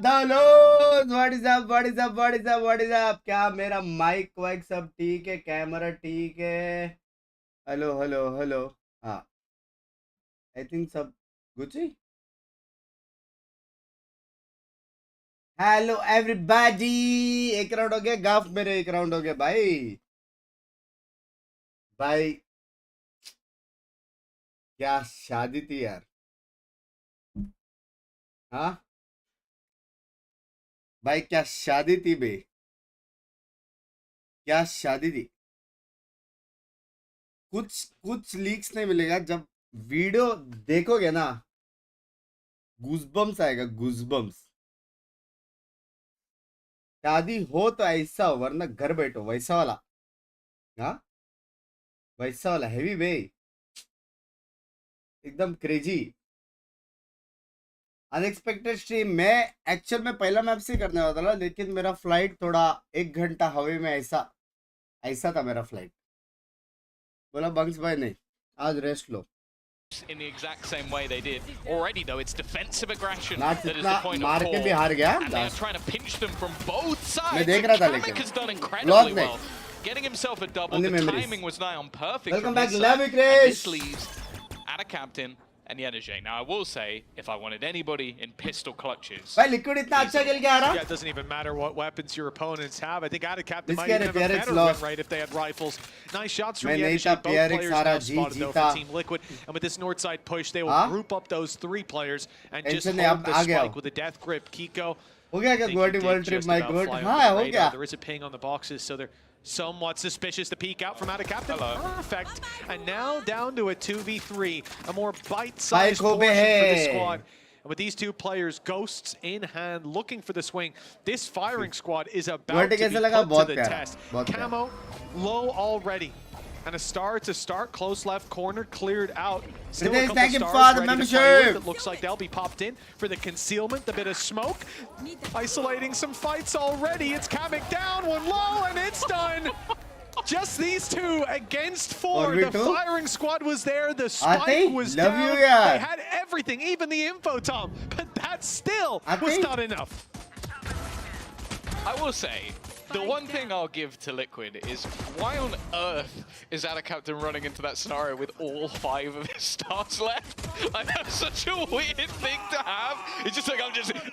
What is up what is up what is up what is up. क्या मेरा mic वाइक सब ठीक है, कैमरा ठीक है? Hello hello hello. हाँ आई थिंक सब गुची। हेलो एवरीबॉडी, एक राउंड हो गया गाफ मेरे, एक राउंड हो गया भाई। भाई क्या शादी थी यार। हाँ भाई क्या शादी थी बे, क्या शादी थी। कुछ कुछ लीक्स नहीं मिलेगा, जब वीडियो देखोगे ना गूजबम्स आएगा, गूजबम्स। शादी हो तो ऐसा हो, वरना घर बैठो, वैसा वाला। हाँ वैसा वाला हैवी बे, एकदम क्रेजी अनएक्सपेक्टेड स्ट्रीम। मैं एक्चुअल में पहला मैप से करने वाला था, लेकिन मेरा फ्लाइट थोड़ा 1 घंटा हवे में ऐसा ऐसा था मेरा फ्लाइट। बोला बंक्स भाई नहीं, आज rest low. In the exact same way they did already, though it's defensive aggression that is the point मार of के भी हार गया। and they are trying to pinch them from both sides. मैं देख रहा था लेकिन has done incredibly well, getting himself a double. The memories. timing was nigh on perfect. Welcome from back, his love side. you, Chris. And this leaves at a captain and Yedeje. Now I will say, if I wanted anybody in pistol clutches, भाई liquid इतना अच्छा खेल के आ रहा। Yeah, it doesn't even matter what weapons your opponents have. I think out of captain This might guy even have a PRX better lost. win rate if they had rifles. Nice shots from मैं नहीं Yedeje. था, Both PRX players सारा now spotted though जीता। for Team Liquid. And with this north side push, they will हाँ? group up those 3 players and just tension नहीं, hold अब the आ गया spike with a death grip. Kiko, हो गया क्या I think Guwahati he world did trip just my about good. fly हाँ under हो the radar. गया। There is a ping on the boxes, so they're somewhat suspicious. The peek out from out of captain. Hello. Perfect. And now down to a 2v3, a more bite-sized Khobe portion for the hai. squad. And with these 2 players, ghosts in hand, looking for the swing, this firing squad is about Guwahati to be कैसा लगा? put to बहुत the प्यारा, test. बहुत प्यारा। Camo, low already. And a star to start, close left corner, cleared out. Still a Ritesh, couple thank you stars for the ready to play membership. with. It looks like they'll be popped in for the concealment, the bit of smoke. Isolating some fights already. It's Kavik down, one low, and it's done. Just these 2 against 4. The two? firing squad was there. The spike Ate, was love down. you, yaar. They had everything, even the info, Tom. But that still was Ate? not enough. I will say, the one thing I'll give to Liquid is, why on earth is Ada Captain running into that scenario with all 5 of his stars left? Like, that's such a weird thing to have. It's just like,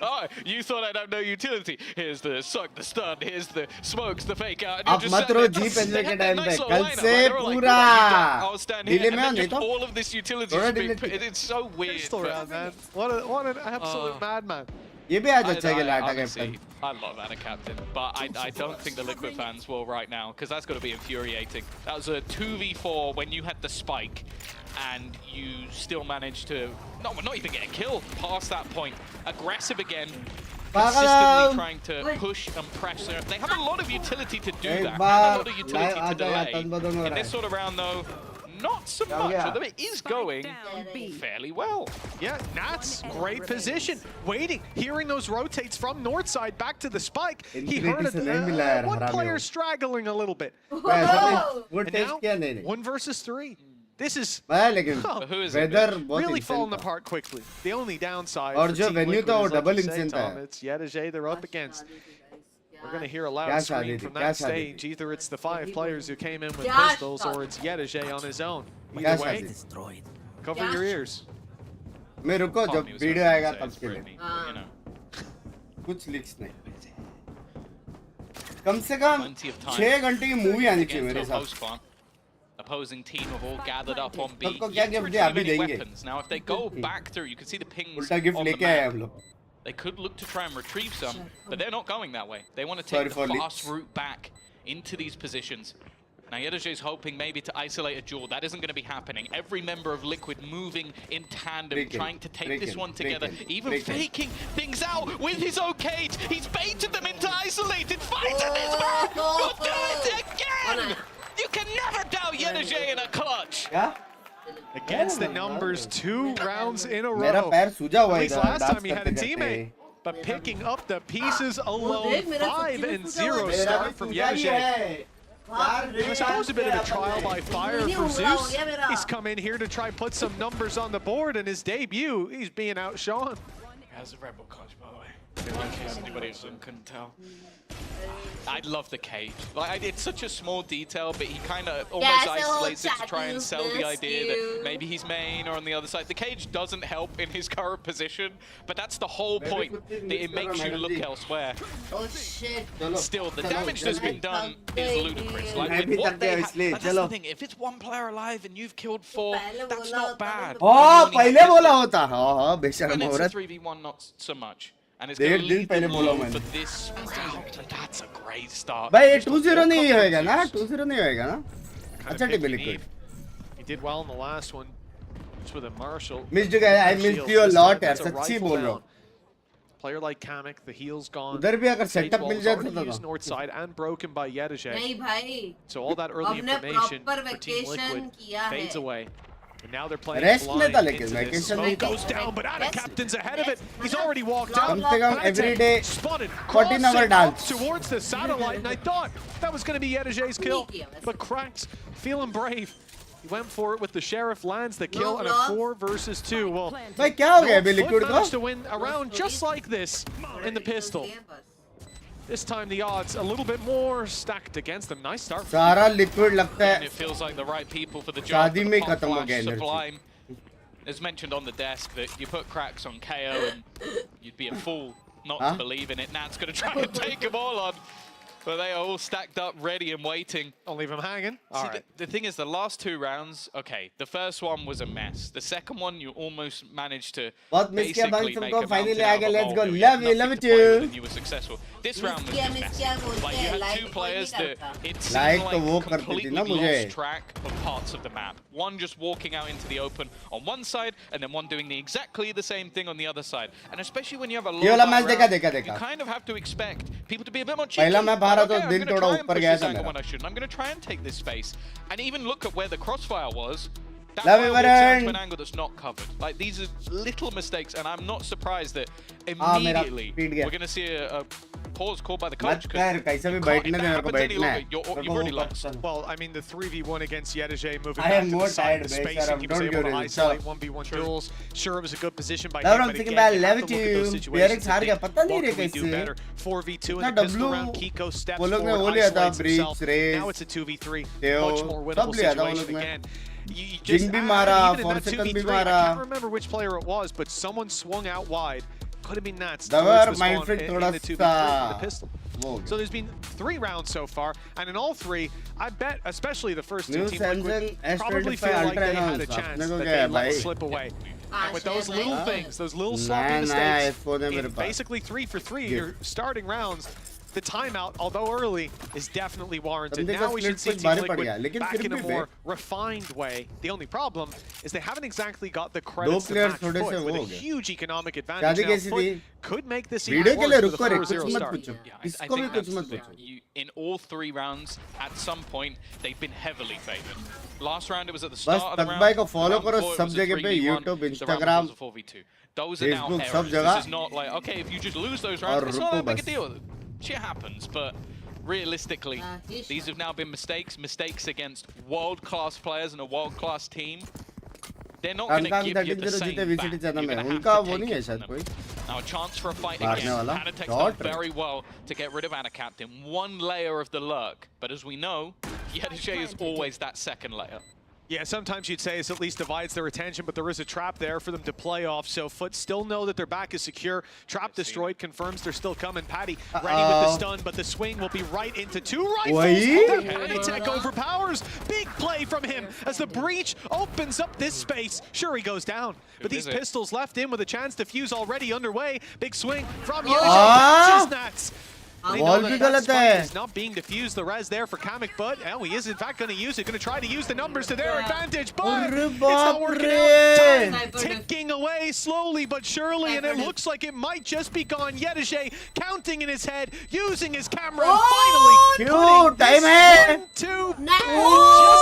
oh, you thought I'd have no utility. Here's the suck, the stun, here's the smokes, the fake out. And आप मत रो jeep enjoy के time पे, कल से पूरा delay में नहीं तो all of this utility थोड़ा is being delay put, it's so weird. Pistol round, man. What an absolute madman. ये भी आज अच्छा खेला आटा honestly, captain. I love Anna Captain, but I don't think the Liquid fans will right now, because that's got to be infuriating. That was a 2v4 when you had the spike, and you still managed to not even get a kill past that point. Aggressive again, consistently trying to push and pressure. They have a lot of utility to do that, and a lot of utility to delay. In this sort of round, though, not so much, although it is going fairly well. Yeah, Nats, great position. Waiting, hearing those rotates from north side back to the spike. He heard one player straggling a little bit. And now, 1 versus 3. This is really falling apart quickly. The only downside और for जो Team venue Liquid था वो is, like double you say, insane Tom, था। it's Yedeje they're up against. We're going to hear a क्या loud शादी scream थी, from क्या that शादी stage. थी? Either it's the 5 players who came in with क्या pistols, or it's Yedeje on his own. क्या Either way, शादी? cover your ears. मैं रुको, Part जब of me was video hoping आएगा to say तब it's के लिए Britney, but, you know. कुछ लीक्स नहीं। कम से कम Plenty of time 6 घंटे की मूवी आनी to चाहिए get मेरे to a हिसाब post farm. Opposing team have all gathered up on B. सबको क्या Yet to गिफ्ट retrieve दिया अभी any देंगे। weapons. Now, if they go back through, you can see the pings उल्टा gift on the लेके आए map. हम लोग। They could look to try and retrieve some, but they're not going that way. They want to Sorry take for the leaks. fast route back into these positions. Now, Yedeje's hoping maybe to isolate a duel. That isn't going to be happening. Every member of Liquid moving in tandem, trying to take this one together, even faking things out with his OK. He's baited them into isolated fight, and this man will do it again! You can never doubt Yedeje in a clutch! क्या? Against the numbers, 2 rounds in a मेरा row. पैर सूजा हुआ At least इधर last dance time he had a करते teammate. But picking up the pieces alone, देख, मेरा 5 सच्ची में and सूजा 0 हुआ है। start from Yedeje. I suppose a bit of a trial by fire for Zeus. He's come in here to try put some numbers on the board, and his debut, he's being outshone. Has a rebel clutch, by the way. In case anybody couldn't tell. I love the cage. Like, it's such a small detail, but he kind of almost isolates it to try and sell the idea that maybe he's main or on the other side. The cage doesn't help in his current position, but that's the whole point. That it makes you look elsewhere. Oh shit. Still, the damage that's been done is ludicrous. Like, with what they have, that's the thing. If it's one player alive and you've killed 4, that's not bad. Oh, पहले बोला होता. हाँ, बेशर्म When it's a औरत. 3v1, not so much. And it's going to lead the low for this round. That's a great start. भाई ये 2-0 नहीं होएगा ना? 2-0 नहीं होएगा ना? अच्छा team liquid. He did well in the last one. Just with a Marshall. Missed you guys. I missed you a lot यार. सच्ची बोल रहा हूँ. Player like Kamek, the heal's gone. उधर भी अगर सेटअप मिल जाए तो used north side and broken by Yedije. नहीं भाई. So all that early information for Team Liquid fades away. And now they're playing Rest blind लेता लेकिन into this. vacation Smoke नहीं goes down, but Ana Captain's ahead of it. He's already walked out. कम से कम every day Spotted, 14 hour crossing dance. up towards the satellite, and I thought that was going to be Yedije's kill, but Cracks, feeling brave. He went for it with the Sheriff, lands the kill, and a 4 versus 2. Well, भाई क्या हो गया अभी liquid को? managed to win a round just like this in the pistol. This time the odds a little bit more stacked against them. Nice start. सारा liquid लगता And है. it feels like the right people for the job. शादी में Pop खत्म हो Flash, गया energy. Sublime. As mentioned on the desk, that you put Cracks on KO and you'd be a fool not to believe in it. Nat's going to try and take them all on. But they are all stacked up, ready and waiting. Don't leave him hanging. See, the thing is, the last 2 rounds, okay, the first one was a mess. The second one, you almost managed to बहुत miss किया basically bunks make हमको a finally mountain आ out गया. of a Let's go. molehill. You had Love you, love nothing to play with you. and you were successful. This round was किया, just miss messy. किया बोलते Like, you हैं, had like 2 कोई players नहीं that करता. it Like seemed तो वो like करती थी completely ना मुझे. lost track of parts of the map. One just walking out into the open on one side, and then one doing exactly the same thing on the other side. And especially when you have a ये वाला low match round, देखा. you kind of have to expect people to be a bit more cheeky. पहला मैं बाहर Like, तो okay, दिल I'm gonna थोड़ा try and ऊपर push गया this था angle मेरा. when I shouldn't. I'm going to try and take this space. And even look at where the crossfire was. That Love fire walks out it, to an angle that's not covered. Like, these are little mistakes, and I'm not surprised that मेरा immediately पीट गया. we're going to see a pause called by the coach. मत कर कैसे भी you can't- बैठने if they that मेरे को happens any बैठना है. longer, you've already lost. Well, I mean, the 3v1 against Yedije moving I back am to more the side, tired, the mate. spacing, he was Don't able get to it. isolate 1v1 duels. Sure, it was a good position by Now him, I'm but thinking again, about you have to look at those Levity. situations PRX हार and गया, think, पता नहीं what रे can we do कैसे. better? 4v2 in ना the pistol W, round, Kiko steps वो लोग ने वो forward, लिया था, isolates himself. Breach, Raze, Now it's a 2v3, Theo, much more winnable सब लिया था वो situation लोग ने. again. You Jing भी मारा, even in that Forsaken भी 2v3, I मारा. can't remember which player it was, but someone swung out wide. Could have been Nats. Davar, towards the mind spawn freak in थोड़ा the 2v3 सा with the pistol. वो हो गया. So there's been 3 rounds so far, and in all 3, I bet, especially the first 2, New Team Samsung Liquid S25 probably feel like Ultra they had a announced. chance अपने को that क्या है they let भाई? slip away. And with those shit, little भाई. things, those little Nah, sloppy nah, mistakes, iPhone है मेरे in pass. basically 3 for 3, you're starting rounds. The timeout, although early, is definitely warranted. बंदे का Now we should split see कुछ Team भारी पड़ Liquid गया, लेकिन back फिर in a भी more refined way. The only problem is they haven't exactly got the credits to players match थोड़े से Foot with वो a हो गए. huge economic advantage. शादी Now, कैसी Foot थी? could make this even video के लिए worse with रुको a रे 4-0 कुछ मत start. पूछो. Yeah, I इसको भी think कुछ that's मत the पूछो. thing. In all 3 rounds, at some point, they've been heavily favored. Last round, it was at the start बस of the तकबाई round. को follow Round करो 4, it सब was a जगह पे, 3v1. YouTube, The round Instagram, was a 4v2. Those are now Facebook, सब errors. जगह. This is not like, okay, if you just lose those rounds, और it's not रुको that big a बस. deal. Shit happens, but realistically, he's these have now been mistakes against world-class players and a world-class team. They're not going to Kankang give you the 13-0 same जीते back. VCT You're channel में. going to उनका have to वो take नहीं है it from शायद them. कोई. Now a chance for a fight मारने again. वाला. Panatek's Shot done very well to get rid of Ana Captain. One layer of the lurk, but as we know, Yedije is always that second layer. Yeah, sometimes you'd say it at least divides their attention, but there is a trap there for them to play off. So Foot still know that their back is secure. Trap destroyed, confirms they're still coming. Patty ready with the stun, but the swing will be right into 2 rifles. Wait. Panatek overpowers. Big play from him as the breach opens up this space. Sure, he goes down, but these pistols left in with a chance to fuse already underway. Big swing from Yedije. Catches Nats. Wall भी गलत है. Is not being diffused. The res there for Kamek, but he is in fact going to use it. Going to try to use the numbers to their advantage, but it's not working out. Time ticking away slowly but surely, and it looks like it might just be gone. Yedije counting in his head, using his camera, and finally Cute, putting time है. 1, 2, just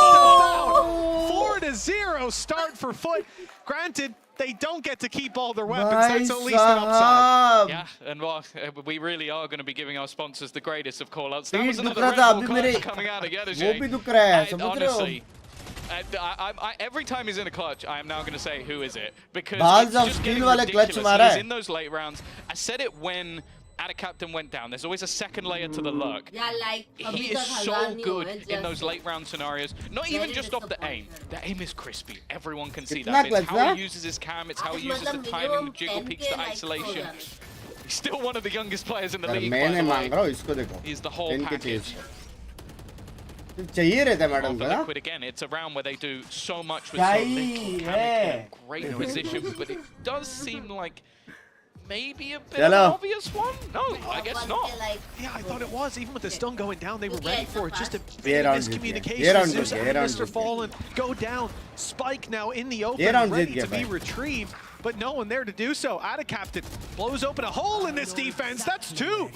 about 4-0 start for Foot. Granted, they don't get to keep all their weapons. That's at least an upside. Yeah, and well, we really are going to be giving our sponsors the greatest of call-outs. That was Feet another दुख रहा था Red अभी Bull मेरे. clutch coming out of वो Yedije. भी दुख रहा है, समझ रहे हो? Honestly, every time he's in a clutch, I am now going to say, who is it? Because Balls it's of just steel getting वाले clutch ridiculous. मारा He's है. in those late rounds. I said it when At a captain went down. There's always a second layer to the lurk. Yeah, like He is so good in those late round scenarios. Not even just off the aim. The aim is crispy. Everyone can see that. It's how he uses his cam. It's how he uses the timing, jiggle peaks to isolation. He's still one of the youngest players in the league. He's the whole package. चाहिए रहता madam का Liquid again, it's a round where they do so much with so little. Great position, but it does seem like maybe a bit of an obvious one? No, I guess not. Yeah, I thought it was. Even with the stun going down, they were ready for it. Just a bit of miscommunication. Zeus and Mr. Fallen go down. Spike now in the open, ready to be retrieved, but no one there to do so. Ada Captain blows open a hole in this defense. That's two.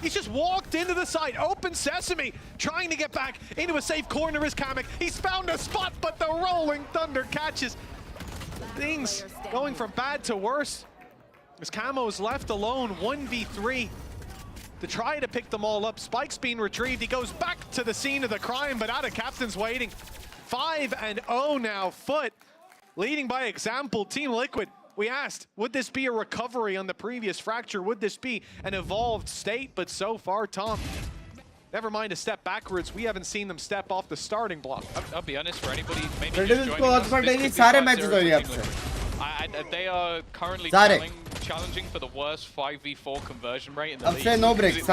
He's just walked into the side, open sesame, trying to get back into a safe corner is Kamek. He's found a spot, but the Rolling Thunder catches. Things going from bad to worse. As Camo's left alone, 1v3 to try to pick them all up. Spike's being retrieved. He goes back to the scene of the crime, but Ada Captain's waiting. 5-0 now. FUT leading by example. Team Liquid, we asked, would this be a recovery on the previous fracture? Would this be an evolved state? But so far, Tom, never mind a step backwards. We haven't seen them step off the starting block. I'll be honest, for anybody maybe just joining us, they are currently challenging for the worst 5v4 conversion rate in the league. No break,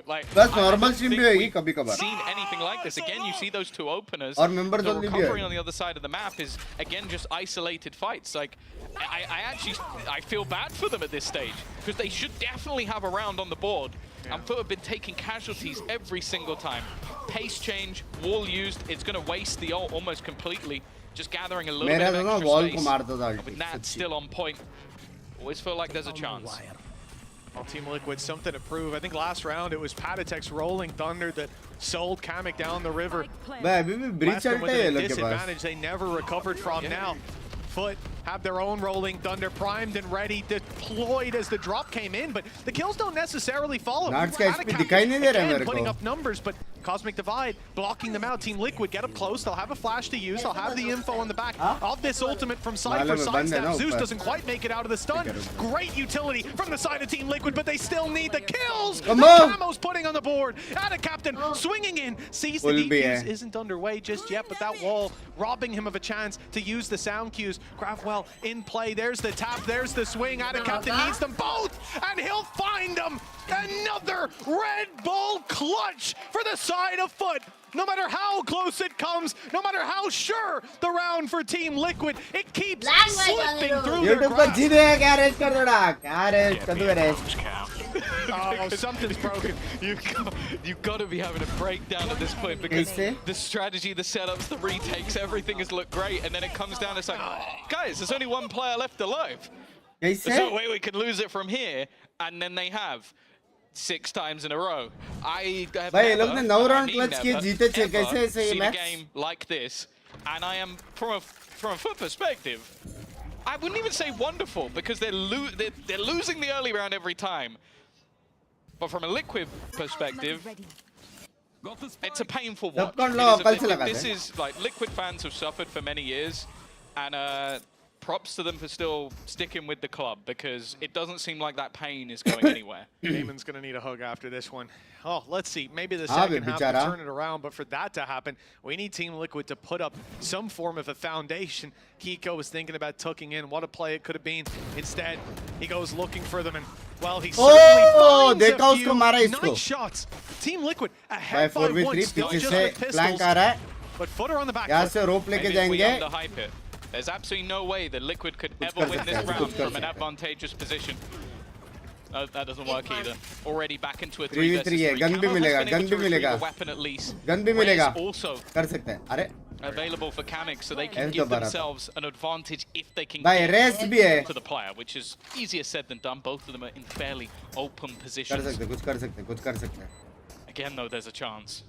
like, bas normal stream bhi hogi kabhi kabhar. Seen anything like this again? You see those two openers. Aur members the only recovery on the other side of the map is again just isolated fights. Like I feel bad for them at this stage because they should definitely have a round on the board. And FUT have been taking casualties every single time. Pace change, wall used. It's going to waste the ult almost completely. Just gathering a little bit of extra space. With that still on point, always feel like there's a chance. Well, Team Liquid, something to prove. I think last round it was Patatek's Rolling Thunder that sold Kamek down the river. Left them with a disadvantage they never recovered from. Now FUT have their own Rolling Thunder primed and ready, deployed as the drop came in, but the kills don't necessarily follow. Again, putting up numbers, but Cosmic Divide blocking them out. Team Liquid get up close. They'll have a flash to use. They'll have the info on the back of this ultimate from Cypher. Sidestep. Zeus doesn't quite make it out of the stun. Great utility from the side of Team Liquid, but they still need the kills. Camo's putting on the board. Ada Captain swinging in. Sees the defuse isn't underway just yet, but that wall robbing him of a chance to use the sound cues. Grafwell in play. There's the tap. There's the swing. Ada Captain needs them both, and he'll find them. Another Red Bull clutch for the side of FUT. No matter how close it comes, no matter how sure the round for Team Liquid, it keeps slipping through their grasp. Oh, something's broken. You've got to be having a breakdown at this point because the strategy, the setups, the retakes, everything has looked great, and then it comes down to like, guys, there's only one player left alive. There's no way we can lose it from here, and then they have 6 times in a row. I have never seen a game like this, and I am from a FUT perspective, I wouldn't even say wonderful because they're losing the early round every time. But from a Liquid perspective, it's a painful watch. This is like Liquid fans have suffered for many years, and props to them for still sticking with the club because it doesn't seem like that pain is going anywhere. Damon's going to need a hug after this one. Oh, let's see. Maybe the second half will turn it around, but for that to happen, we need Team Liquid to put up some form of a foundation. Kiko was thinking about tucking in. What a play it could have been. Instead, he goes looking for them, and well, he certainly finds a few nice shots. Team Liquid ahead by 1, still just with pistols, but FUT are on the back foot. Maybe we underhype it. There's absolutely no way that Liquid could ever win this round from an advantageous position. That doesn't work either. Already back into a 3 versus 3. Gun bhi milega, gun bhi milega. A weapon at least. Gun bhi milega. Also kar sakte hain. Are available for Kamek, so they can give themselves an advantage if they can get to the player, which is easier said than done. Both of them are in fairly open positions. kar sakte. Again, though, there's a chance.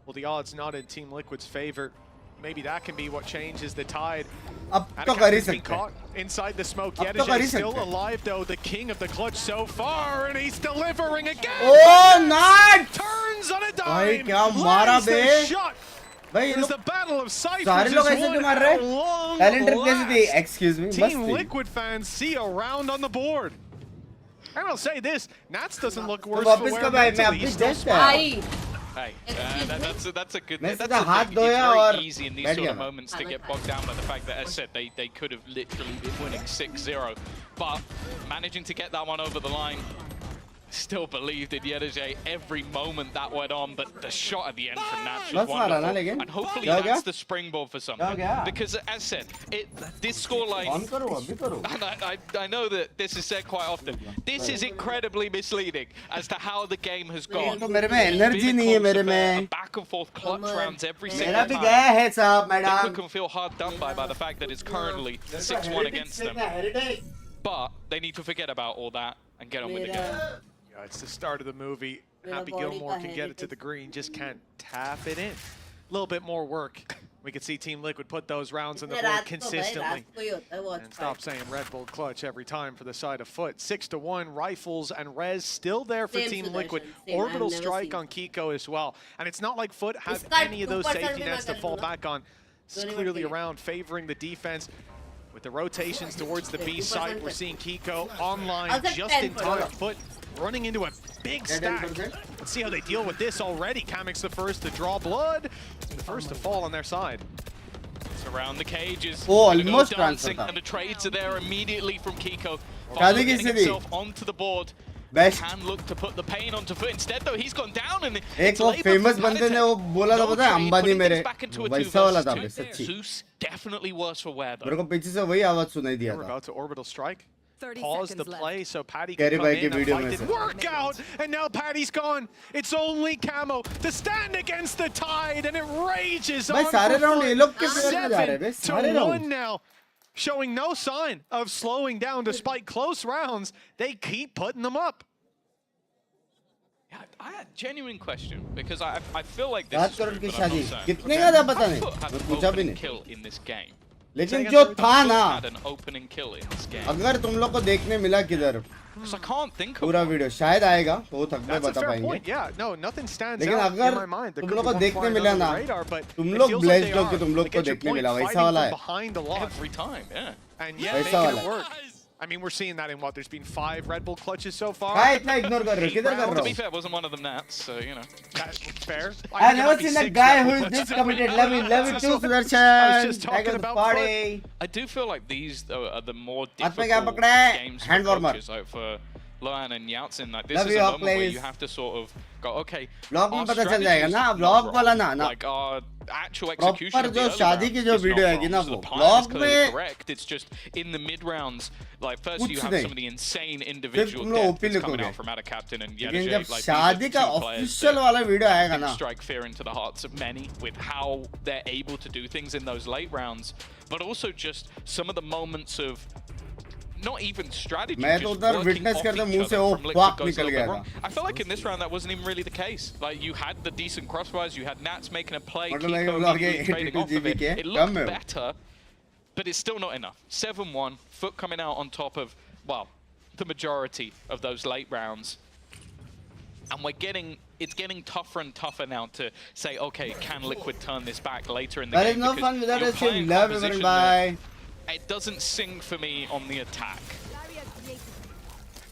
Well, the odds not in Team Liquid's favor. Maybe that can be what changes the tide. Been caught inside the smoke. Yet still alive, though. The king of the clutch so far, and he's delivering again. Oh, not! Turns on a dime. Lands the shot. भाई ये As लोग the battle of ciphers सारे is लोग ऐसे क्यों मार रहे won हैं? at Talent long replace थी, last. excuse me, Team मस्त थी. Liquid fans see a round on the board. And I'll say this, Nats doesn't look worse तो for वापस wear कब आए? मैं mentally. अभी He's still just आया. आई Hey, that's a good. मैं That's सीधा a हाथ thing. धोया It's very और easy in these बैठ sort गया of मैं. moments to get bogged down by the fact that, as said, they could have literally been winning 6-0, but managing to get that one over the line. Still believed in Yedeje every moment that went on, but the shot at the end from Nats was wonderful. And hopefully that's the springboard for something. Because as said, this scoreline, On करो, अभी करो. and I know that this is said quite often, this is incredibly misleading as to how the game has gone. तो मेरे में energy नहीं है मेरे में. Back and forth clutch rounds every मेरा single भी time. गया है सब Liquid madam. can feel hard done by the fact that it's currently 6-1 against them. But they need to forget about all that and get on with the game. Yeah, it's the start of the movie. Happy Gilmore can get it to the green, just can't tap it in. A little bit more work. We can see Team Liquid put those rounds on the board consistently. And stop saying Red Bull clutch every time for the side of FUT. 6-1, Rifles and Rez still there for Team Liquid. Orbital strike on Kiko as well. And it's not like FUT has any of those safety nets to fall back on. This is clearly around favoring the defense. With the rotations towards the B site, we're seeing Kiko online just in time. FUT running into a big stack. Let's see how they deal with this already. Kamik's the first to draw blood, the first to fall on their side. It's around the cages. Oh, Gonna go almost dancing, transfer. and the trades are there immediately from Kiko. शादी Finally की getting स्थिति. himself onto the board. Best. Can look to put the pain onto FUT. Instead, though, he's gone down and एक it's वो labor famous from बंदे ने Panatek. वो बोला था No पता है trade, अंबानी putting मेरे things back into a 2 वैसा वाला था versus बे 2. सच्ची. Zeus definitely worse for wear, though. मेरे को पीछे से वही आवाज सुनाई दिया We're था. about to orbital strike. 30 Pause the seconds play so Patty Carry can by come की in. That वीडियो fight में didn't से. work out, and now Patty's gone. It's only Camo to stand against the tide, and it rages भाई on सारे for round ये FUT. लोग के favour में जा रहे हैं बे. सारे 7-1 round. now, showing no sign of slowing down despite close rounds. They keep putting them up. Yeah, I had a genuine question because I feel like this 7 is crore true, की but I'm शादी. not certain. कितने का था पता Have नहीं. FUT had मैं an पूछा भी opening नहीं. kill in this game. लेकिन जो था FUT ना, had an opening kill in this game. अगर तुम लोग को देखने मिला किधर Because I can't think of पूरा one. वीडियो शायद आएगा तो वो तक में That's a बता fair पाएंगे. point. Yeah, no, nothing stands लेकिन out अगर in my mind. तुम लोग को देखने मिला ना, तुम लोग blessed हो कि तुम लोग को देखने मिला. वैसा वाला है. behind a lot. Every time, yeah. And yet वैसा making वाला it है. work. I mean, we're seeing that in what? There's been 5 Red Bull clutches so far. काय इतना इग्नोर कर रहे हो? किधर कर To रहा be हूँ? fair, it wasn't one of them Nats, so you know. That's fair. I think it never might be seen a 6 guy Red who Bull is this clutches. committed. Love you too, I was Sudarshan. just Back talking at the about party. I do feel like these though, are the more हाथ में क्या difficult पकड़ा है? games Hand for warmer. coaches. Like for Loan and Yaltsin, like this Love is you a all, moment where please. you have to sort of go, okay, Vlog में our पता चल strategy जाएगा is ना, not vlog wrong. वाला ना. Like our actual Proper execution of the जो early शादी की rounds जो is वीडियो not आएगी wrong. ना So वो, the plan is vlog clearly में correct. It's just in the mid rounds, like first you कुछ have नहीं. some of the insane individual तुम लोग depth ओपी that's coming लिखोगे. out from Ada Captain and लेकिन Yedeje. जब Like शादी these का are two players official that वाला वीडियो आएगा ना, strike fear into the hearts of many with how they're able to do things in those late rounds, but also just some of the moments of not even strategy, मैं तो just उधर working witness off करते each मुंह से other O from Liquid fuck goes a निकल little गया bit wrong. था. I felt like in this round that wasn't even really the case. Like you had the decent crossfires, you had Nats making a play, मतलब मैं Kiko vlog immediately के trading off 82 of it. GB के It come looked है वो. better, but it's still not enough. 7-1, FUT coming out on top of, well, the majority of those late rounds. And it's getting tougher and tougher now to say, okay, can Liquid turn this back later in the There game? is no Because fun without you're a playing team. Love composition everyone. that Bye. it doesn't sing for me on the attack.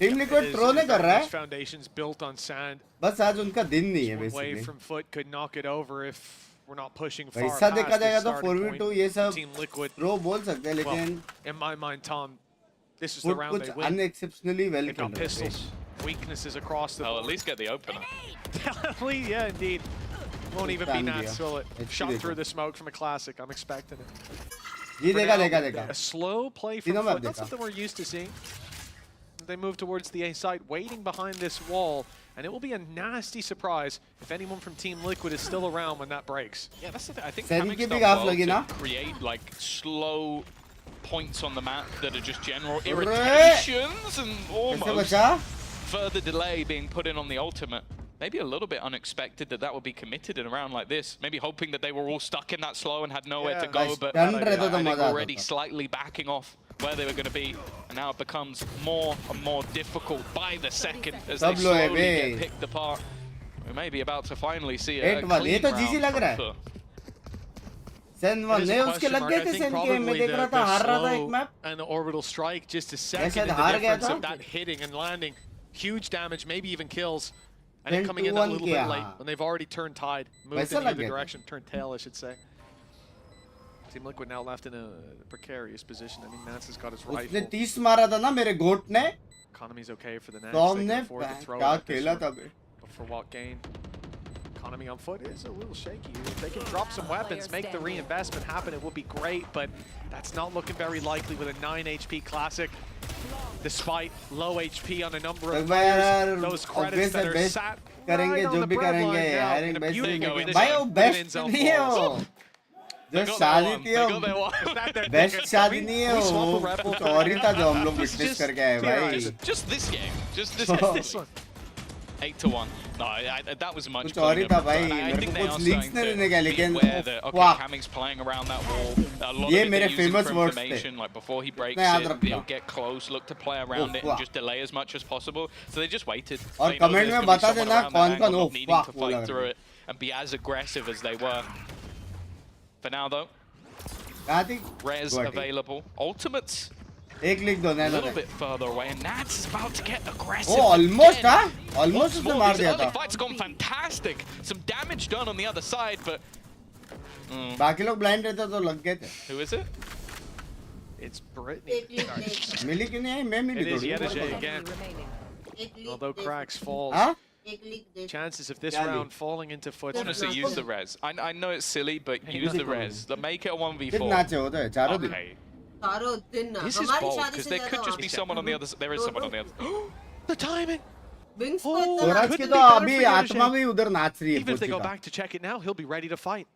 Team liquid It pro is नहीं कर रहा these है. foundations built on sand. बस आज उनका दिन नहीं है One wave basically. from FUT could knock it over if we're not pushing far वैसा past देखा the जाएगा तो starting 4v2 point. ये सब Team Liquid, प्रो बोल सकते हैं, well, लेकिन in my mind, Tom, this is the foot round कुछ they win. Unexceptionally well They've got खेल रहे हैं. pistols, weaknesses across the I'll at board. least get the opener. Yeah, indeed. Won't even be Fan Nats, दिया. will it? अच्छी Shot देखा. through the smoke from a classic. I'm expecting it. Ji For देखा now, देखा देखा. A slow play from तीनों में FUT. Not देखा. something we're used to seeing. They move towards the A site, waiting behind this wall, and it will be a nasty surprise if anyone from Team Liquid is still around when that breaks. Yeah, that's the thing. I think Seven Kamik's की भी done गाफ well लगी to ना? create like slow points on the map that are just general अरे! irritations and कैसे almost बचा? further delay being put in on the ultimate. Maybe a little bit unexpected that would be committed in a round like this. Maybe hoping that they were all stuck in that slow and had nowhere to Yeah, go, बस but done I रहता तो think मजा already आता था. slightly backing off where they were going to be, and now it becomes more and more difficult by the second as they सब लोग है slowly bay. get picked apart. We may be about to finally see a 8-1 ये clean तो जीजी round लग from रहा है. FUT. Sen one नहीं उसके लग गए थे सेन के मैं देख रहा था हार रहा था एक map and the orbital strike just a second शायद in the हार गया difference था of that hitting and landing huge damage, maybe even kills, and then coming in a little bit late when they've already turned tide, moved in the other direction, turned tail I should say. Team Liquid now left in a precarious position. I mean, Nats has got his rifle. उसने 30 मारा था ना मेरे गोट ने Economy's okay for the Nats. Tom They ने can afford to throw क्या it at this खेला one. था बे But for what gain? Economy on foot is a little shaky. If they can drop some weapons, make the reinvestment happen, it would be great, but that's not looking very likely with a 9 HP Classic. Despite low HP on a number of players, those credits that are sat करेंगे जो भी करेंगे hiring best भाई वो best नहीं है वो जो शादी थी वो बेस्ट शादी नहीं है वो कुछ और ही था जो हम लोग विटनेस करके आए भाई just this game, just this one. 8-1. No, that was much. कुछ और ही था भाई मेरे को कुछ लीक्स नहीं देने का लेकिन वाह Camming's playing around that wall. A lot ये of मेरे it using famous for words थे information, like before he breaks it, he'll get close, look to play around it, and just delay as much as possible. So they just waited. और comment में बता देना कौन कौन हो needing to fight through it and be as aggressive as they were. For now though, Res available. Ultimates एक लिख दो a little bit further away, and Nats is about to get aggressive. Oh, almost, huh? Almost उसने मार दिया था. The fight's gone fantastic. Some damage done on the other side, but बाकी लोग blind रहते तो लग गए थे. Who is it? It's Brittany. मिली क्यों नहीं आई? मैं मिली थोड़ी. It is Yedajay again. Although cracks falls. हाँ? Chances of this round falling into foot. Honestly, use the res. I know it's silly, but use the res. Make it a 1v4. कितना चाहिए होता है? चारों दिन. This is bold because there could just be someone on the other. There is someone on the other. The timing. Binks Swaraj की तो अभी आत्मा भी उधर नाच रही है. Even if they go back to check it now, he'll be ready to fight.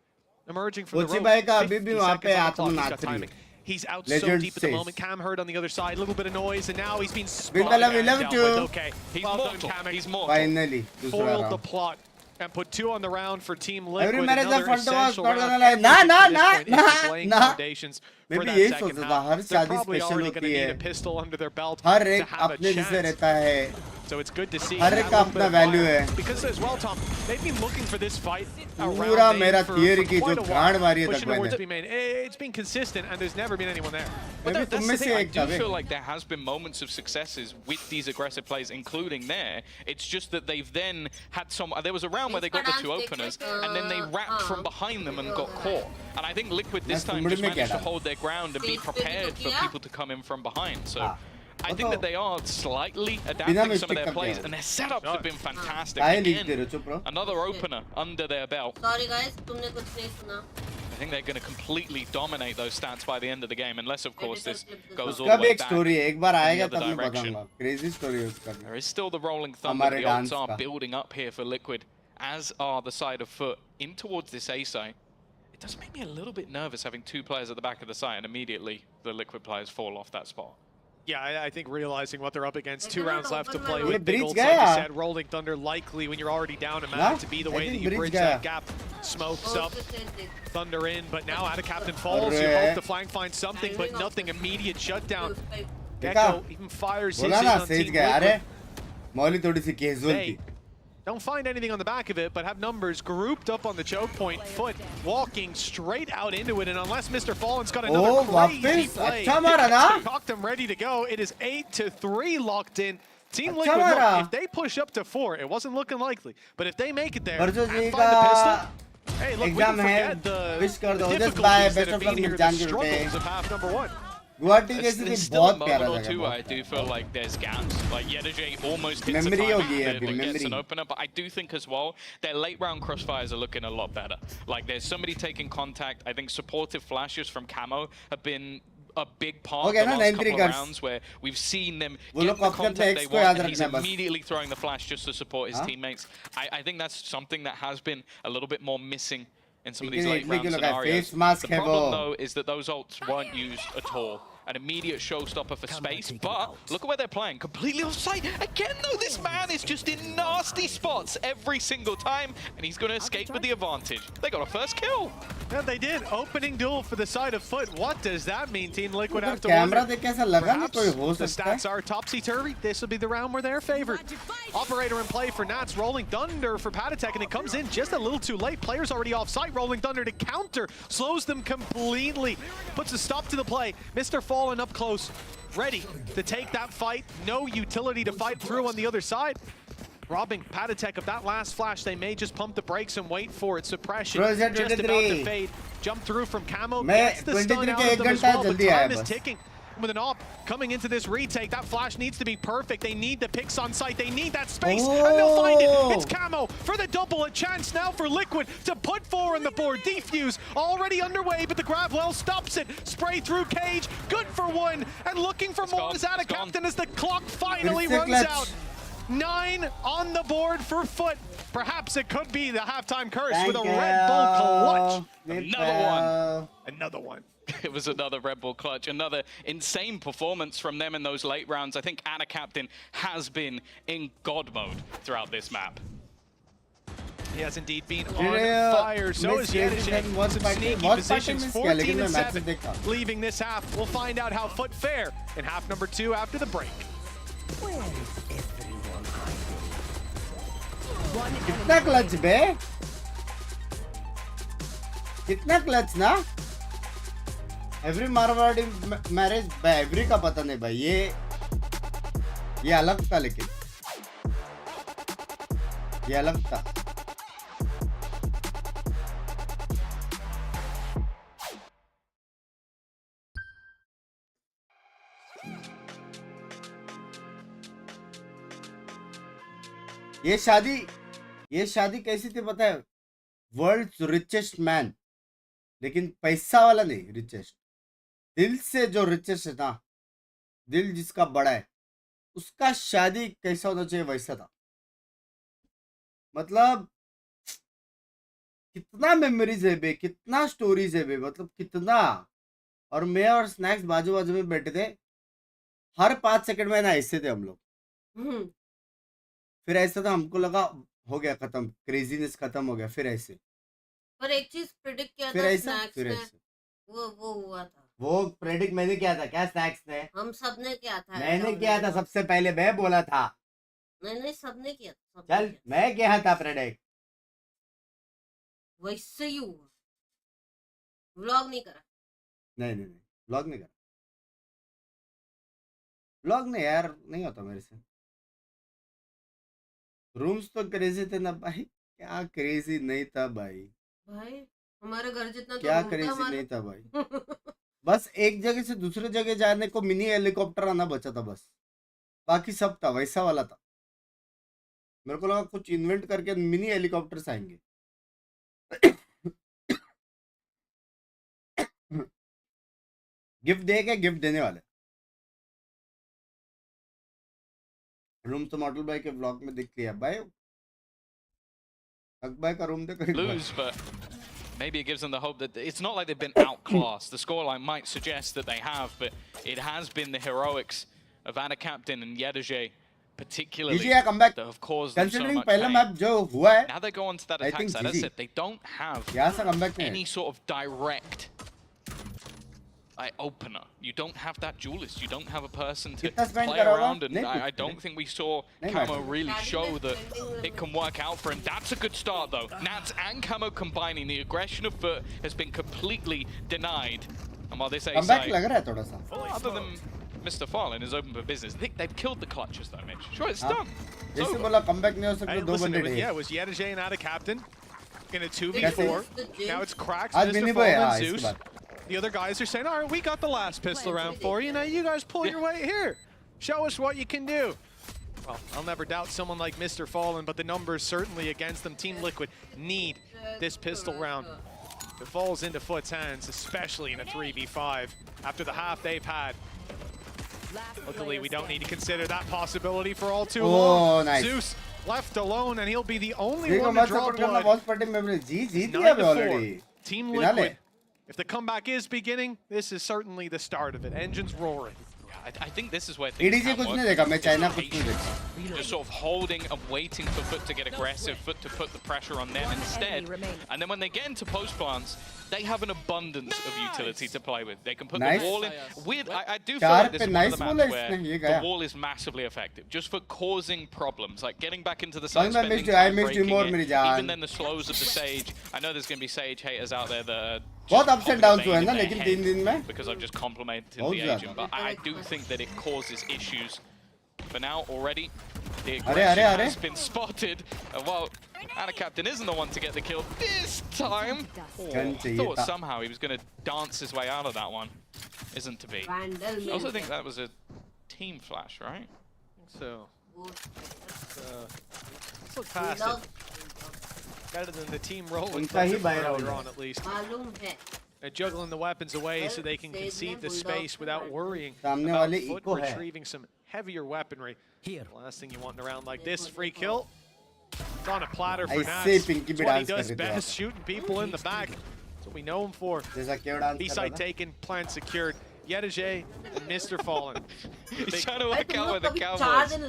Emerging from the पोची भाई का अभी भी वहाँ पे आत्मा ropes. नाच रही है. He's out so Legend deep at the says. moment. Cam heard on the other side, a little bit of noise, and now he's been Binks spotted. we love you. Okay, He's well done, mortal. Cam. He's mortal. Finally, दूसरा Foiled the round. plot and put 2 on the round for Team Liquid. Every marriage Another of Fanta was essential not round. gonna lie. Nah, nah, Everything to this nah, point is laying nah. foundations मैं for भी that यही second सोचता था half. हर They're शादी probably special already होती going to need है. a pistol under their belt her to एक have a अपने जैसे chance. रहता है. So it's good to see हर एक का that little bit अपना of value fire. है. Because as well, Tom, they've been looking for this fight पूरा around मेरा for theory की quite जो a while, गांड मारी है pushing तक towards मैंने. B main. It's been consistent, and there's never been anyone there. मैं भी That's तुम the में thing. से I एक do था बे. feel like there has been moments of successes with these aggressive plays, including there. It's just that they've then had some. There was a round where they got the 2 openers, and then they wrapped from behind them and got caught. And I think Liquid this time just managed to hold their ground and be prepared for people to come in from behind. So I think that they are slightly adapting some of their plays, and their setups have been fantastic. काहे leak दे Again, रहे हो? चुप रहो. another opener under their belt. Sorry guys, तुमने कुछ नहीं सुना. I think they're going to completely dominate those stats by the end of the game, unless of course this goes all उसका the भी way एक back. स्टोरी है. एक बार आएगा other तब मैं direction. बताऊंगा. Crazy story है उसका भी. There is still the rolling thunder. हमारे The odds dance are का. building up here for Liquid, as are the side of FUT in towards this A side. It does make me a little bit nervous having 2 players at the back of the site, and immediately the Liquid players fall off that spot. Yeah, I think realizing what they're up against, 2 rounds left to play ये with big bridge ults, गया. like you said, rolling thunder likely when you're already down a हाँ? man to be the I way that think you bridge bridge गया. that gap. Smokes up, thunder in, but now out of Captain falls. अरे. You hope the flank finds something, but nothing. Immediate shutdown. Gecko even fires his बोला in ना on says Team गया. अरे Liquid. मौली थोड़ी सी casual थी. Don't find anything on the back of it, but have numbers grouped up on the choke point. Foot walking straight out into it, and unless Mr. Fallen's got another Oh, crazy वापस play, अच्छा मारा ना. cocked him ready to go. It is 8-3 locked in. Team अच्छा Liquid, मारा. look, if they push up to 4, it wasn't looking likely. But if they make it there and बरजो find जी the का pistol, hey, look, we exam can है. forget the wish कर दो. Just difficulties buy that best have of been luck here, में the जान के struggles उठे. of half number 1. Guwahati There's कैसे भी still a बहुत moment प्यारा or जगह two है. I do feel like there's gaps. Like Yedajay almost hits Memory a हो time गई है that अभी, gets memory. an opener, but I do think as well their late round crossfires are looking a lot better. Like there's somebody taking contact. I think supportive flashes from Camo have been a big part of Okay, the ना, last 93 couple of guards. rounds where we've seen them वो get लोग the अपने contact they X को याद want, and he's रखना है बस. immediately throwing the flash just to support his हाँ? teammates. I think that's something that has been a little bit more missing in some of these लेकिन late round लगा है, scenarios. face mask The है problem वो. though is that those ults weren't used at all. An immediate showstopper for space, but look at where they're playing. Completely offside. Again, though, this man is just in nasty spots every single time, and he's going to escape with the advantage. They got a first kill. Yeah, they did. Opening duel for the side of FUT. What does that mean, Team Liquid? Have to camera wonder. देख के ऐसा लगा नहीं Perhaps कोई हो the सकता है. stats are topsy-turvy. This will be the round where they're favored. Operator in play for Nats, Rolling Thunder for Patatek, and it comes in just a little too late. Players already off site. Rolling Thunder to counter, slows them completely, puts a stop to the play. Mr. Fallen up close, ready to take that fight. No utility to fight through on the other side. Robbing Patatek of that last flash. They may just pump the brakes and wait for it. Suppression just about to fade. Jump through from Camo, gets the stun out of them as well, but time is ticking. With an op coming into this retake, that flash needs to be perfect. They need the picks on site. They need that space, and they'll find it. It's Camo for the double. A chance now for Liquid to put 4 on the board. Defuse already underway, but the grab well stops it. Spray through cage, good for 1, and looking for more is out of Captain as the clock finally runs out. 9 on the board for FUT. Perhaps it could be the halftime curse with a Red Bull clutch. Another one. It was another Red Bull clutch, another insane performance from them in those late rounds. I think Anna Captain has been in God mode throughout this map. He has indeed been on fire. So is Yenishay. Some sneaky positions. 14 and 7 leaving this half. We'll find out how FUT fare in half number 2 after the break. कितना clutch बे कितना clutch ना every Marwari marriage every का पता नहीं भाई ये अलग था लेकिन ये अलग था ये शादी कैसी थी पता है वर्ल्ड रिचेस्ट मैन लेकिन पैसा वाला नहीं रिचेस्ट दिल से जो रिचेस्ट है ना दिल जिसका बड़ा है उसका शादी कैसा होना चाहिए वैसा था मतलब कितना मेमोरीज है बे कितना स्टोरीज है बे मतलब कितना और मैं और स्नैक्स बाजू बाजू में बैठे थे हर 5 सेकंड में ना ऐसे थे हम लोग फिर ऐसा था हमको लगा हो गया खत्म क्रेजीनेस खत्म हो गया फिर ऐसे पर एक चीज प्रेडिक्ट किया फिर था ऐसा स्नैक्स फिर ने ऐसे वो हुआ था वो प्रेडिक्ट मैंने किया था क्या स्नैक्स ने हम सबने किया था मैंने किया था सबसे पहले मैं बोला था नहीं सबने किया था चल मैं किया था प्रेडिक्ट वैसे ही हुआ व्लॉग नहीं करा नहीं व्लॉग नहीं करा व्लॉग नहीं यार नहीं होता मेरे से रूम्स तो क्रेजी थे ना भाई क्या क्रेजी नहीं था भाई हमारे घर जितना क्या क्रेजी नहीं था भाई बस एक जगह से दूसरे जगह जाने को मिनी हेलीकॉप्टर आना बचा था बस बाकी सब था वैसा वाला था मेरे को लगा कुछ इन्वेंट करके मिनी हेलीकॉप्टर्स आएंगे गिफ्ट देके गिफ्ट देने वाले रूम तो मॉडल भाई के ब्लॉग में दिख लिया भाई भाई का रूम देखो lose but maybe it gives them the hope that it's not like they've been outclassed. The scoreline might suggest that they have, but it has been the heroics of Anna Captain and Yedajay particularly that have caused them so much pain. Now they go on to that attack side. As I said, they don't have any sort of direct opener. You don't have that duelist. You don't have a person to play around, and I don't think we saw Camo really show that it can work out for him. That's a good start, though. Nats and Camo combining. The aggression of FUT has been completely denied. And while this A side, other than Mr. Farlin is open for business, I think they've killed the clutches, though, Mitch. Sure, it's done. Yeah, it was Yedajay and Ada Captain in a 2v4. Now it's Cracks, Mr. Fallen, and Zeus. The other guys are saying, all right, we got the last pistol round for you. Now you guys pull your weight here. Show us what you can do. Well, I'll never doubt someone like Mr. Fallen, but the numbers certainly against them. Team Liquid need this pistol round. It falls into FUT's hands, especially in a 3v5 after the half they've had. Luckily, we don't need to consider that possibility for all too long. Nice. Zeus left alone, and he'll be the only one to draw blood. Team Liquid. If the comeback is beginning, this is certainly the start of it. Engines roaring. Yeah, I think this is where things can work. just sort of holding and waiting for FUT to get aggressive, FUT to put the pressure on them instead. And then when they get into post plants, they have an abundance of utility to play with. They can put the wall in. I do feel like this is one of the maps where the wall is massively effective, just for causing problems, like getting back into the side, spending time breaking it, even then the slows of the Sage. I know there's going to be Sage haters out there that are बहुत ups and downs हुए ना लेकिन 3 दिन में because I've just complimented the agent, but I do think that it causes issues. For now, already, the aggression has been spotted. Well, Anna Captain isn't the one to get the kill this time. I thought somehow he was going to dance his way out of that one. Isn't to be. I also think that was a team flash, right? So, let's look past it. Better than the team rolling earlier on, at least. They're juggling the weapons away so they can concede the space without worrying about FUT retrieving some heavier weaponry. Last thing you want in a round like this, free kill. It's on a platter for Nats. It's what he does best, shooting people in the back. That's what we know him for. B-side taken, plan secured. Yedajay and Mr. Fallen. He's trying to work out where the cow was. And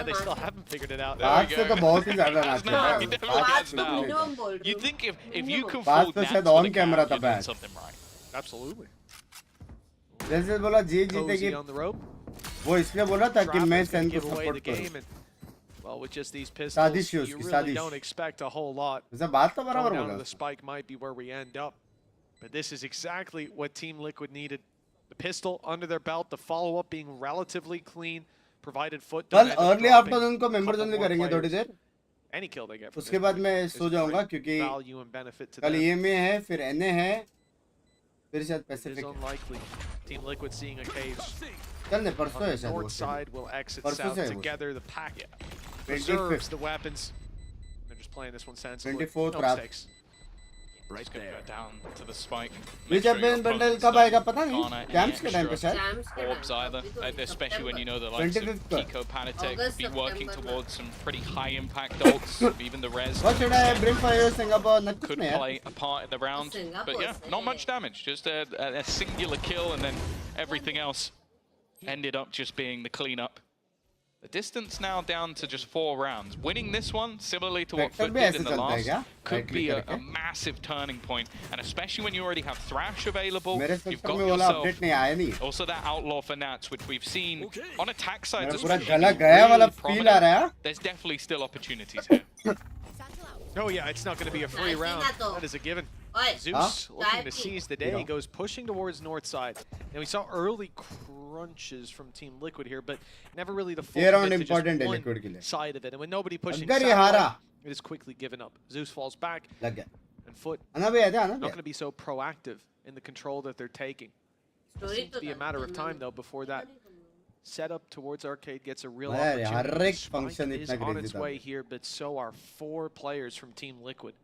they still haven't figured it out. You think if you can fool Nats with a cow, you're doing something right. Absolutely. जैसे बोला जी जीतेगी on the rope. वो इसलिए बोला था कि मैं सेन को सपोर्ट करूं. Well, with just these pistols, you really don't expect a whole lot. बात तो बराबर बोला. The spike might be where we end up. But this is exactly what Team Liquid needed. The pistol under their belt, the follow-up being relatively clean, provided FUT. कल early afternoon को members only करेंगे थोड़ी देर. Any kill they get. उसके बाद मैं सो जाऊंगा क्योंकि कल EMEA है, फिर NA है, फिर शायद Pacific. Unlikely. Team Liquid seeing a cage. कल ने परसों है शायद. North side will exit south together. The pack preserves the weapons. They're just playing this one sensibly. 24th no mistakes. Right there. Go down to the spike. Jab bundle कब आएगा पता नहीं. Camps के time पे शायद. Orbs either, especially when you know that like Kiko Panatek could be working towards some pretty high impact ults. Even the res could play a part in the round. But yeah, not much damage. Just a singular kill, and then everything else ended up just being the cleanup. The distance now down to just 4 rounds. Winning this one, similarly to what FUT did in the last, could be a massive turning point. And especially when you already have Thrash available, you've got yourself also that Outlaw for Nats, which we've seen on attack sides as well. There's definitely still opportunities here. Oh yeah, it's not going to be a free round. That is a given. Zeus looking to seize the day, goes pushing towards north side. And we saw early crunches from Team Liquid here, but never really the full commit to just one side of it. And when nobody pushing south, it is quickly given up. Zeus falls back, and FUT not going to be so proactive in the control that they're taking. It seems to be a matter of time though before that setup towards Arcade gets a real opportunity. Spike is on its way here, but so are 4 players from Team Liquid.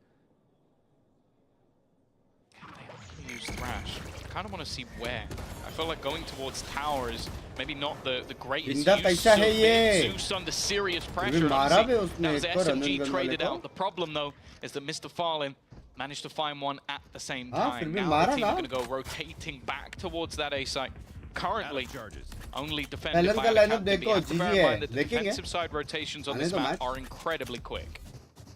Use Thrash. I kind of want to see where. I feel like going towards tower is maybe not the greatest use. Zeus under serious pressure. That was SMG traded out. The problem though is that Mr. Fallen managed to find one at the same time. Now the team are going to go rotating back towards that A site. Currently, only defended by the Captain. The defensive side rotations on this map are incredibly quick.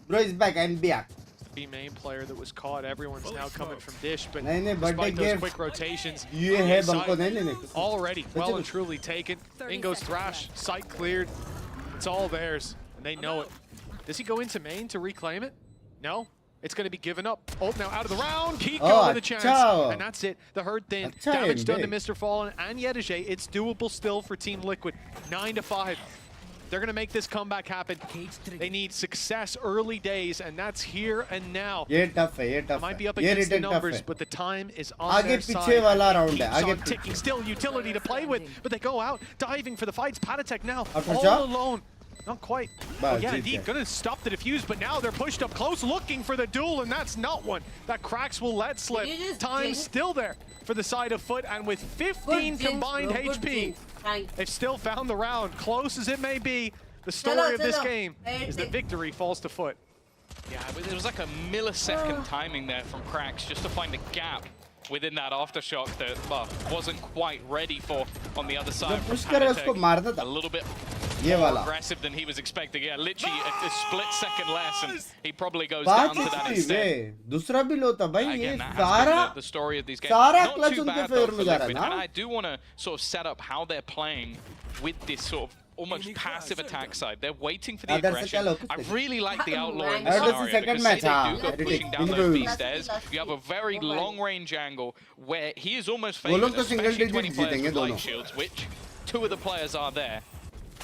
Bro is back and back. The main player that was caught, everyone's now coming from Dish, but despite those quick rotations, already well and truly taken. In goes Thrash, site cleared, it's all theirs, and they know it. Does he go into main to reclaim it? No, it's going to be given up. Oh, now out of the round, Kiko with a chance, and that's it. The herd thin, damage done to Mr. Fallen and Yedajay. It's doable still for Team Liquid, 9-5. They're going to make this comeback happen. They need success early days, and that's here and now. It might be up against the numbers, but the time is on their side. Keeps on ticking. Still utility to play with, but they go out diving for the fights. Patatek now all alone. Not quite. Oh, yeah, indeed, going to stop the defuse, but now they're pushed up close, looking for the duel, and that's not one. That Cracks will let slip. Time still there for the side of FUT, and with 15 combined HP, they've still found the round. Close as it may be, the story of this game is that victory falls to FUT. Yeah, but there was like a millisecond timing there from Cracks just to find a gap. within that aftershock that wasn't quite ready for on the other side. push कर उसको मार देता. A little bit ये more वाला. aggressive than he was expecting. Yeah, literally a split second less, and he probably goes down to that instead. दूसरा भी लो था भाई. ये Again, that has सारा been the story of these games. सारा Not clutch too उनके bad favor though में for जा रहा है Liquid, ना. and I do want to sort of set up how they're playing with this sort of almost passive attack side. They're waiting for the aggression. I really like the Outlaw in this scenario because say they do go pushing down those B stairs. You have a very long-range angle where he is almost favored, especially 20 players with light shields, which 2 of the players are there.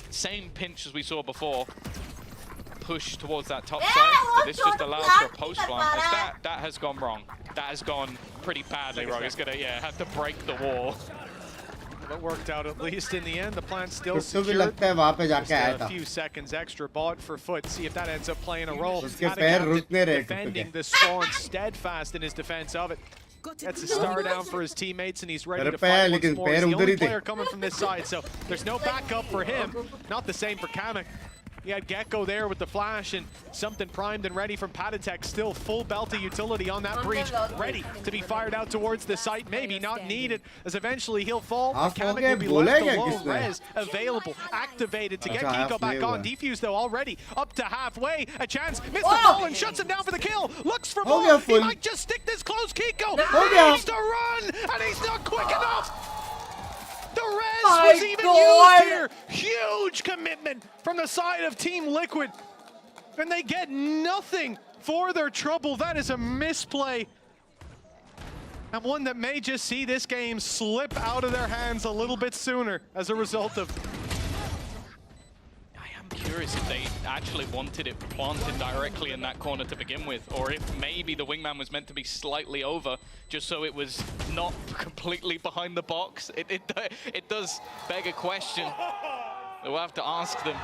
Same pinch as we saw before. Push towards that top side, but this just allows for a post plant. As that has gone wrong. That has gone pretty badly wrong. It's gonna have to break the wall. It worked out at least in the end. The plan still secured. लगता है वहाँ पे जाके आया Just था. a few seconds extra bought for FUT. See if that ends up playing a role. उसके पैर रुकने रहे defending the spawn, steadfast in his defense of it. Gets a star down for his teammates, and he's ready to fight once more. He's the only player coming from this side, so there's no backup for him. Not the same for Kamek. He had Gecko there with the flash and something primed and ready from Patatek. Still full belty utility on that breach, ready to be fired out towards the site. Maybe not needed, as eventually he'll fall. Kamek will be left alone. Res available, activated to get Kiko back on. Defuse though already up to halfway. A chance. Mr. Fallen shuts him down for the kill. Looks for more. He might just stick this close. Kiko needs to run, and he's not quick enough. The res was even used here. Huge commitment from the side of Team Liquid. And they get nothing for their trouble. That is a misplay. And one that may just see this game slip out of their hands a little bit sooner as a result of... I'm curious if they actually wanted it planted directly in that corner to begin with, or if maybe the wingman was meant to be slightly over, just so it was not completely behind the box. It does beg a question. We'll have to ask them.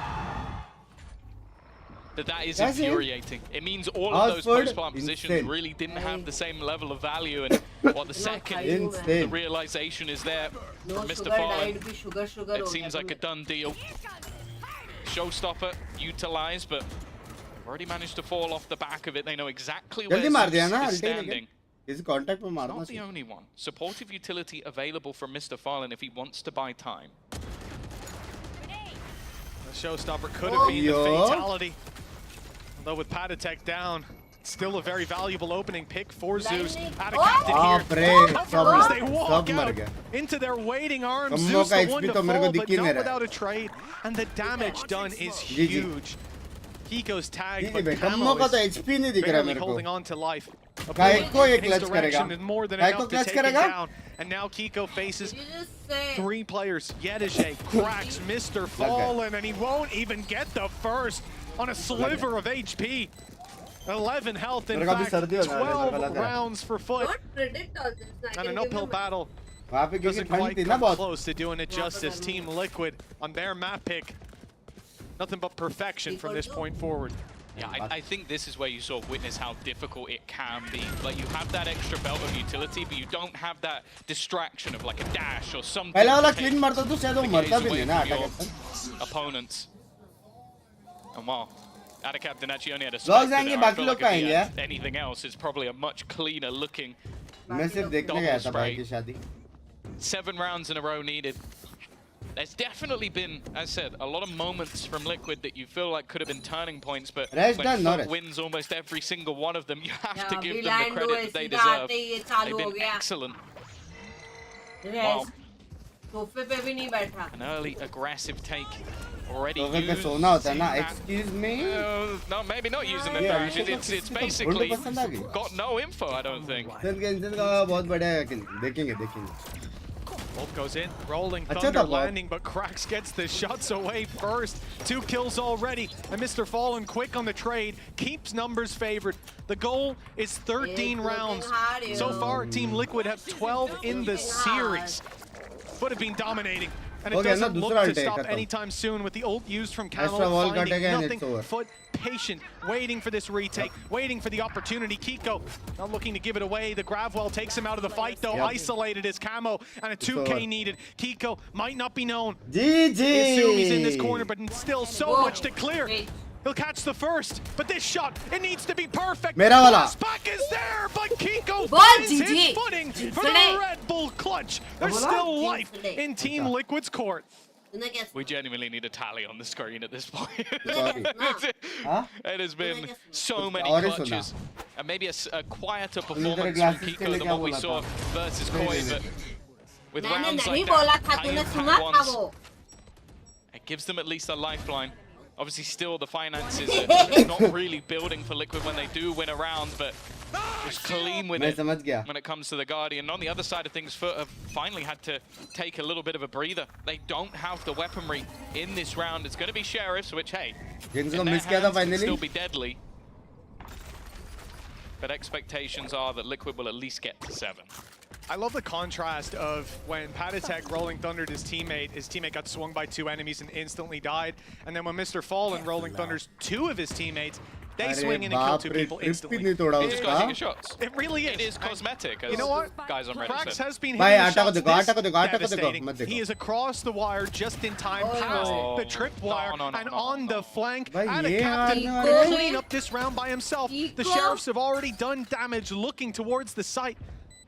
But that is infuriating. It means all of those post-plant positions really didn't have the same level of value, and what the second the realization is there from Mr. Fallen, it seems like a done deal. Showstopper utilized, but already managed to fall off the back of it. They know exactly where Zeus is standing. It's not the only one. Supportive utility available from Mr. Fallen if he wants to buy time. The Showstopper could have been the fatality. Although with Patatek down, still a very valuable opening pick for Zeus. Out of captain here. Cover as they walk out into their waiting arms. Zeus the one to fall, but not without a trade. And the damage done is huge. Kiko's tagged, but Camo is barely holding on to life. A bullet in his direction is more than enough to take it down. And now Kiko faces 3 players. Yedije cracks Mr. Fallen, and he won't even get the first on a sliver of HP. 11 health, in fact, 12 rounds for FUT. And an uphill battle doesn't quite come close to doing it justice. Team Liquid on their map pick. Nothing but perfection from this point forward. Yeah, I think this is where you sort of witness how difficult it can be. Like, you have that extra belt of utility, but you don't have that distraction of like a dash or something to take the gaze away from your opponents. And wow, out of captain actually only had a spike there. I feel like if he had anything else, it's probably a much cleaner looking double spray. 7 rounds in a row needed. There's definitely been, as I said, a lot of moments from Liquid that you feel like could have been turning points, but when FUT wins almost every single one of them, you have to give them the credit that they deserve. They've been excellent. Wow. An early aggressive take already used. Excuse me? No, maybe not using the dash. It's basically got no info, I don't think. Wolf goes in, rolling thunder landing, but Cracks gets the shots away first. 2 kills already, and Mr. Fallen quick on the trade, keeps numbers favored. The goal is 13 rounds. So far, Team Liquid have 12 in the series. But have been dominating, and it doesn't look to stop anytime soon with the ult used from Camo, finding nothing. FUT patient, waiting for this retake, waiting for the opportunity. Kiko not looking to give it away. The Gravwell takes him out of the fight though, isolated as Camo, and a 2K needed. Kiko might not be known. GG! Assume he's in this corner, but still so much to clear. He'll catch the first, but this shot, it needs to be perfect. Mera wala. Back is there, but Kiko Ball, finds his GG. footing for the Play. Red Bull clutch. There's still life in Team Liquid's court. तूने क्या We genuinely need a tally on the screen at this point. Sorry. Huh? It has been so many और ही clutches. And maybe a quieter इधर performance from glasses के Kiko लिए than क्या what we बोला saw था? versus Koi, but with मैंने rounds नहीं like बोला that, था high तूने impact सुना था ones, वो it gives them at least a lifeline. Obviously, still the finances are not really building for Liquid when they do win a round, but just clean with मैं it समझ गया. when it comes to the Guardian. On the other side of things, FUT have finally had to take a little bit of a breather. They don't have the weaponry in this round. It's going to be Sheriffs, which, hey, जिनको in their miss किया था hands can finally. still be deadly. But expectations are that Liquid will at least get to 7. I love the contrast of when Patatek Rolling Thundered his teammate got swung by 2 enemies and instantly died. And then when Mr. Fallen Rolling Thunders 2 of his teammates, they swing in and kill 2 people instantly. नहीं तोड़ा He just got to उसका. take shots. It really is. It is cosmetic, as You know what? guys on Reddit Krax said. has been भाई hitting आटा को shots देखो, आटा को this देखो, आटा को देखो, devastating. मत देखो. He is across the wire just in time, past no. the tripwire, No, and on the flank. भाई And a ये captain हारने to वाले clean up this round by himself. The Kiko. Sheriffs have already done damage looking towards the site.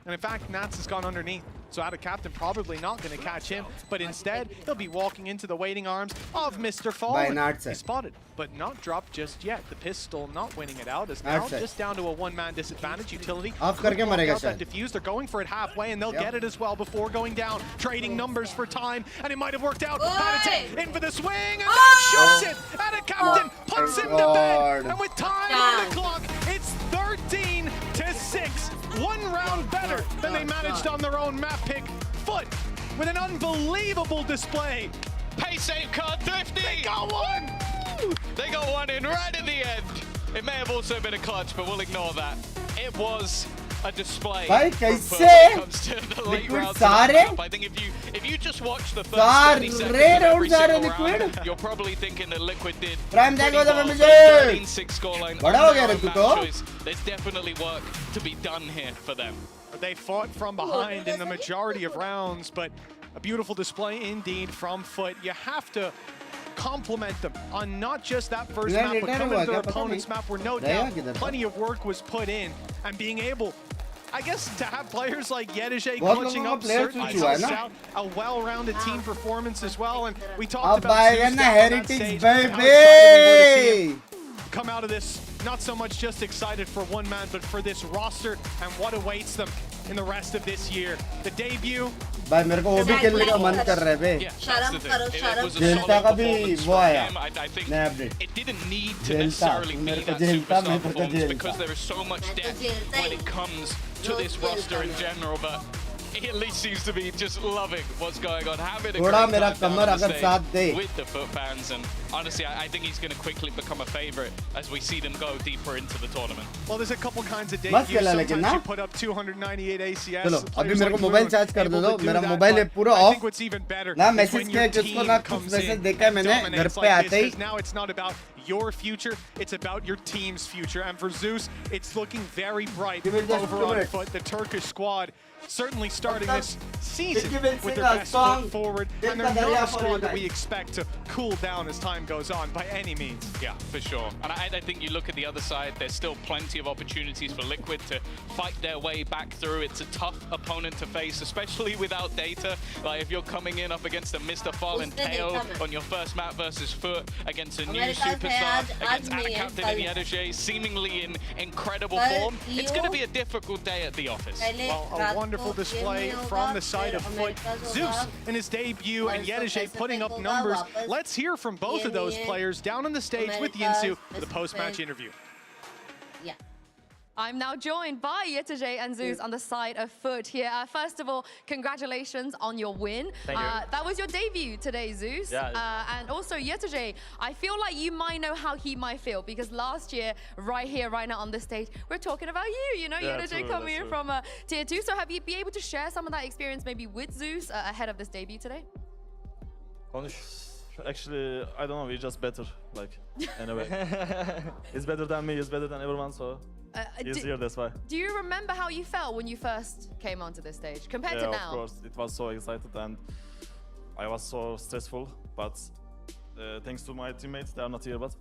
And in fact, Nats has gone underneath. So Ada Captain probably not going to catch him, but instead he'll be walking into the waiting arms of Mr. Fallen. Nats. He's spotted, but not dropped just yet. The pistol not winning it out is now Nats. just down to a one-man disadvantage. Utility Off could करके block मरेगा out that शायद. defuse. They're going for it halfway, and they'll get it as well before going down. Trading numbers for time, and it might have worked out. Patatek in for the swing, and that shoots it. Ada Captain puts him to bed, and with time on the clock, it's 13-6. 1 round better than they managed on their own map pick. FUT with an unbelievable display. Pay save card thrifty! They got one! They got one in right at the end. It may have also been a clutch, but we'll ignore that. It was a display. भाई from कैसे? FUT when it comes to the late Liquid rounds of the सारे? map. I think if you just watch the first सारे 30 seconds of every rounds single are round, Liquid? you're probably thinking that Liquid did Prime pretty जाएगा well. तो मुझे 13-6 scoreline. बड़ा हो गया रे तू तो. There's definitely work to be done here for them. They fought from behind in the majority of rounds, but a beautiful display indeed from FUT. You have to compliment them on not just that first map, but coming to their opponent's map where no doubt plenty of work was put in, and being able, I guess, to have players like Yedije clutching up certainly helps out a well-rounded team performance as well. And we talked about Zeus down on that stage, how excited we were to see him come out of this, not so much just excited for one man, but for this roster and what awaits them in the rest of this year. The debut. भाई मेरे को वो भी खेलने का मन कर रहा है बे. Yeah, that's the thing. It was a Delta solid का भी performance वो from आया. him. I think नया update. it didn't need to Delta. necessarily be मेरे को that Delta, superstar मेरे को performance Delta. because there is so much depth when it comes to this roster in general, but he at least seems to be just loving what's going on, having a great थोड़ा time मेरा down Qamar on the अगर साथ दे. stage with the FUT fans, and honestly, I think he's going to quickly become a favorite as we see them go deeper into the tournament. Well, there's a couple kinds of मस्त debuts. खेला लेकिन Sometimes ना. you put up 298 ACS. चलो अभी Players मेरे को like mobile Moon charge कर able दो. to do मेरा that, मोबाइल है but पूरा I of. think what's even better ना is मैसेज when किया your किसको team ना कुछ comes मैसेज in देखा है and मैंने घर dominates पे like आते this, he. 'cause now it's not about your future, it's about your team's future. And for Zeus, it's looking very bright Give it just over 2 on minutes. FUT. The Turkish squad certainly starting this season Give it with sing their a best song. foot forward, Give and they're the not Daria a for you squad that guys. we expect to cool down as time goes on by any means. Yeah, for sure. And I think you look at the other side, there's still plenty of opportunities for Liquid to fight their way back through. It's a tough opponent to face, especially without data. Like if you're coming in up against a Mr. Fallen Tail on your first map versus FUT, against a new superstar, against Ada Captain and Yedije, seemingly in incredible form, it's going to be a difficult day at the office. Well, a wonderful display from the side of FUT. Zeus in his debut and Yedije putting up numbers. Let's hear from both of those players down on the stage with Yinsu for the post-match interview. Yeah. I'm now joined by Yetije and Zeus on the side of FUT here. First of all, congratulations on your win. Thank you. That was your debut today, Zeus. Yeah. And also, Yetije, I feel like you might know how he might feel because last year, right here, right now on this stage, we're talking about you, Yeah, Yetije true, coming in true. from Tier 2. So have you been able to share some of that experience maybe with Zeus ahead of this debut today? Actually, I don't know, we're just better, like, anyway. He's better than me, he's better than everyone, so he's here, that's why. Do you remember how you felt when you first came onto this stage compared to Yeah, now? of course, it was so excited and I was so stressful, but thanks to my teammates, they are not here, but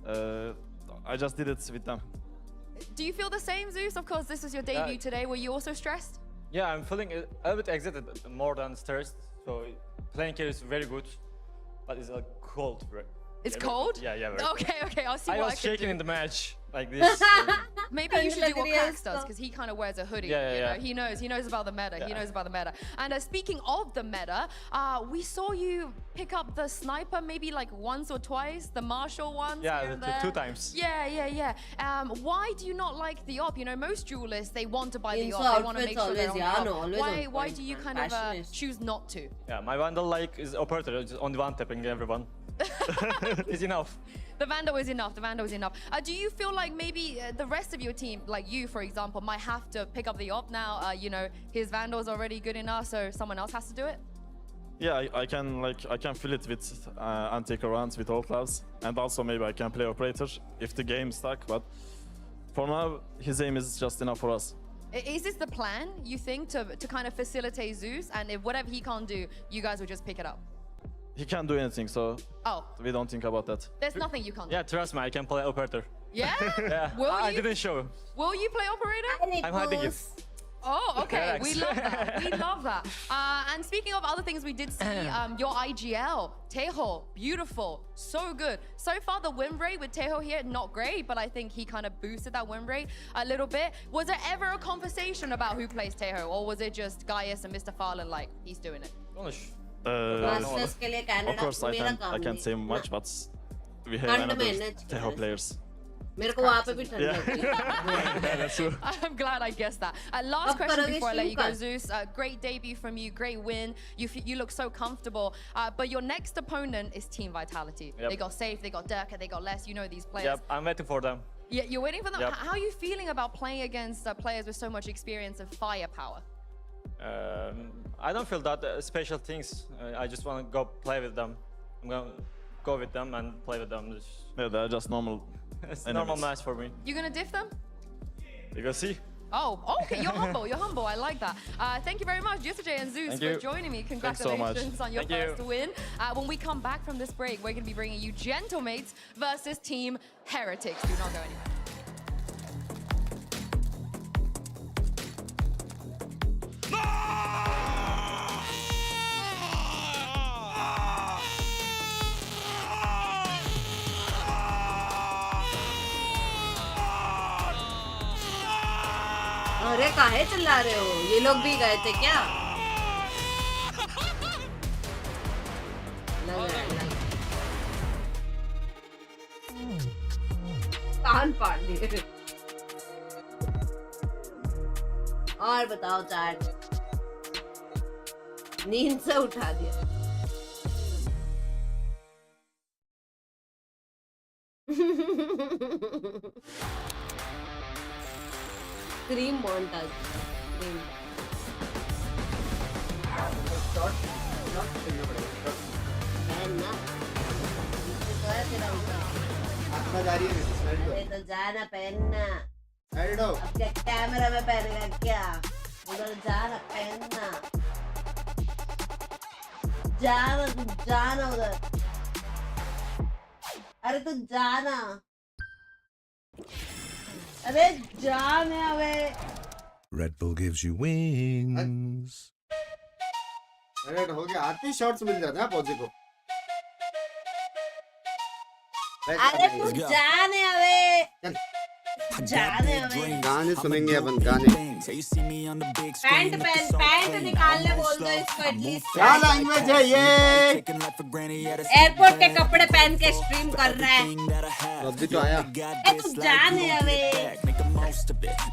I just did it with them. Do you feel the same, Zeus? Of course, this was your debut today. Were you also stressed? Yeah, I'm feeling a little bit excited more than stressed. So playing here is very good, but it's cold, right? It's cold? Yeah, very Okay, cold. okay, I'll see I what I was can shaking do. in the match like this. Maybe you should do what Cracks does, because he kind of wears a hoodie. Yeah. You know, he knows about the meta. He knows about the meta. And speaking of the meta, we saw you pick up the sniper maybe like once or twice, the martial ones. Yeah, two times. Yeah. Why do you not like the op? You know, most duelists, they want to buy the op. They want to make sure they're on the op. Why do you kind of choose not to? Yeah, my Vandal like is operator, just only one tapping everyone. Is enough. The Vandal is enough. Do you feel like maybe the rest of your team, like you, for example, might have to pick up the op now? You know, his Vandal is already good enough, so someone else has to do it? Yeah, I can fill it with anti-air rounds with all class, and also maybe I can play operator if the game's stuck. But for now, his aim is just enough for us. Is this the plan, you think, to kind of facilitate Zeus, and if whatever he can't do, you guys will just pick it up? He can't do anything, so we don't think about that. There's nothing you can't do. Yeah, trust me, I can play operator. Yeah? Yeah, I didn't show. Will you play operator? I'm hiding it. Oh, okay. Relax. We love that. We love that. And speaking of other things, we did see your IGL, Teho, beautiful, so good. So far, the win rate with Teho here, not great, but I think he kind of boosted that win rate a little bit. Was there ever a conversation about who plays Teho, or was it just Gaius and Mr. Farland, like, he's doing it? of course, I can't say much, but we have another Teho players. मेरे को वहाँ पे भी ठंड लगी। Yeah, that's true. I'm glad I guessed that. Last question before I let you go, Zeus. Great debut from you, great win. You look so comfortable. But your next opponent is Team Vitality. Yep. They got Safe, they got Durka, they got Les. You know these players. Yep, I'm waiting for them. Yeah, you're waiting for them. Yep. How are you feeling about playing against players with so much experience and firepower? I don't feel that special things. I just want to go play with them. I'm gonna go with them and play with them. Yeah, they're just normal. It's a normal match for me. You gonna diff them? You can see. Oh, okay. You're humble. You're humble. I like that. Thank you very much, Jessica and Zeus, for joining me. Congratulations on your first win. When we come back from this break, we're going to be bringing you Gentlemates versus Team Heretics. Do not go anywhere. अरे काहे चिल्ला रहे हो? ये लोग भी गए थे क्या? कान फाड़ दिए। और बताओ चैट, नींद से उठा दिया। Cream montage. Cream. पहनना। पीछे तो है तेरा उल्टा। अरे तो जाना पहनना। अब क्या कैमरा में पहनेगा क्या? उधर जाना पहनना। जाना उधर। अरे तो जाना। अरे जाने अबे। Red Bull gives you wings. अरे हो गया, आती शॉट्स मिल जाते हैं पौधे को। अरे तू जाने अबे। जाने अबे। गाने सुनेंगे अपन गाने। पैंट निकालने बोल दो इसको एटलीस्ट। क्या लैंग्वेज है ये? एयरपोर्ट के कपड़े पहन के स्ट्रीम कर रहा है। अभी तो आया। तू जाने अबे।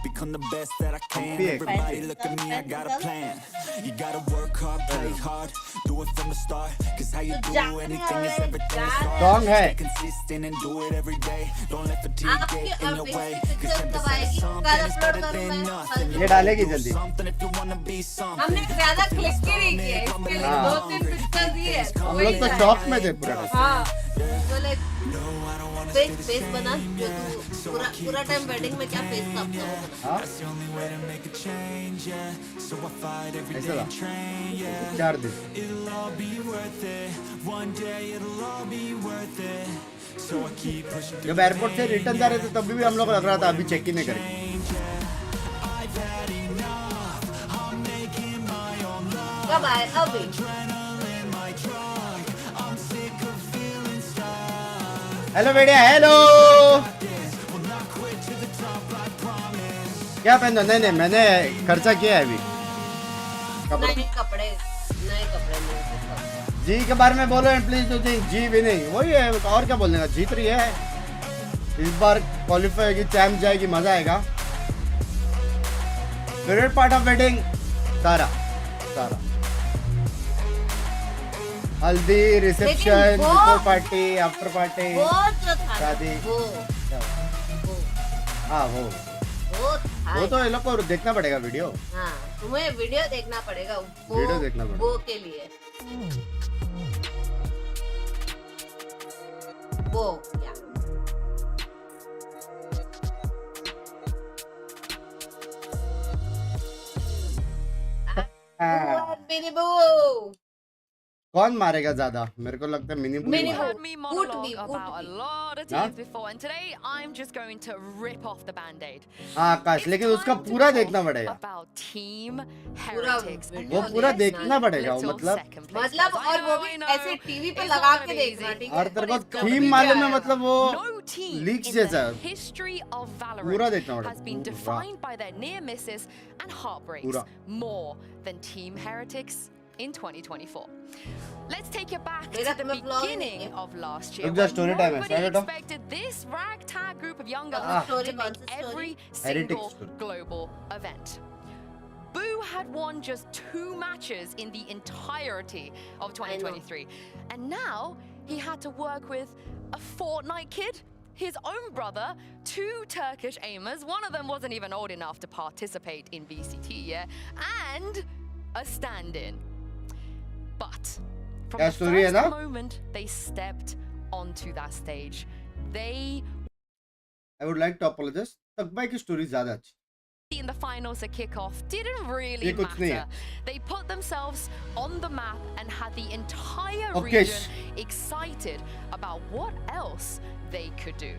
Become the best that I can. Everybody look at me, I got a plan. You gotta work hard, play hard, do it from the start. Cause how you do anything is everything. Song है. Stay consistent and do it every day. Don't let fatigue get in your way. Cause 10% of something is better than nothing. ये डालेगी जल्दी। Something if you wanna be something. हमने ज़्यादा click ही नहीं किया इसके लिए 2-3 पिक्चर दिए। हम लोग तो शॉक में थे पूरा। हाँ, तो एक फेस बना जो तू पूरा टाइम वेडिंग में क्या फेस था अपना वो बना। ऐसा था 4 दिन। जब एयरपोर्ट से रिटर्न जा रहे थे तब भी हम लोग लग रहा था अभी चेक इन नहीं करें। कब आए अभी? हेलो बेटिया हेलो। क्या पहन? नहीं मैंने खर्चा किया है अभी नए कपड़े जी के बारे में बोलो प्लीज। तो जी भी नहीं वही है और क्या बोलने का। जीत रही है इस बार, क्वालिफाई होगी, चैंप जाएगी, मजा आएगा। फेवरेट पार्ट ऑफ वेडिंग सारा हल्दी, reception, before party, after party, शादी। हाँ वो तो ये लोग को देखना पड़ेगा वीडियो। हाँ तुम्हें वीडियो देखना पड़ेगा वीडियो देखना पड़ेगा वो के लिए। वो क्या मेरी बहू कौन मारेगा ज्यादा? मेरे को लगता है mini heard me monologue about a lot of teams before, and today I'm just going to rip off the band-aid. आकाश, लेकिन उसका पूरा देखना पड़ेगा। About Team Heretics. वो पूरा देखना पड़ेगा मतलब और वो भी ऐसे टीवी पे लगा के देखना, ठीक है? और तेरे को थीम मालूम है मतलब वो लीक्स जैसा history of पूरा valorant देखना पड़ेगा। has been defined by their near misses and heartbreaks more than Team Heretics in 2024. Let's take it back to the beginning of last year. Nobody expected this ragtag group of young guns to make every single global event. Boo had won just 2 matches in the entirety of 2023, and now he had to work with a Fortnite kid, his own brother, 2 Turkish aimers, one of them wasn't even old enough to participate in VCT yet, and a stand-in. But from the first moment they stepped onto that stage, I would like to apologize. तकबाई की story ज्यादा अच्छी। in the finals at kickoff didn't really matter. They put themselves on the map and had the entire region excited about what else they could do.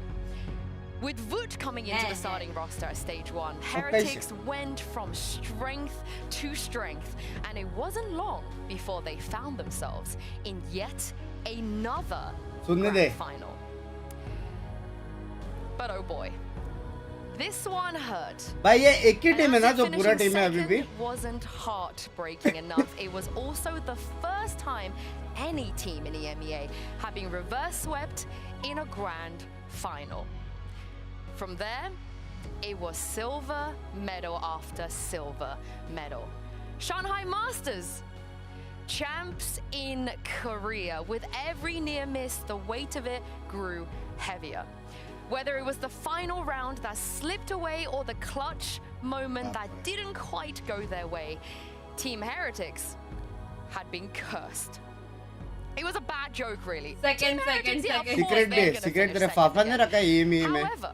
With Voot coming into the starting roster at stage 1, Heretics went from strength to strength, and it wasn't long before they found themselves in yet another grand final. But oh boy, this one hurt. भाई ये एक ही team है ना जो पूरा team है अभी भी? Wasn't heartbreaking enough. It was also the first time any team in EMEA had been reverse swept in a grand final. From there, it was silver medal after silver medal. Shanghai Masters, champs in Korea. With every near miss, the weight of it grew heavier. Whether it was the final round that slipped away or the clutch moment that didn't quite go their way, Team Heretics had been cursed. It was a bad joke, really. Second. Secret तेरे पापा ने रखा है EMEA में। However,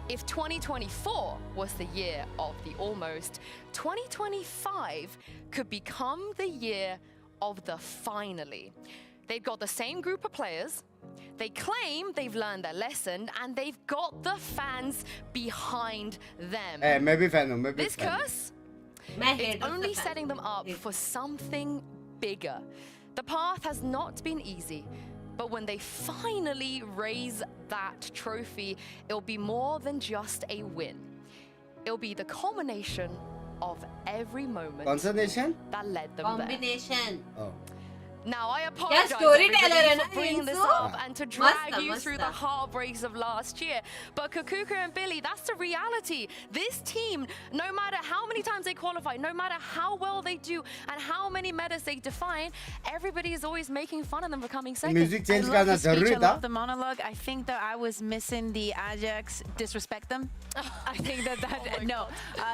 if 2024 was the year of the almost, 2025 could become the year of the finally. They've got the same group of players. They claim they've learned their lesson, and they've got the fans behind them. मैं भी fan हूँ, मैं भी This curse, it's only setting them up for something bigger. The path has not been easy, but when they finally raise that trophy, it'll be more than just a win. It'll be the culmination of every moment that led them Combination. there. Oh. Now, I apologize for bringing this up and to drag you through the heartbreaks of last year, but Kukuka and Billy, that's the reality. This team, no matter how many times they qualify, no matter how well they do, and how many metas they define, everybody is always making fun of them for coming second. Music change करना जरूरी था। I love the monologue. I think that I was missing the Ajax disrespect them. I think that no,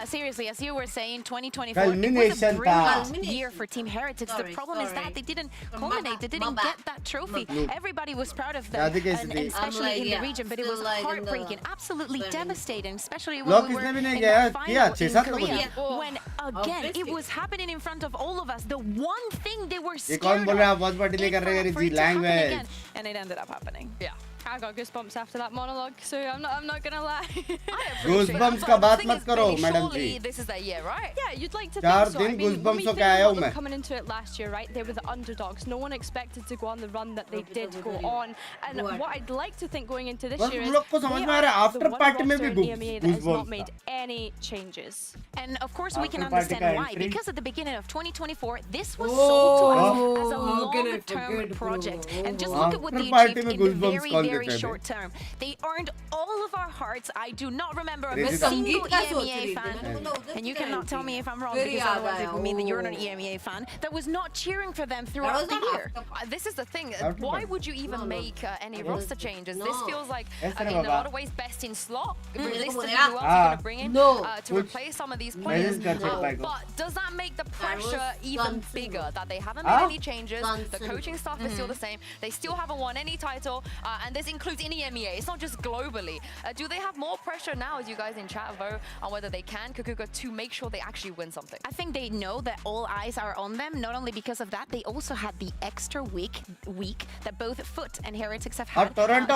seriously, as you were saying, 2024 it was a brilliant year for Team Heretics. The problem is that they didn't culminate. They didn't get that trophy. Everybody was proud of them, and especially in the region. But it was heartbreaking, absolutely devastating, especially when we were in the final in Korea. When again, it was happening in front of all of us. The one thing they were scared of, for it to happen again, and it ended up happening. Yeah. I got goosebumps after that monologue, so I'm not gonna lie. Goosebumps का बात मत करो, madam ji. This is their year, right? Yeah, you'd like to think so. I mean, when we think about them coming into it last year, right? They were the underdogs. No one expected to go on the run that they did go on. And what I'd like to think going into this year is they are the one roster in EMEA that has not made any changes. And of course, we can understand why. Because at the beginning of 2024, this was sold to us as a long-term project. And just look at what they achieved in the very short term. They earned all of our hearts. I do not remember a single EMEA fan, and you cannot tell me if I'm wrong, because otherwise it would mean that you're not an EMEA fan, that was not cheering for them throughout the year. This is the thing. Why would you even make any roster changes? This feels like, in a lot of ways, best in slot. Realistically, who else are you going to bring in to replace some of these players? But does that make the pressure even bigger that they haven't made any changes? The coaching staff is still the same. They still haven't won any title, and this includes in EMEA. It's not just globally. Do they have more pressure now, as you guys in chat vote on whether they can, Kukuka, to make sure they actually win something? I think they know that all eyes are on them. Not only because of that, they also had the extra week that both FUT and Heretics have had. Toronto,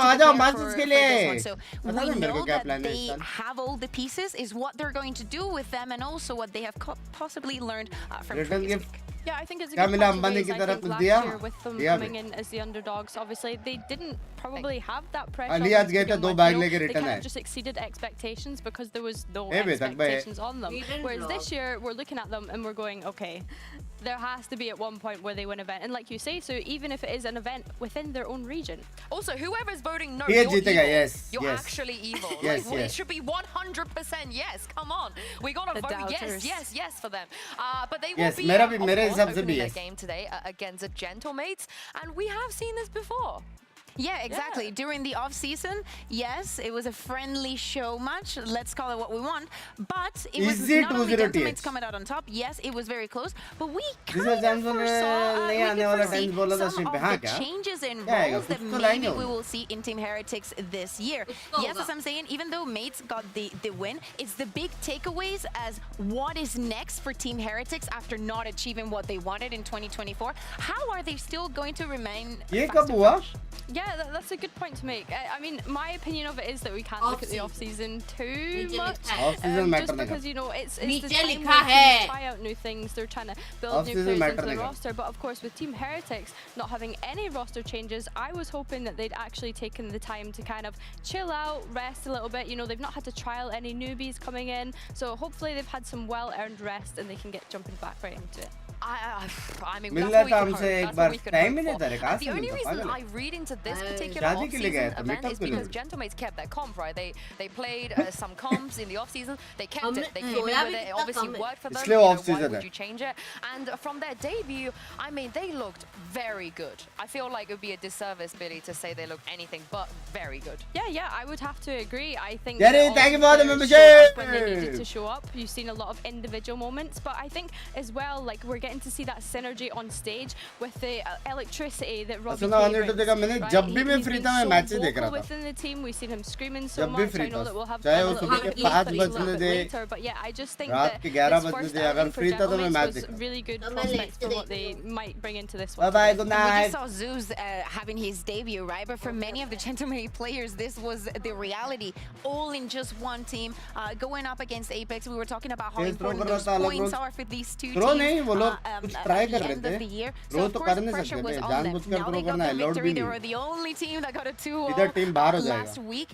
so we know that they have all the pieces, is what they're going to do with them, and also what they have possibly learned from previous week. Yeah, I think it's a good point to raise. I think last year with them coming in as the underdogs, obviously they didn't probably have that pressure. They kind of just exceeded expectations because there was no expectations on them. Whereas this year, we're looking at them and we're going, okay, there has to be at one point where they win an event. And like you say, so even if it is an event within their own region. Also, whoever's voting no, you're evil. Yes, you're actually evil. It should be 100% yes. Come on. We got to vote yes for them. But they will be, of course, opening their game today against the Gentlemates. And we have seen this before. Yeah, exactly. Yeah. During the off-season, yes, it was a friendly show match. Let's call it what we want. But it was not only Gentlemates coming out on top. Yes, it was very close. But we kind of foresaw some of the changes in roles that maybe we will see in Team Heretics this year. Yes, as I'm saying, even though Mates got the win, it's the big takeaways as what is next for Team Heretics after not achieving what they wanted in 2024. How are they still going to remain fast? Yeah, that's a good point to make. I mean, my opinion of it is that we can't look at the off-season too much. Just because, you know, it's the time where teams try out new things. They're trying to build new players into the roster. But of course, with Team Heretics not having any roster changes, I was hoping that they'd actually taken the time to kind of chill out, rest a little bit. You know, they've not had to trial any newbies coming in. So hopefully they've had some well-earned rest and they can get jumping back right into it. I mean, that's what we could hope for. The only reason I read into this particular off-season event is because Gentlemates kept their comp, right? They played some comps in the off-season. They kept it. They came in with it. It obviously worked for them. Why would you change it? And from their debut, I mean, they looked very good. I feel like it would be a disservice, Billy, to say they looked anything but very good. Yeah, I would have to agree. I think thank you for the membership. When they needed to show up, you've seen a lot of individual moments, but I think as well, like, we're getting to see that synergy on stage with the electricity that Robbie brings. जब भी मैं free था मैं match ही देख रहा था. Within the team, we've seen him screaming so much. I know that we'll have चाहे वो सुबह के 5 बजने दे, but yeah, I just think रात के 11 बजने दे, अगर फ्री था तो मैं मैच देख रहा था. Really good prospects for what they might bring into this one. Bye bye, good night. We just saw Zeus having his debut, right? But for many of the Gentleman players, this was the reality. All in just one team, going up against Apex. We were talking about how important those points are for these two teams. At the end of the year, so of course pressure was on them. Now they got the victory. They were the only team that got a 2-0 last week.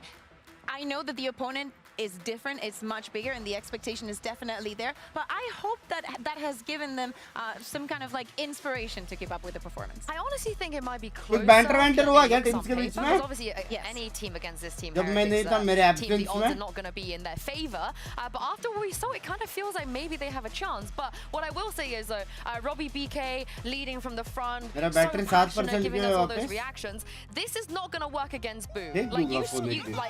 I know that the opponent is different, it's much bigger, and the expectation is definitely there. But I hope that that has given them some kind of like inspiration to keep up with the performance. I honestly think it might be closer. Because obviously, any team against this team, team the odds are not going to be in their favor. But after what we saw, it kind of feels like maybe they have a chance. But what I will say is, Robbie BK leading from the front, so passionate, giving us all those reactions. This is not going to work against Boo. Like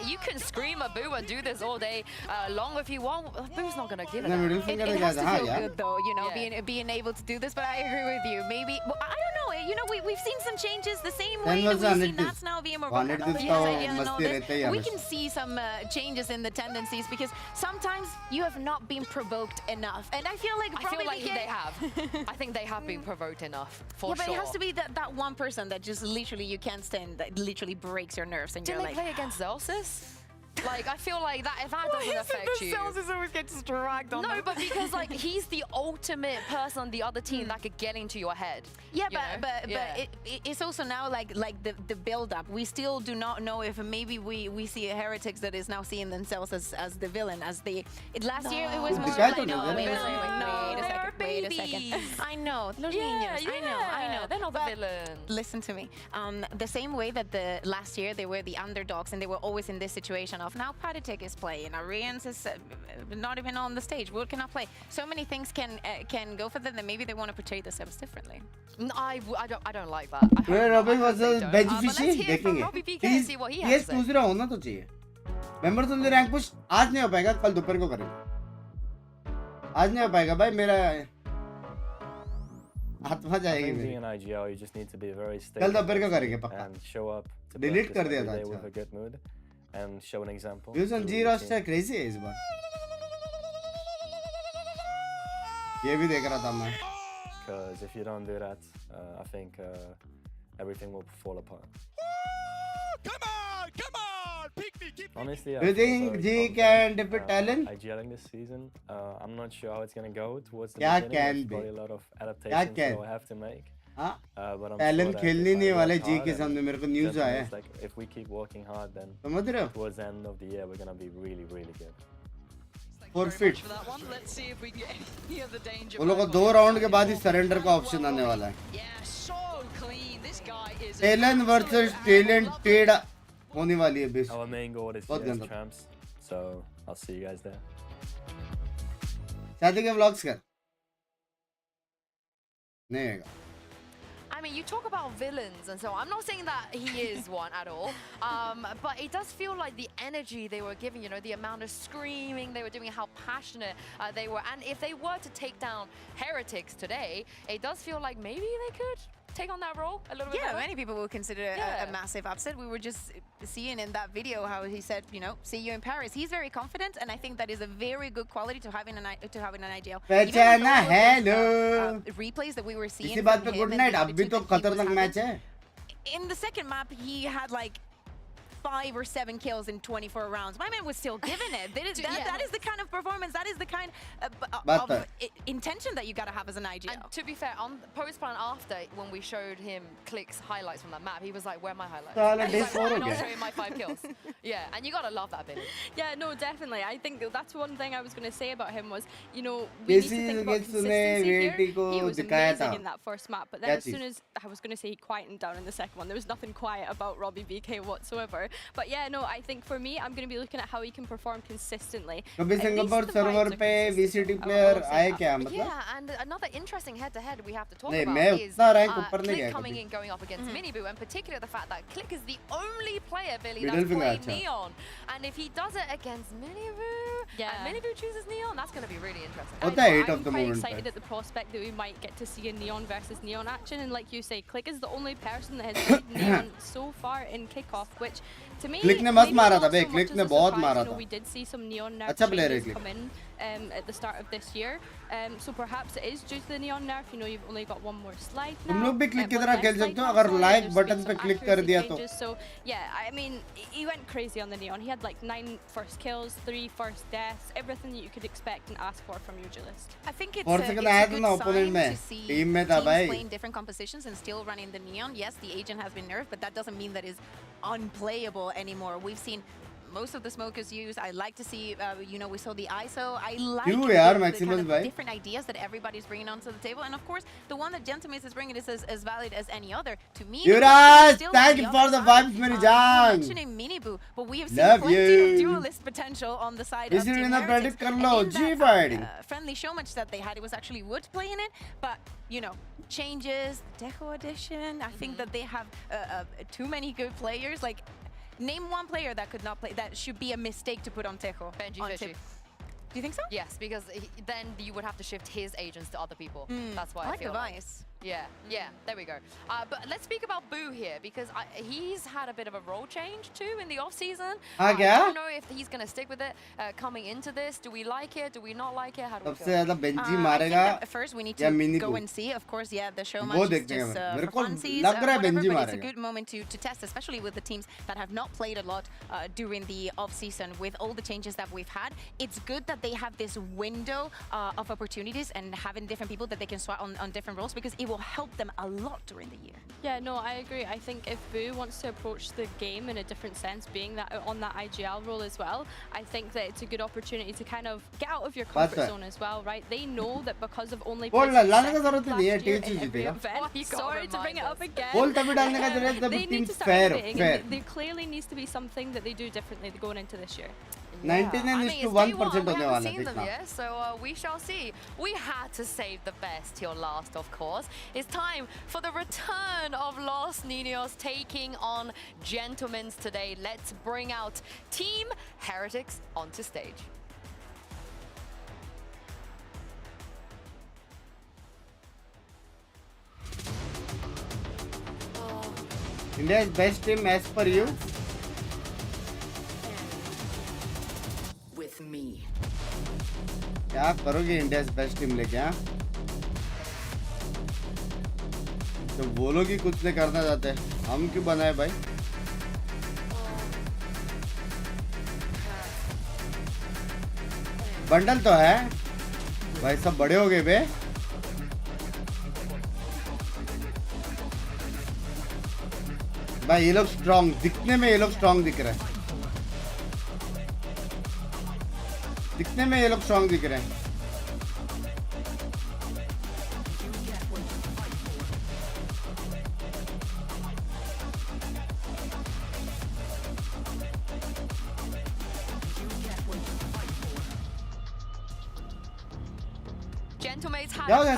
you can scream a Boo and do this all day long if you want. Boo's not gonna give it. It has to feel good though, you know, being able to do this. But I agree with you. Maybe, well, I don't know. you know, we've seen some changes the same way that we've seen Nats now being more vocal about his idea and all this. We can see some changes in the tendencies because sometimes you have not been provoked enough. And I feel like they have. I think they have been provoked enough, for but it has to be that one person that just literally you can't stand, that literally breaks your nerves and Didn't you're they like... play against Zelsis? Like, I feel like that, if that doesn't affect you... Celsius always gets dragged on No, but because, like, he's the ultimate person on the other team that could get into your head. Yeah, but it's also now, like the build-up. We still do not know if maybe we see a Heretics that is now seeing themselves as the villain, as the... Last year, it was more like... Wait a second. I know, los niños. I know. They're not the villain. Listen to me. The same way that the last year they were the underdogs and they were always in this situation of now Patitek is playing, Arians is not even on the stage, Wood cannot play. So many things can go for them that maybe they want to portray themselves differently. I don't like that. Robbie was a bench fishy. देखेंगे. See what he has to say. 2-0 होना तो चाहिए. Members only rank push आज नहीं हो पाएगा, कल दोपहर को करेंगे. आज नहीं हो पाएगा भाई, मेरा आत्मा जाएगी मेरी. IGL, you just need to be very stable. कल दोपहर को करेंगे पक्का. And show up. Delete कर दिया था. With a good mood and show an example. Views on G roster crazy है इस बार. ये भी देख रहा था मैं. Because if you don't do that, I think everything will fall apart. Come on, pick me, keep me. Honestly, do you think G can defeat Talon? IGLing this season, I'm not sure how it's gonna go towards the क्या beginning. can There's be? probably a lot of adaptations that we'll have to make. हाँ. But I'm Talon sure खेलने नहीं वाले G के सामने, मेरे को news आया है. Like if we keep working hard, then समझ रहे हो? towards the end of the year we're gonna be really, really good. Forfeit. Let's see if we get any of the danger. वो लोग को 2 राउंड के बाद ही सरेंडर का option आने वाला है. Yeah, so clean. This guy is. Talon versus talented होने वाली है base. Our main goal is CS champs, so I'll see you guys there. शादी के vlogs कर. नहीं होगा. I mean, you talk about villains and so on. I'm not saying that he is one at all, but it does feel like the energy they were giving, you know, the amount of screaming they were doing, how passionate they were. And if they were to take down Heretics today, it does feel like maybe they could take on that role a little bit better. Many people will consider a massive upset. We were just seeing in that video how he said, you know, see you in Paris. He's very confident, and I think that is a very good quality to having an ideal. पहचाना hello. Replays that we were seeing. इसी बात पे good night. अब भी तो खतरनाक match है. In the second map, he had like 5 or 7 kills in 24 rounds. My man was still giving it. That is the kind of performance, that is the kind of intention that you gotta have as an IGL. And to be fair, on post plan after, when we showed him Click's highlights from that map, he was like, "Where are my highlights?" He's like, "I'm not showing my 5 kills." Yeah, and you gotta love that, Billy. Yeah, no, definitely. I think that's one thing I was going to say about him was, you know, we need to think about consistency here. He was amazing in that first map, but then as soon as I was going to say he quietened down in the second one, there was nothing quiet about Robbie BK whatsoever. But yeah, no, I think for me, I'm going to be looking at how he can perform consistently. कभी Singapore server पे VCT player आए क्या मतलब? Yeah, and another interesting head-to-head we have to talk नहीं, about मैं is उतना rank ऊपर नहीं गया Click coming कभी. in, going up against Miniboo, and particularly the fact that Click is the only player, Billy, that's played Neon. And if he does it against Miniboo, and Miniboo chooses Neon, that's going to be really interesting. I'm quite excited at the prospect that we might get to see a Neon versus Neon action. And like you say, Click is the only person that has played Neon so far in kickoff, which to me, Click ने मस्त मारा था बे, Click ने बहुत मारा था. We did see some Neon nerf changes come in at the start of this year. So perhaps it is due to the Neon nerf. You know, you've only got one more slide now. तुम लोग भी Click की तरह खेल सकते हो अगर like button पे click कर दिया तो. So yeah, I mean, he went crazy on the Neon. He had like 9 first kills, 3 first deaths, everything that you could expect and ask for from your duelist. I think it's a good sign to see teams playing different compositions and still running the Neon. Yes, the agent has been nerfed, but that doesn't mean that it's unplayable anymore. We've seen most of the smokers use. I like to see, you know, we saw the ISO. I like the kind of different ideas that everybody's bringing onto the table. And of course, the one that Gentleman is bringing is as valid as any other. To me, Yuvraj, thank you for the vibes, Meri Jaan. Mentioning Miniboo, but we have seen plenty of duelist potential on the side of Team Heretics. Friendly showmatch that they had, it was actually Wood playing it, but you know, changes, Deco edition. I think that they have too many good players. Like, name one player that could not play, that should be a mistake to put on Tejo. Benji Fishy. Do you think so? Yes, because then you would have to shift his agents to other people. That's why I like feel the Vice. Yeah, there we go. But let's speak about Boo here, because he's had a bit of a role change too in the off-season. I don't know if he's going to stick with it coming into this. Do we like it? Do we not like it? How do we feel? I think that first we need to go and see. Of course, yeah, the show match is just for funsies, whatever, but it's a good moment to test, especially with the teams that have not played a lot during the off-season. With all the changes that we've had, it's good that they have this window of opportunities and having different people that they can swap on different roles, because it will help them a lot during the year. Yeah, no, I agree. I think if Boo wants to approach the game in a different sense, being that on that IGL role as well, I think that it's a good opportunity to kind of get out of your comfort zone as well, right? They know that because of only placing second last year in every event, sorry to bring it up again, they need to start innovating, and there clearly needs to be something that they do differently going into this year. 99:1% we haven't seen them yet, so we shall see. We had to save the best till last, of course. It's time for the return of Los Niños taking on Gentlemen's today. Let's bring out Team Heretics onto stage. India's best team as per you? With me. क्या करोगे India's best team लेके? हाँ, तो बोलो कि कुछ नहीं करना चाहते, हम क्यों बनाए भाई? बंडल तो है भाई, सब बड़े हो गए बे। भाई ये लोग स्ट्रॉन्ग दिखने में, ये लोग स्ट्रॉन्ग दिख रहे हैं, दिखने में ये लोग स्ट्रॉन्ग दिख रहे हैं। Gentlemen's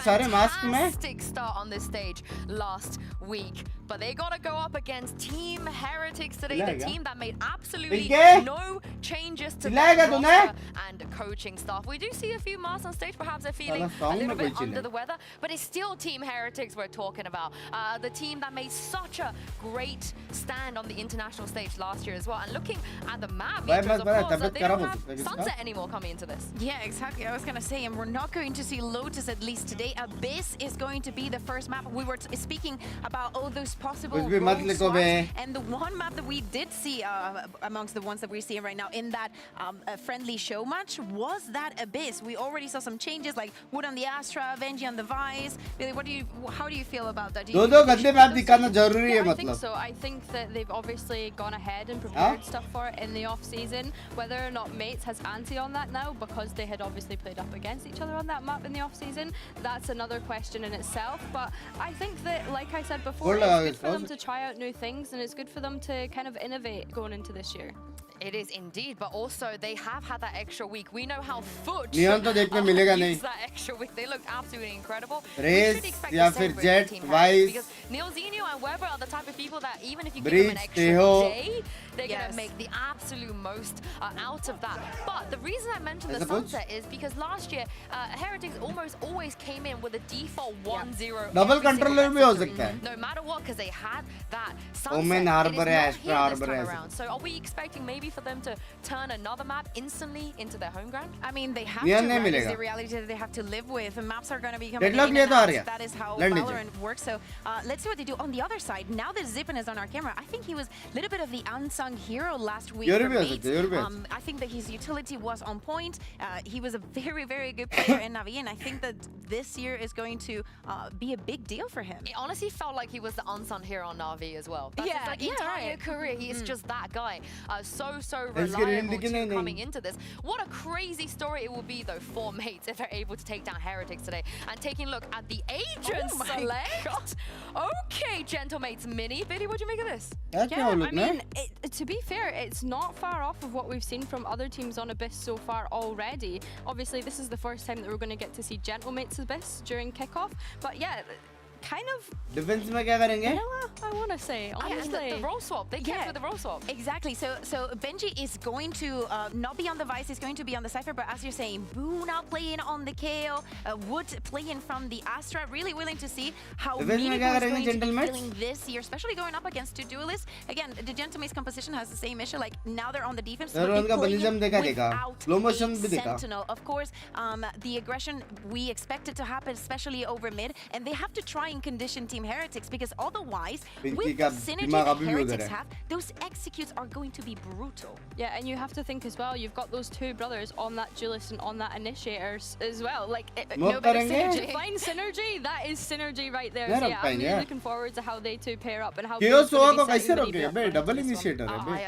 had a fantastic start on this stage last week, but they gotta go up against Team Heretics today, the team that made absolutely no changes to their roster and coaching staff. We do see a few masks on stage, perhaps they're feeling a little bit under the weather, but it's still Team Heretics we're talking about. The team that made such a great stand on the international stage last year as well. And looking at the map, of course, they don't have Sunset anymore coming into this. Yeah, exactly. I was gonna say, and we're not going to see Lotus at least today. Abyss is going to be the first map. We were speaking about all those possible rogue swaps, and the one map that we did see amongst the ones that we're seeing right now in that friendly show match was that Abyss. We already saw some changes, like Wood on the Astra, Venji on the Vice. Billy, how do you feel about that? I think so. I think that they've obviously gone ahead and prepared stuff for it in the off season. Whether or not Mates has anti on that now, because they had obviously played up against each other on that map in the off season, that's another question in itself. But I think that, like I said before, it's good for them to try out new things, and it's good for them to kind of innovate going into this year. It is indeed, but also they have had that extra week. We know how FUT नियम तो देखने मिलेगा नहीं. that extra week. They look absolutely incredible. Race या फिर Jet, Vice, because Neilzinho and Weber are the type of people that even if you give them an extra day, they're going to make the absolute most out of that. But the reason I mentioned the Sunset is because last year, Heretics almost always came in with a default 1-0. Double controller भी हो सकता है. No matter what, because they had that Sunset. Omen Harbor है, Astra Harbor है. So are we expecting maybe for them to turn another map instantly into their home ground? I mean, they have to. That is the reality that they have to live with. And maps are going to be coming in and out. That is how Valorant works. So let's see what they do on the other side. Now that Zippin is on our camera, I think he was a little bit of the unsung hero last week. I think that his utility was on point. He was a very, very good player in Navi, and I think that this year is going to be a big deal for him. It honestly felt like he was the unsung hero on Navi as well. That's his entire career. He is just that guy. So reliable too coming into this. What a crazy story it will be though for Mates if they're able to take down Heretics today. And taking a look at the agent select. Okay, Gentlemates Mini. Biddy, what do you make of this? Yeah, I mean, to be fair, it's not far off of what we've seen from other teams on Abyss so far already. Obviously, this is the first time that we're going to get to see Gentlemates Abyss during kickoff. But yeah, kind of defence में क्या करेंगे? vanilla, I want to say, honestly. The role swap. They kept with the role swap. Exactly. So Benji is going to not be on the Vice. He's going to be on the Cypher. But as you're saying, Boo now playing on the KO. Wood playing from the Astra. Really willing to see how Mini is going to be feeling this year, especially going up against two duelists. Again, the Gentleman's composition has the same issue. Like now they're on the defense. Sentinel. Of course, the aggression we expect it to happen, especially over mid, and they have to try and condition Team Heretics because otherwise, with the synergy that Heretics have, those executes are going to be brutal. Yeah, and you have to think as well, you've got those two brothers on that duelist and on that initiators as well. Like, no better synergy. Find synergy, that is synergy right there. So yeah, I'm really looking forward to how they two pair up and how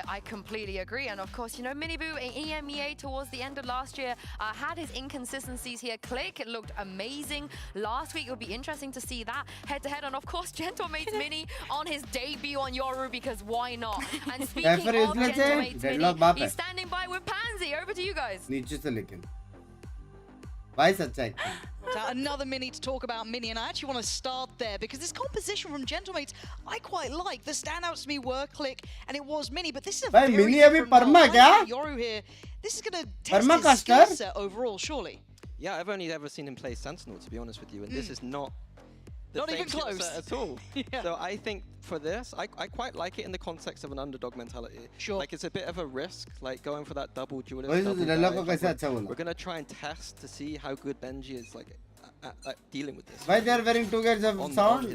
I completely agree. And of course, you know, Miniboo in EMEA towards the end of last year had his inconsistencies here. Click, it looked amazing. Last week, it would be interesting to see that head-to-head. And of course, Gentlemates Mini on his debut on Yoru, because why not? And speaking of Gentlemates Mini, he's standing by with Pansy. Over to you guys. Another Mini to talk about Mini, and I actually want to start there because this composition from Gentlemates I quite like. The standouts to me were Click and it was Mini, but this is a very different Yoru here. This is going to test his skill set overall, surely. Yeah, I've only ever seen him play Sentinel, to be honest with you, and this is not even close at all. So I think for this, I quite like it in the context of an underdog mentality. Sure. Like it's a bit of a risk, like going for that double duelist. We're gonna try and test to see how good Benji is like at dealing with this. Why they are wearing two gears of sound?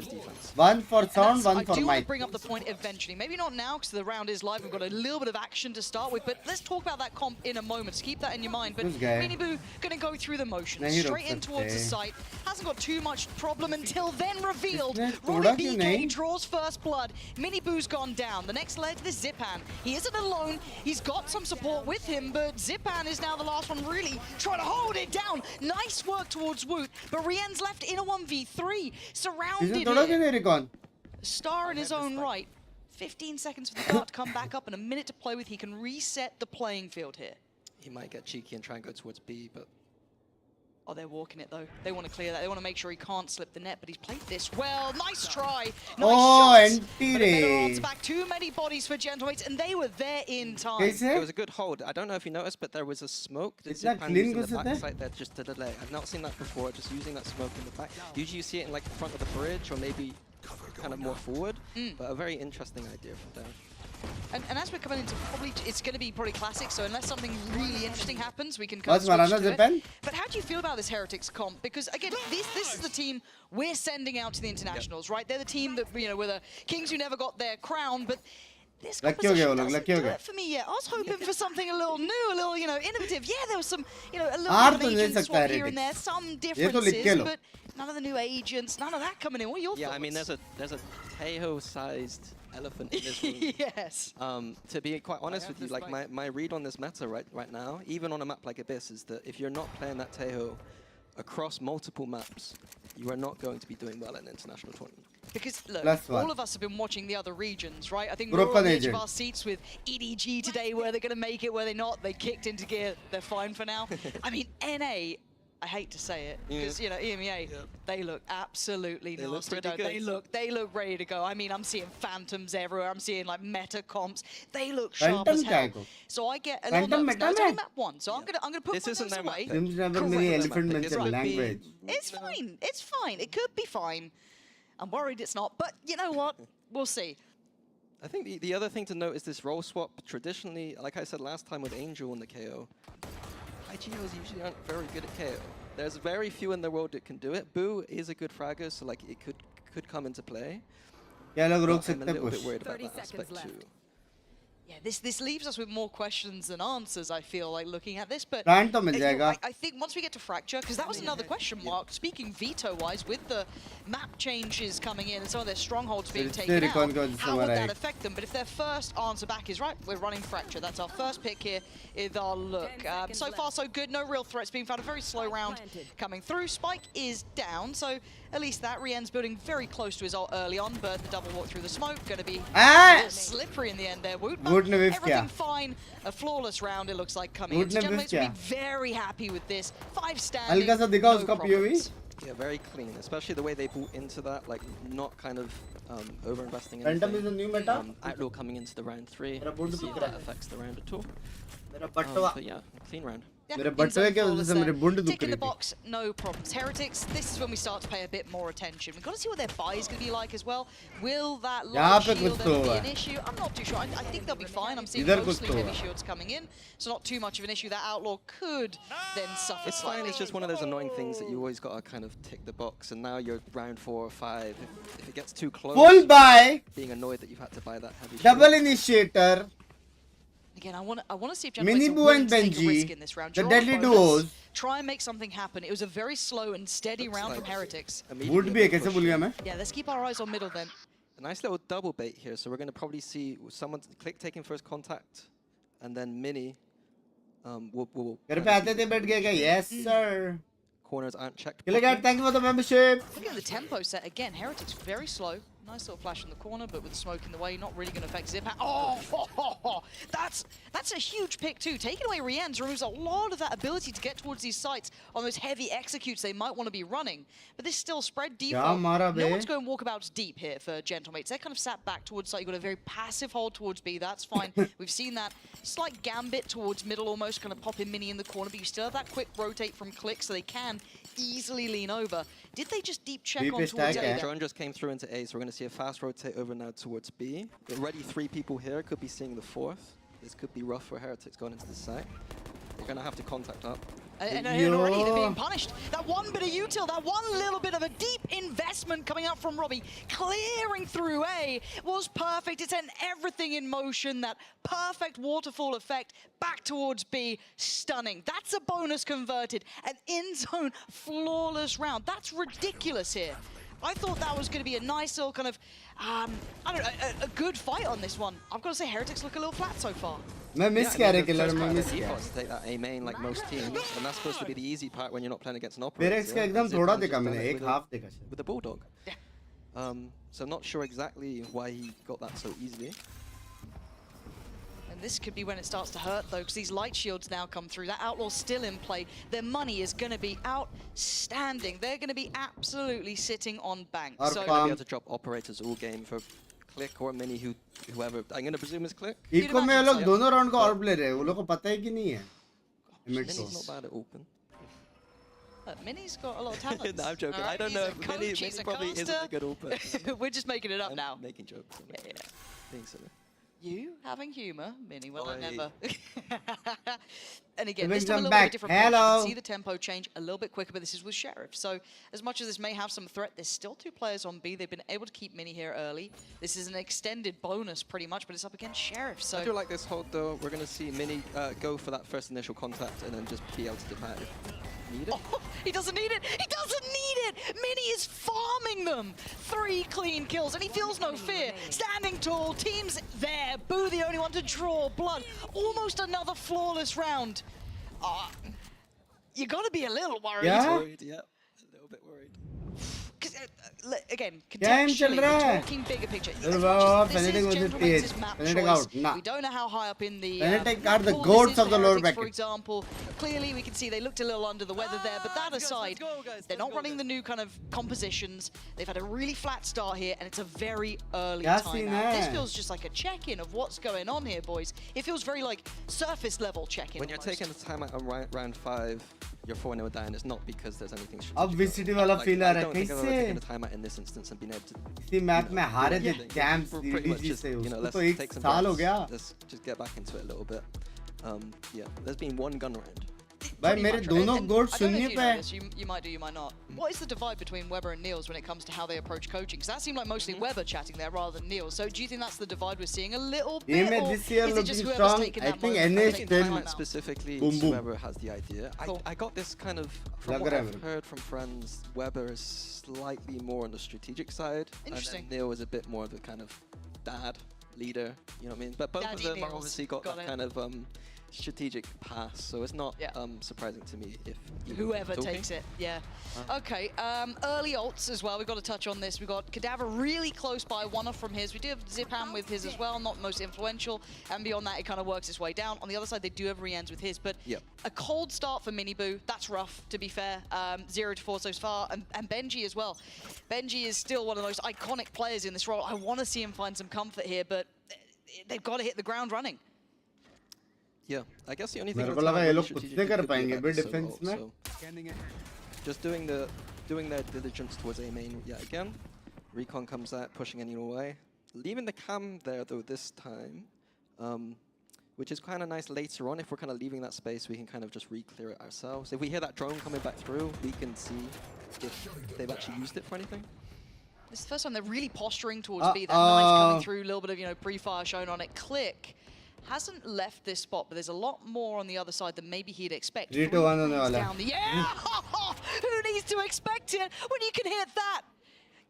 One for sound, one for mic. I do want to bring up the point eventually. Maybe not now because the round is live. We've got a little bit of action to start with, but let's talk about that comp in a moment. So keep that in your mind. But Miniboo gonna go through the motions, straight in towards the site. Hasn't got too much problem until then revealed. Ronnie BK draws first blood. Miniboo's gone down. The next leg is Zipan. He isn't alone. He's got some support with him, but Zipan is now the last one really trying to hold it down. Nice work towards Woot. But Rien's left in a 1v3, surrounded here. Star in his own right. 15 seconds for the guard to come back up and a minute to play with. He can reset the playing field here. He might get cheeky and try and go towards B, but... Oh, they're walking it though. They want to clear that. They want to make sure he can't slip the net, but he's played this well. Nice try. Nice shot. Back. Too many bodies for Gentlemates, and they were there in time. It was a good hold. I don't know if you noticed, but there was a smoke. It's not clean in the backside there just to delay. I've not seen that before, just using that smoke in the back. Usually you see it in like the front of the bridge or maybe kind of more forward, but a very interesting idea from there. And as we're coming into it's going to be probably classic, so unless something really interesting happens, we can kind of switch to it. But how do you feel about this Heretics comp? Because again, this is the team we're sending out to the internationals, right? They're the team that, you know, were the kings who never got their crown, but this composition doesn't do it for me yet. I was hoping for something a little new, a little, you know, innovative. Yeah, there was some, you know, a little bit of agent swap here and there, some differences, but none of the new agents, none of that coming in. What are your thoughts? Yeah, I mean, there's a Tejo-sized elephant in this room. Yes. To be quite honest with you, like my read on this meta right now, even on a map like Abyss, is that if you're not playing that Tejo across multiple maps, you are not going to be doing well in an international tournament. Because look, all of us have been watching the other regions, right? I think we're on the edge of our seats with EDG today, where they're going to make it, where they're not. They kicked into gear, they're fine for now. I mean, NA, I hate to say it, because you know EMEA, they look absolutely nasty. They look ready to go. I mean, I'm seeing phantoms everywhere. I'm seeing like meta comps. They look sharp as hell. So I get a little nervous. No, it's only map 1, so I'm gonna put my nerves away. It's fine. It's fine. It could be fine. I'm worried it's not, but you know what? We'll see. I think the other thing to note is this role swap. Traditionally, like I said last time with Angel in the KO, IGLs usually aren't very good at KO. There's very few in the world that can do it. Boo is a good fragger, so like it could come into play. I'm a little bit worried about that aspect too. Yeah, this leaves us with more questions than answers, I feel like, looking at this. But I think once we get to Fracture, because that was another question mark, speaking veto-wise, with the map changes coming in and some of their strongholds being taken out, how would that affect them? But if their first answer back is right, we're running Fracture. That's our first pick here is our look. So far, so good. No real threats being found. A very slow round coming through. Spike is down, so at least that. Rien's building very close to his ult early on, but the double walk through the smoke, going to be a little slippery in the end there. Woot, everything fine. A flawless round, it looks like, coming in. So Gentlemates will be very happy with this. 5 standing, no problems. Yeah, very clean, especially the way they bought into that, like not kind of over-investing in Phantom is a new meta. Outlaw coming into the round 3. See if that affects the round at all. But yeah, clean round. Yeah, मेरे बट्टवे के वजह से मेरे बुंड दुख tick in रही the थी. box, no problems. Heretics, this is when we start to pay a bit more attention. We've got to see what their buy is going to be like as well. Will that यहाँ light पे shield कुछ ever तो be हुआ an है. issue? I'm not too sure. I think they'll be fine. I'm seeing इधर कुछ mostly तो heavy हुआ. shields coming in, so not too much of an issue. That Outlaw could then suffer It's fine, slightly. it's just one of those annoying things that you always got to kind of tick the box, and now you're round 4 or 5. If it gets too close, Full buy. being annoyed that you've had to buy that heavy Double shield. initiator. Again, I want to see if Mini Gentlemen Boo willing and to take a risk Benji, in this round. the Draw deadly bonus, duos. Try and make something happen. It was a very slow and steady round from Heretics. Would be कैसे भूल गया मैं? Yeah, let's keep our eyes on middle then. A nice little double bait here, so we're going to probably see someone click taking first contact, and then Mini will घर पे आते थे बैठ गए क्या? Yes sir. corners aren't checked. Killer Cat, thank you for the membership. Look at the tempo set again. Heretics very slow. Nice little flash in the corner, but with the smoke in the way, not really going to affect his impact. Oh, that's a huge pick too. Taking away Rienne's removes a lot of that ability to get towards these sites on those heavy executes they might want to be running. But this still spread default. No one's going walkabouts deep here for Gentlemates. They're kind of sat back towards site. You've got a very passive hold towards B. That's fine. We've seen that slight gambit towards middle almost, kind of pop in Mini in the corner, but you still have that quick rotate from Click, so they can easily lean over. Did they just deep check on towards A? Drone just came through into A, so we're going to see a fast rotate over now towards B. Already 3 people here, could be seeing the 4th. This could be rough for Heretics going into the site. They're going to have to contact up. And already they're being punished. That one bit of util, that one little bit of a deep investment coming out from Robbie, clearing through A, was perfect. It sent everything in motion, that perfect waterfall effect back towards B. Stunning. That's a bonus converted. An in-zone flawless round. That's ridiculous here. I thought that was going to be a nice little kind of, I don't know, a good fight on this one. I've got to say, Heretics look a little flat so far. मैं miss क्या रहे killer मैं miss क्या take that A main like most teams, and that's supposed to be the easy part when you're not playing against an operator. Binks का एकदम थोड़ा देखा मैंने, एक half देखा शायद. With a bulldog. Yeah. So I'm not sure exactly why he got that so easily. And this could be when it starts to hurt though, because these light shields now come through. That Outlaw's still in play. Their money is going to be outstanding. They're going to be absolutely sitting on bank. So they're going to be able to drop operators all game for Click or Mini, whoever. I'm going to presume it's Click. Echo में लोग दोनों round को ऑर्ब ले रहे हैं. वो लोग को पता है कि नहीं है. Mini's not bad at open. Mini's got a lot of talent. No, I'm joking. I don't know. Mini probably isn't a good open. We're just making it up now. Making jokes. Yeah. Being silly. You having humour, Mini? Well, I never. And again, Binks, this time a I'm little back. bit different. Hello. You can see the tempo change a little bit quicker, but this is with Sheriff. So as much as this may have some threat, there's still 2 players on B. They've been able to keep Mini here early. This is an extended bonus pretty much, but it's up against Sheriff. So I do like this hold though. We're going to see Mini go for that first initial contact and then just be able to depart if need it. Oh, he doesn't need it! He doesn't need it! Mini is farming them! 3 clean kills, and he feels no fear. Standing tall, team's there. Boo the only one to draw blood. Almost another flawless round. You gotta be a little worried. Yeah? Worried, yeah. A little bit worried. Again, contextually, we're talking bigger picture. As much as this is Gentleman's map choice, we don't know how high up in the are the goats of the lower bracket. For example, clearly we can see they looked a little under the weather there, but that aside, they're not running the new kind of compositions. They've had a really flat start here, and it's a very early timeout. This feels just like a check-in of what's going on here, boys. It feels very like surface level check-in. When you're taking the timeout on round 5, you're 4-0 down. It's not because there's anything अब विसिटी वाला feel आ रहा है कैसे? Timeout in this instance and been able to. इसी map में हारे थे camps DDG से उसको तो 1 साल हो गया. Let's just get back into it a little bit. Yeah, there's been 1 gun round. भाई मेरे दोनों गोट शून्य पे हैं. You might do, you might not. What is the divide between Weber and Niels when it comes to how they approach coaching? Because that seemed like mostly Weber chatting there rather than Niels. So do you think that's the divide we're seeing a little bit? Or is it just whoever's taken that I moment? think specifically Weber has the idea. I got this kind of, from what I've heard from friends, Weber is slightly more on the strategic side. Interesting. And then Neil is a bit more of the kind of dad, leader, you know what I mean? But both of them have obviously got that kind of strategic pass, so it's not surprising to me if whoever takes it. Yeah. Okay. Early ults as well. We've got to touch on this. We've got Cadaver really close by, one off from his. We do have Zipan with his as well, not most influential. And beyond that, it kind of works its way down. On the other side, they do have Rien's with his, but a cold start for Miniboo. That's rough, to be fair. 0-4 so far, and Benji as well. Benji is still one of the most iconic players in this role. I want to see him find some comfort here, but they've got to hit the ground running. Yeah, I guess the only thing just doing their diligence towards A main yet again. Recon comes out, pushing anyone away. Leaving the cam there though this time, which is kind of nice later on. If we're kind of leaving that space, we can kind of just re-clear it ourselves. If we hear that drone coming back through, we can see if they've actually used it for anything. This is the first time they're really posturing towards B. That knife coming through, a little bit of pre-fire shown on it. Click hasn't left this spot, but there's a lot more on the other side than maybe he'd expect. 3-1 down the Who needs to expect it when you can hit that?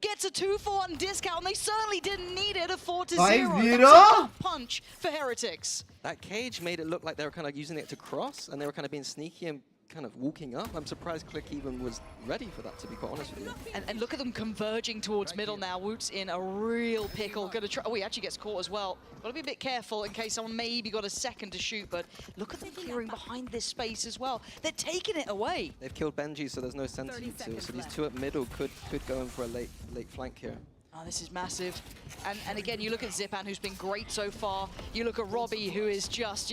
Gets a 2-for-1 discount, and they certainly didn't need it. A 4-0 punch for Heretics. That cage made it look like they were kind of using it to cross, and they were kind of being sneaky and kind of walking up. I'm surprised Click even was ready for that, to be quite honest with you. And look at them converging towards middle now. Woot's in a real pickle. Gonna try. Oh, he actually gets caught as well. Got to be a bit careful in case someone maybe got a second to shoot. But look at them clearing behind this space as well. They're taking it away. They've killed Benji, so there's no sentinel too. So these two at middle could go in for a late flank here. Oh, this is massive. And again, you look at Zipan, who's been great so far. You look at Robbie, who is just,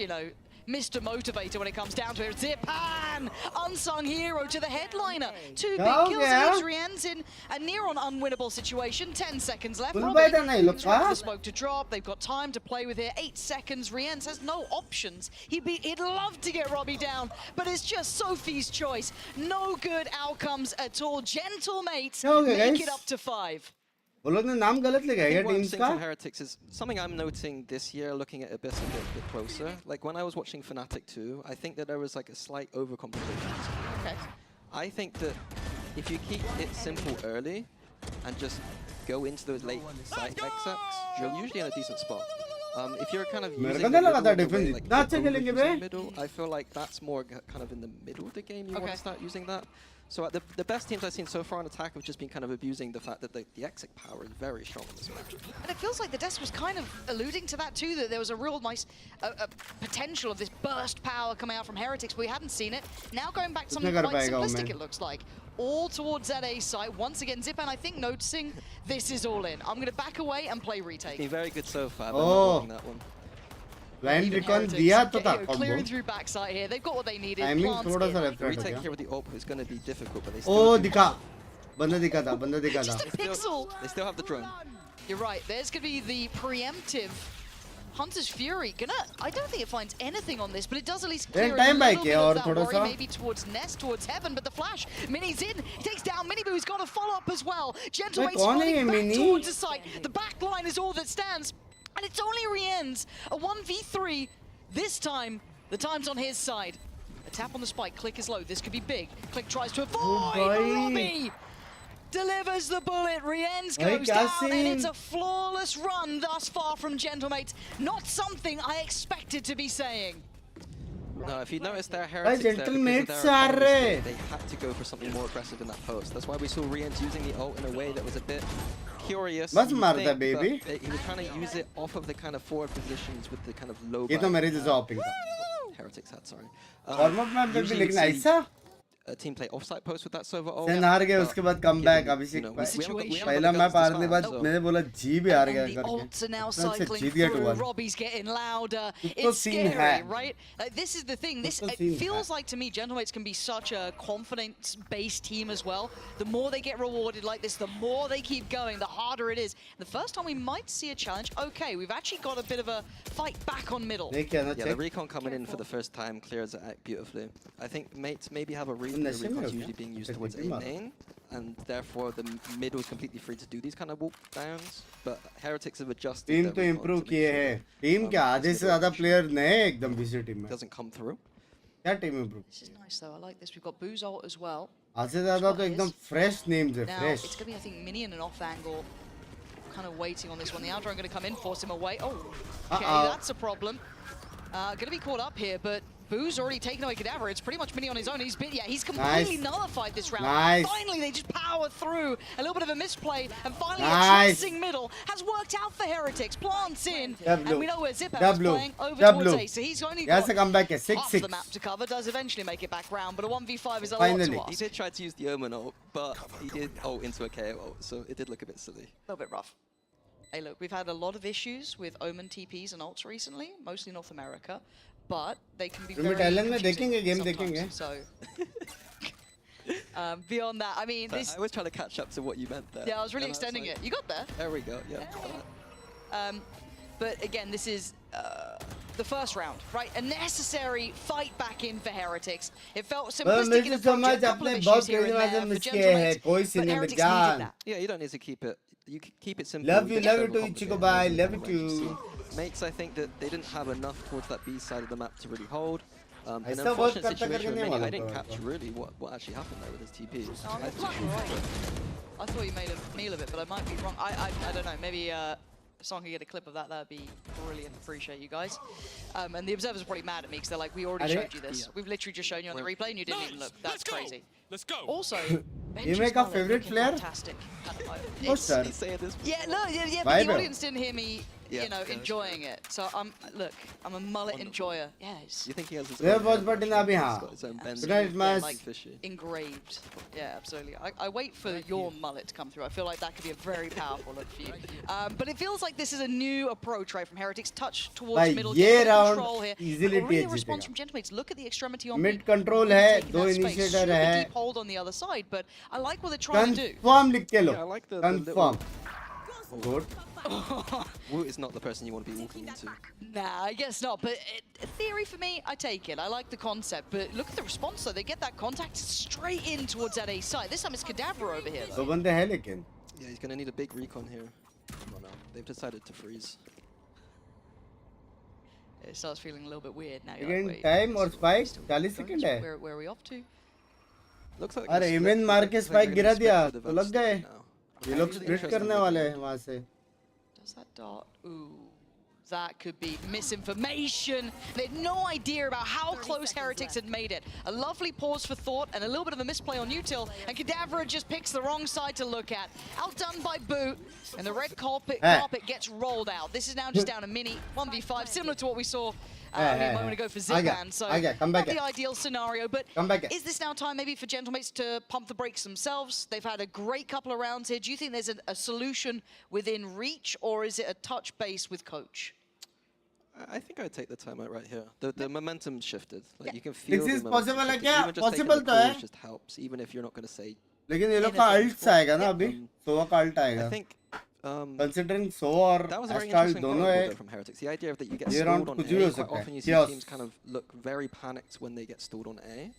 Mr. Motivator when it comes down to it. Zipan, unsung hero to the headliner. 2 big kills against Rien's in a near-on unwinnable situation. 10 seconds left. Robbie waits for the smoke to drop. They've got time to play with here. 8 seconds. Rien's has no options. He'd love to get Robbie down, but it's just Sophie's choice. No good outcomes at all. Gentle mates make it up to 5. वो लोग ने नाम गलत लगाया What I'm teams seeing का from Heretics is something I'm noting this year, looking at Abyss a bit closer. Like when I was watching Fnatic 2, I think that there was like a slight overcompensation. Okay. I think that if you keep it simple early and just go into those late side exits, you're usually in a decent spot. If you're kind of using the middle, I feel like that's more kind of in the middle of the game you want to start using that. So the best teams I've seen so far on attack have just been kind of abusing the fact that the exit power is very strong in this match. And it feels like the desk was kind of alluding to that too, that there was a real nice potential of this burst power coming out from Heretics, but we hadn't seen it. Now going back to something quite simplistic, it looks like. All towards that A site. Once again, Zipan, I think, noticing this is all in. I'm going to back away and play retake. Been very good so far, but not that one. Blind recon दिया तो था clearing through backside here. They've got what they needed. Timing थोड़ा सा left right retake हो here with the AWP is going to be difficult, but they still दिखा बंदा दिखा था Just a pixel. They still have the drone. You're right. There's going to be the preemptive Hunter's Fury. I don't think it finds anything on this, but it does at least clear a little bit of that worry, maybe towards Nest, towards Heaven, but the flash. Mini's in. He takes down Miniboo, who's got a follow-up as well. Gentlemate's running back towards the site. The back line is all that stands. And it's only Rien's, a 1v3. This time, the time's on his side. A tap on the spike, Click is low. This could be big. Click tries to avoid. Robbie delivers the bullet. Rien's goes down, and it's a flawless run thus far from Gentlemates. Not something I expected to be saying. No, if you notice their Heretics there, they had to go for something more aggressive in that post. That's why we saw Rien's using the ult in a way that was a bit curious. बस मारता baby. He was trying to use it off of the kind of forward positions with the kind of low. ये तो मेरे जैसा hopping था. Heretics had, sorry. Almost मैं भी लेकिन ऐसा. A team play offside post with that server. Sen हार गए उसके बाद comeback अभिषेक पहला मैच हारने के बाद मैंने बोला जी भी हार गया करके. Ults are now cycling through. Robbie's getting louder. It's scary, right? This is the thing. It feels like to me, Gentlemates can be such a confidence-based team as well. The more they get rewarded like this, the more they keep going, the harder it is. The first time we might see a challenge. Okay, we've actually got a bit of a fight back on middle. Yeah, the recon coming in for the first time clears it out beautifully. I think mates maybe have a reason the recon's usually being used towards A main, and therefore the middle is completely free to do these kind of walk downs. But Heretics have adjusted. Team तो improve किए हैं. Team क्या आधे से ज़्यादा player नए एकदम BC team में. Doesn't come through. क्या team improve? This is nice though. I like this. We've got Boo's ult as well. आधे से ज़्यादा तो एकदम fresh names है. Now Fresh. it's gonna be, I think, Mini in an off angle. Kind of waiting on this one. The outro going to come in, force him away. Oh, okay, that's a problem. Gonna be caught up here, but Boo's already taken away Cadaver. It's pretty much Mini on his own. He's completely nullified this round. Finally, they just power through. A little bit of a misplay, and finally a chasing middle has worked out for Heretics. Plants in, and we know where Zipper is playing over towards A. So he's only got half the map to cover. Does eventually make it back round, but a 1v5 is a lot to ask. He did try to use the Omen ult, but he did ult into a KO ult, so it did look a bit silly. A little bit rough. Hey, look, we've had a lot of issues with Omen TPs and ults recently, mostly North America. But they can be very confusing. So beyond that, I mean, I was trying to catch up to what you meant there. Yeah, I was really extending it. You got there. There we go. Yeah. But again, this is the first round, right? A necessary fight back in for Heretics. It felt simplistic in approach, a couple of issues here and there for Gentlemen, but Heretics needed that. Yeah, you don't need to keep it. You keep it simple. Love you too, Ichigo. Bye. Love you too. Makes, I think that they didn't have enough towards that B side of the map to really hold. In an unfortunate situation with Mini, I didn't catch really what actually happened there with his TP. I thought you made a meal of it, but I might be wrong. I don't know. Maybe if someone could get a clip of that, that'd be brilliant. Appreciate you guys. And the observers are probably mad at me because they're like, we already showed you this. We've literally just shown you on the replay and you didn't even look. That's crazy. Let's go. Also, you make a favorite player? Fantastic. What's that? Yeah, no, yeah, but the audience didn't hear me, you know, enjoying it. So look, I'm a mullet enjoyer. Yes. You think he has his own like engraved. Yeah, absolutely. I wait for your mullet to come through. I feel like that could be a very powerful look for you. But it feels like this is a new approach, right, from Heretics. Touch towards middle, control here. Really response from Gentlemen. Look at the extremity on mid control hai, do initiator hai. Deep hold on the other side, but I like what they're trying to do. Confirm लिख के लो. I like the confirm. Good. Wu is not the person you want to be walking into. Nah, I guess not. But theory for me, I take it. I like the concept. But look at the response, though. They get that contact straight in towards that A side. This time it's Cadaver over here, though. Yeah, he's going to need a big recon here. Oh, no. They've decided to freeze. It starts feeling a little bit weird now. Again, like, time or spike? 40 seconds hai. Where are we off to? Looks like अरे इमेन मार के spike गिरा दिया तो लग गए ये लोग स्प्लिट करने वाले हैं वहां से. Does that dart? Ooh, that could be misinformation. They had no idea about how close Heretics had made it. A lovely pause for thought and a little bit of a misplay on Util, and Cadaver just picks the wrong side to look at. Outdone by Boot, and the red carpet gets rolled out. This is now just down a mini 1v5, similar to what we saw a moment ago for Zipan. So not the ideal scenario, but is this now time maybe for Gentlemates to pump the brakes themselves? They've had a great couple of rounds here. Do you think there's a solution within reach, or is it a touch base with coach? I think I'd take the timeout right here. The momentum shifted. Like you can feel this is possible like possible to hai. Just helps, even if you're not going to say. लेकिन ये लोग का ults आएगा ना अभी. सोवा का ult आएगा. I think. Considering Soar that was a very Astral interesting दोनों from Heretics. The idea of that you get stalled on A, quite often you see teams kind of look very panicked when they get stalled on A,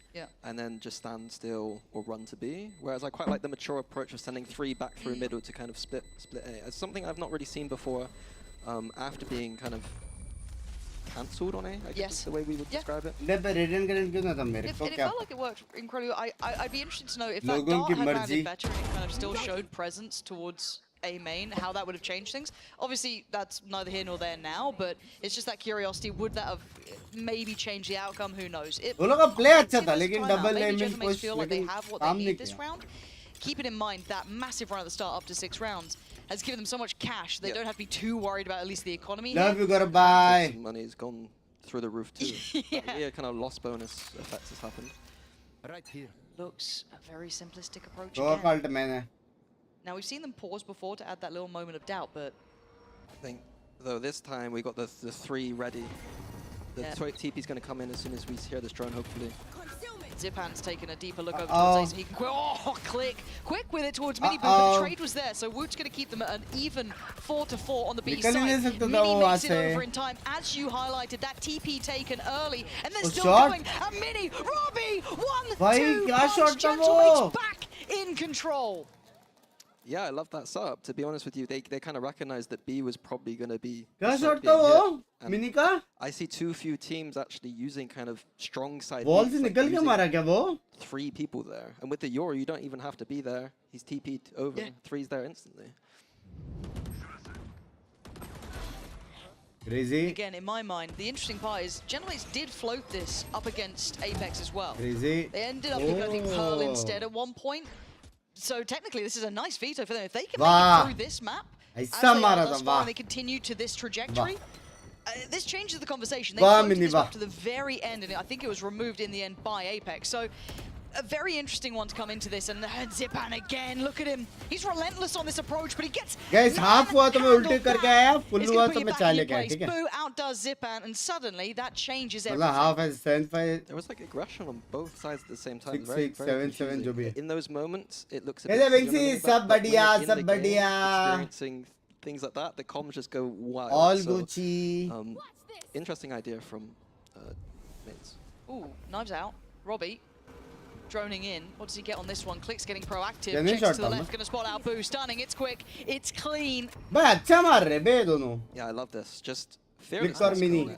and then just stand still or run to B. Whereas I quite like the mature approach of sending 3 back through middle to kind of split A. It's something I've not really seen before. After being kind of cancelled on A, I guess is the way we would describe it. It felt like it worked incredibly. I'd be interested to know if that dart had landed better and it kind of still showed presence towards A main, how that would have changed things. Obviously, that's neither here nor there now, but it's just that curiosity. Would that have maybe changed the outcome? Who knows? Gentlemen feel like they have what they need this round. Keeping in mind that massive run at the start up to 6 rounds has given them so much cash, they don't have to be too worried about at least the economy. Love you, gotta buy. Money's gone through the roof too. Yeah, kind of lost bonus effects has happened. Right here. Looks a very simplistic approach again. Now, we've seen them pause before to add that little moment of doubt, but... I think, though, this time we got the 3 ready. The TP's going to come in as soon as we hear this drone, hopefully. Zipan's taken a deeper look over towards Ace. He can quick with it towards Mini Boo, but the trade was there, so Woot's going to keep them at an even 4-4 on the B side. Mini makes it over in time. As you highlighted, that TP taken early, and they're still going. And Mini, Robbie, 1-2, Gentlemen's back in control. Yeah, I love that setup. To be honest with you, they kind of recognized that B was probably going to be. I see too few teams actually using kind of strong side. Walls nikal ke mara kya wo? 3 people there, and with the Yoru, you don't even have to be there. He's TP'd over. 3's there instantly. Crazy. Again, in my mind, the interesting part is Gentlemates did float this up against Apex as well. Crazy. They ended up picking, I think, Pearl instead at one point. So technically, this is a nice veto for them. If they can make it through this map, as they are thus far, and they continue to this trajectory, this changes the conversation. They floated this up to the very end, and I think it was removed in the end by Apex. So a very interesting one to come into this, and Zipan again, look at him. He's relentless on this approach, but he gets... Guys, half हुआ तो मैं उल्टे करके आया, full हुआ तो मैं चाले गया, ठीक है? Boo outdoes Zipan, and suddenly that changes everything. मतलब half has 7-5. There was like aggression on both sides at the same time. 6-6, 7-7 जो भी है. In those moments, it looks a bit... Binks, सब बढ़िया, सब बढ़िया. Experiencing things like that, the comms just go wild. All Gucci. Interesting idea from Mints. Ooh, knives out. Robbie. Droning in. What does he get on this one? Click's getting proactive. Yeah, checks to the left, gonna spot out Boo. Stunning, it's quick, it's clean. भाई अच्छा मार रहे बे दोनों. Yeah, I love this. Just Click or mini.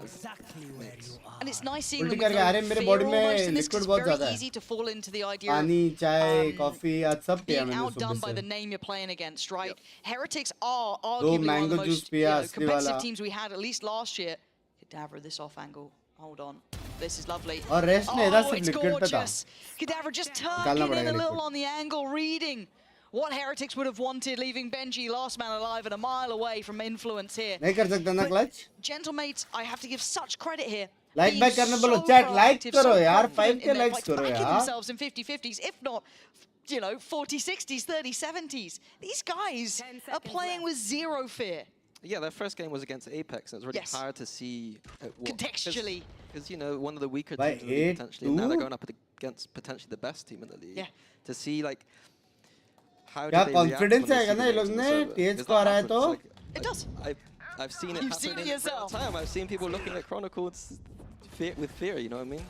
And it's nice seeing them with मेरे body में liquid बहुत ज़्यादा है. Easy to fall into the idea पानी, चाय, coffee, आज सब पिया being मैंने outdone by सुबह the से. name you're playing against, right? Yep. Heretics are दो arguably one of the mango most juice पिया असली competitive वाला. teams we had at least last year. Cadavra this off angle. Hold on. This is lovely. और rest ने इधर सिर्फ it's liquid पे था. gorgeous. Cadavra just tucking in a little on the angle, reading what Heretics would have wanted, leaving Benji last man alive and a mile away from influence here. नहीं कर सकता ना clutch? Gentlemates, I have to give such credit here. Like back करने बोलो chat like करो यार 5k likes करो यार. Themselves in 50-50s, if not, you know, 40-60s, 30-70s. These guys are playing with zero fear. Yeah, their first game was against Apex, and it's really hard to see contextually. Because, you know, one of the weaker teams in the league potentially, and now they're going up against potentially the best team in the league. Yeah. To see, like, how क्या do they confidence react है ना ये लोग ने तेज को आ रहा है तो it does. I've seen it You've happen seen it in yourself. real time. I've seen people looking at Chronicles with fear, you know what I mean?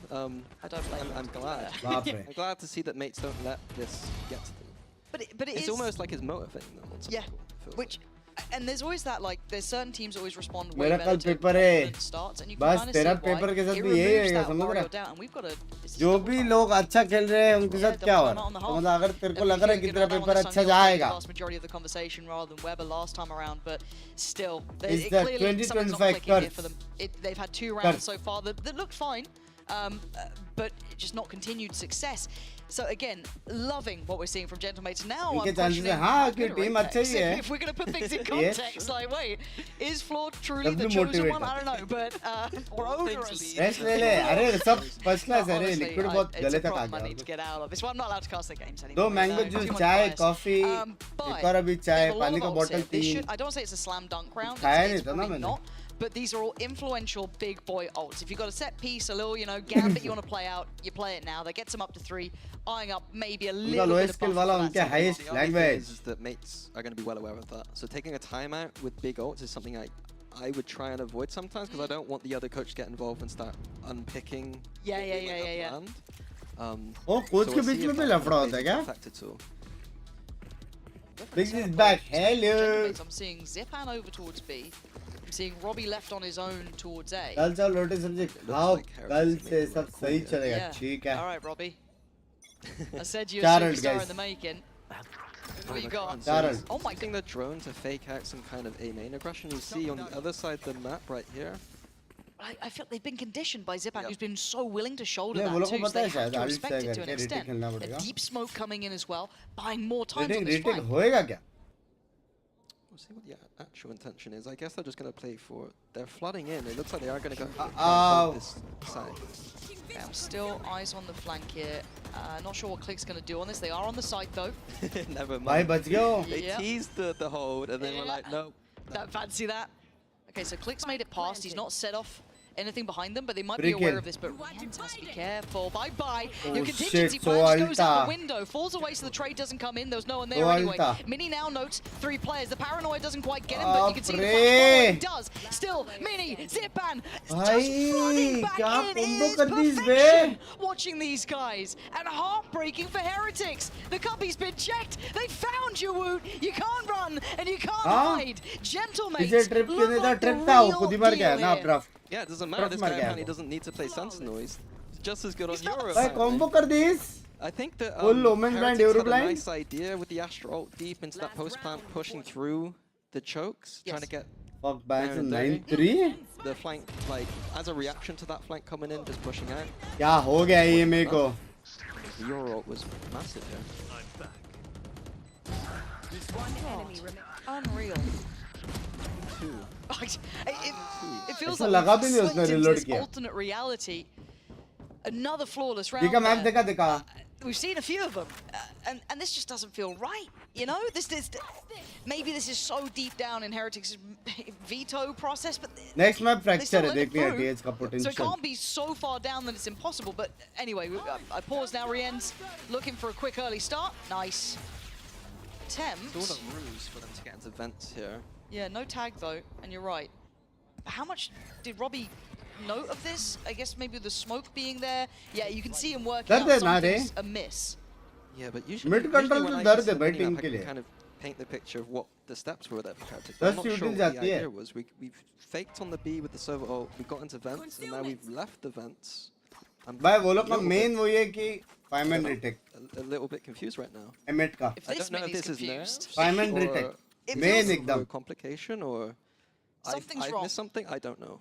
I don't blame I'm glad. बाप I'm glad to see that mates don't let this get to them. But it's almost like it's motivating them. Yeah, which... And there's always that, like, there's certain teams always respond way मेरा better कल to paper है. confident starts, and you can बस kind of see तेरा why. Paper के साथ It भी यही removes रहेगा that समझ worry रहा or doubt, and we've got a जो भी लोग अच्छा खेल रहे हैं उनके साथ क्या हो रहा है तो मतलब अगर तेरे को लग रहा है कि तेरा पेपर अच्छा जाएगा vast majority of the conversation rather than Weber last time around, but still, It's it the clearly something's not 20-25 clicking here for cuts. them. They've had 2 rounds so far that looked fine, but just not continued success. So again, loving what we're seeing from Gentlemates. Now I'm questioning हाँ कि team अच्छा ही है. if we're going to put things in context, like wait, is Floor truly the chosen one? I don't know, but Rest ले ले. अरे सब first class है रे. Liquid बहुत गले तक आ I need to गया. get out of. It's why I'm not allowed to cast the games anymore. दो mango juice, चाय, coffee, एक और अभी चाय, पानी का bottle 3. I don't say it's a slam dunk round. खाया नहीं It's था ना probably मैंने. not. But these are all influential big boy ults. If you've got a set piece, a little, you know, gambit you want to play out, you play it now. That gets them up to 3, eyeing up maybe a little bit of buffer for that. highest language is that mates are going to be well aware of that. So taking a timeout with big ults is something I would try and avoid sometimes because I don't want the other coach to get involved and start unpicking. Yeah. Oh, coach के बीच में भी लफड़ा होता है क्या? Binks is back. Hello. I'm seeing Zipan over towards B. I'm seeing Robbie left on his own towards A. कल चल रोटी सब्जी खाओ कल से सब सही चलेगा ठीक है. All right, Robbie. I said you're a superstar in the making. What you got? Oh my god. The drone to fake out some kind of A main aggression. You see on the other side of the map right here. I feel they've been conditioned by Zipan, who's been so willing to shoulder that too. So they have to respect it to an extent. A deep smoke coming in as well, buying more time on this fight. होएगा क्या? We'll see what the actual intention is. I guess they're just going to play for... They're flooding in. It looks like they are going to go this side. Yeah, still eyes on the flank here. Not sure what Click's going to do on this. They are on the side though. Never mind. They Yeah. teased the hold and then we're like, no. Don't fancy that. Okay, so Click's made it past. He's not set off anything behind them, but they might be aware of this. But Rian has to be careful. Bye-bye. Your contingency plan just goes out the window. Falls away so the trade doesn't come in. There was no one there anyway. Mini now notes 3 players. The paranoia doesn't quite get him, but you can see the flash he does. Still, Mini, Zipan, just flooding back in is perfection. Watching these guys. And heartbreaking for Heretics. The cubby's been checked. They found you, Woot. You can't run and you can't hide. Gentlemates, look like the real deal here. Yeah, it doesn't matter. This guy apparently doesn't need to play Sentinel. He's just as good on Europe. combo कर दीस. I think that Heretics had a nice idea with the Astro ult deep into that post plant, pushing through the chokes, trying to get Fuck bands 9-3. The flank, like, as a reaction to that flank coming in, just pushing out. क्या हो गया EMEA को? The Euro was massive here. Unreal. It feels ऐसा like लगा भी we've नहीं उसने slipped into reload this किया. alternate reality. Another flawless round. देखा मैप there. देखा. We've seen a few of them, and this just doesn't feel right. You know, this maybe this is so deep down in Heretics' veto process, but Next map they fracture still है let it देखनी है through. TH का So it potential. can't be so far down that it's impossible. But anyway, I pause now. Rien's looking for a quick early start. Nice. Attempt. It's all a ruse for them to get into vents here. Yeah, no tag though, and you're right. How much did Robbie note of this? I guess maybe the smoke being there. Yeah, you can see him working out something's amiss. Yeah, but usually, Mid control when तो I दर्द use है the भाई mini team map, के I लिए. can kind of paint the picture of what the steps were there for Heretics. 10 I'm not sure shooting what the जाती है. idea was. We've faked on the B with the server ult, we got into vents, and now we've left the vents. भाई वो लोग का main वही है कि 5-man retake. A little bit confused right now. Emmet का. I don't know if this is nerfed 5-man or retake. It Main feels एकदम. complication or Something's I've wrong. missed something. I don't know.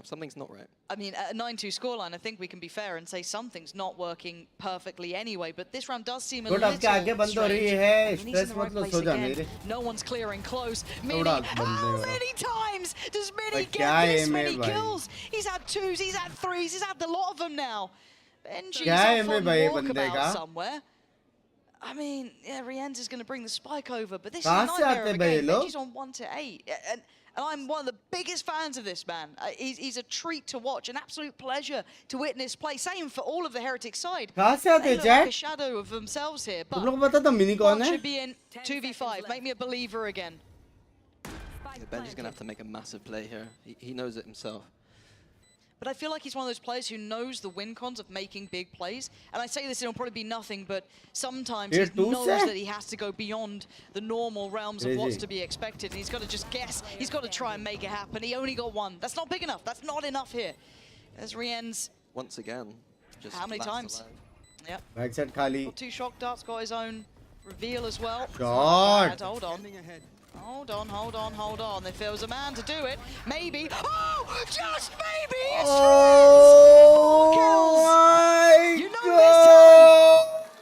Something's not right. I mean, at a 9-2 scoreline, I think we can be fair and say something's not working perfectly anyway. But this round does seem a Good, little अब क्या आगे बंद हो रही strange. है? And he's in Stress the right मतलब place सो जा again. मेरे. No one's clearing close. Mini, थोड़ा how बंदे हो रहा. many times does Mini भाई get क्या है this में many भाई? kills? He's had 2s, he's had 3s, he's had a lot of them now. Benji's क्या है off में on भाई बंदे walkabout का? somewhere. I mean, yeah, Rienz is going to bring the spike over, but this is कहाँ a से nightmare आते of a भाई game. लोग? Benji's on 1-8. And I'm one of the biggest fans of this man. He's a treat to watch, an absolute pleasure to witness play. Same for all of the Heretic side. कहाँ से आते They look Jack? like a shadow of themselves here. तुम But लोग को पता था mini कौन Bot है? should be in 2v5. Make me a believer again. Yeah, Benji's gonna have to make a massive play here. He knows it himself. But I feel like he's one of those players who knows the win cons of making big plays. And I say this, it'll probably be nothing, but sometimes he knows that he has to go beyond the normal realms of what's to be expected. And he's got to just guess. He's got to try and make it happen. He only got one. That's not big enough. That's not enough here. There's Rienz. Once again, just how many times? alive. Yep. Backside खाली. Got 2 shock darts, got his own reveal as well. God. Hold on. Hold on, hold on, hold on. If there was a man to do it, maybe. Oh, just maybe. It's my you know this time.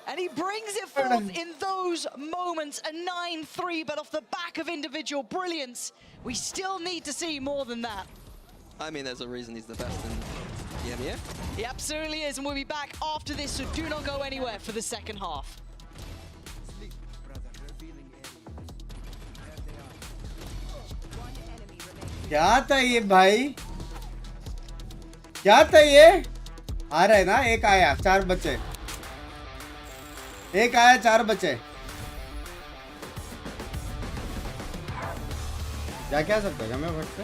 And he brings it forth in those moments. A 9-3, but off the back of individual brilliance. We still need to see more than that. I mean, there's a reason he's the best in the EMEA. He absolutely is, and we'll be back after this, so do not go anywhere for the second half. क्या था ये भाई? क्या था ये? आ रहा है ना? एक आया 4 बचे. एक आया 4 बचे. जा क्या सकता है क्या मैं फट से?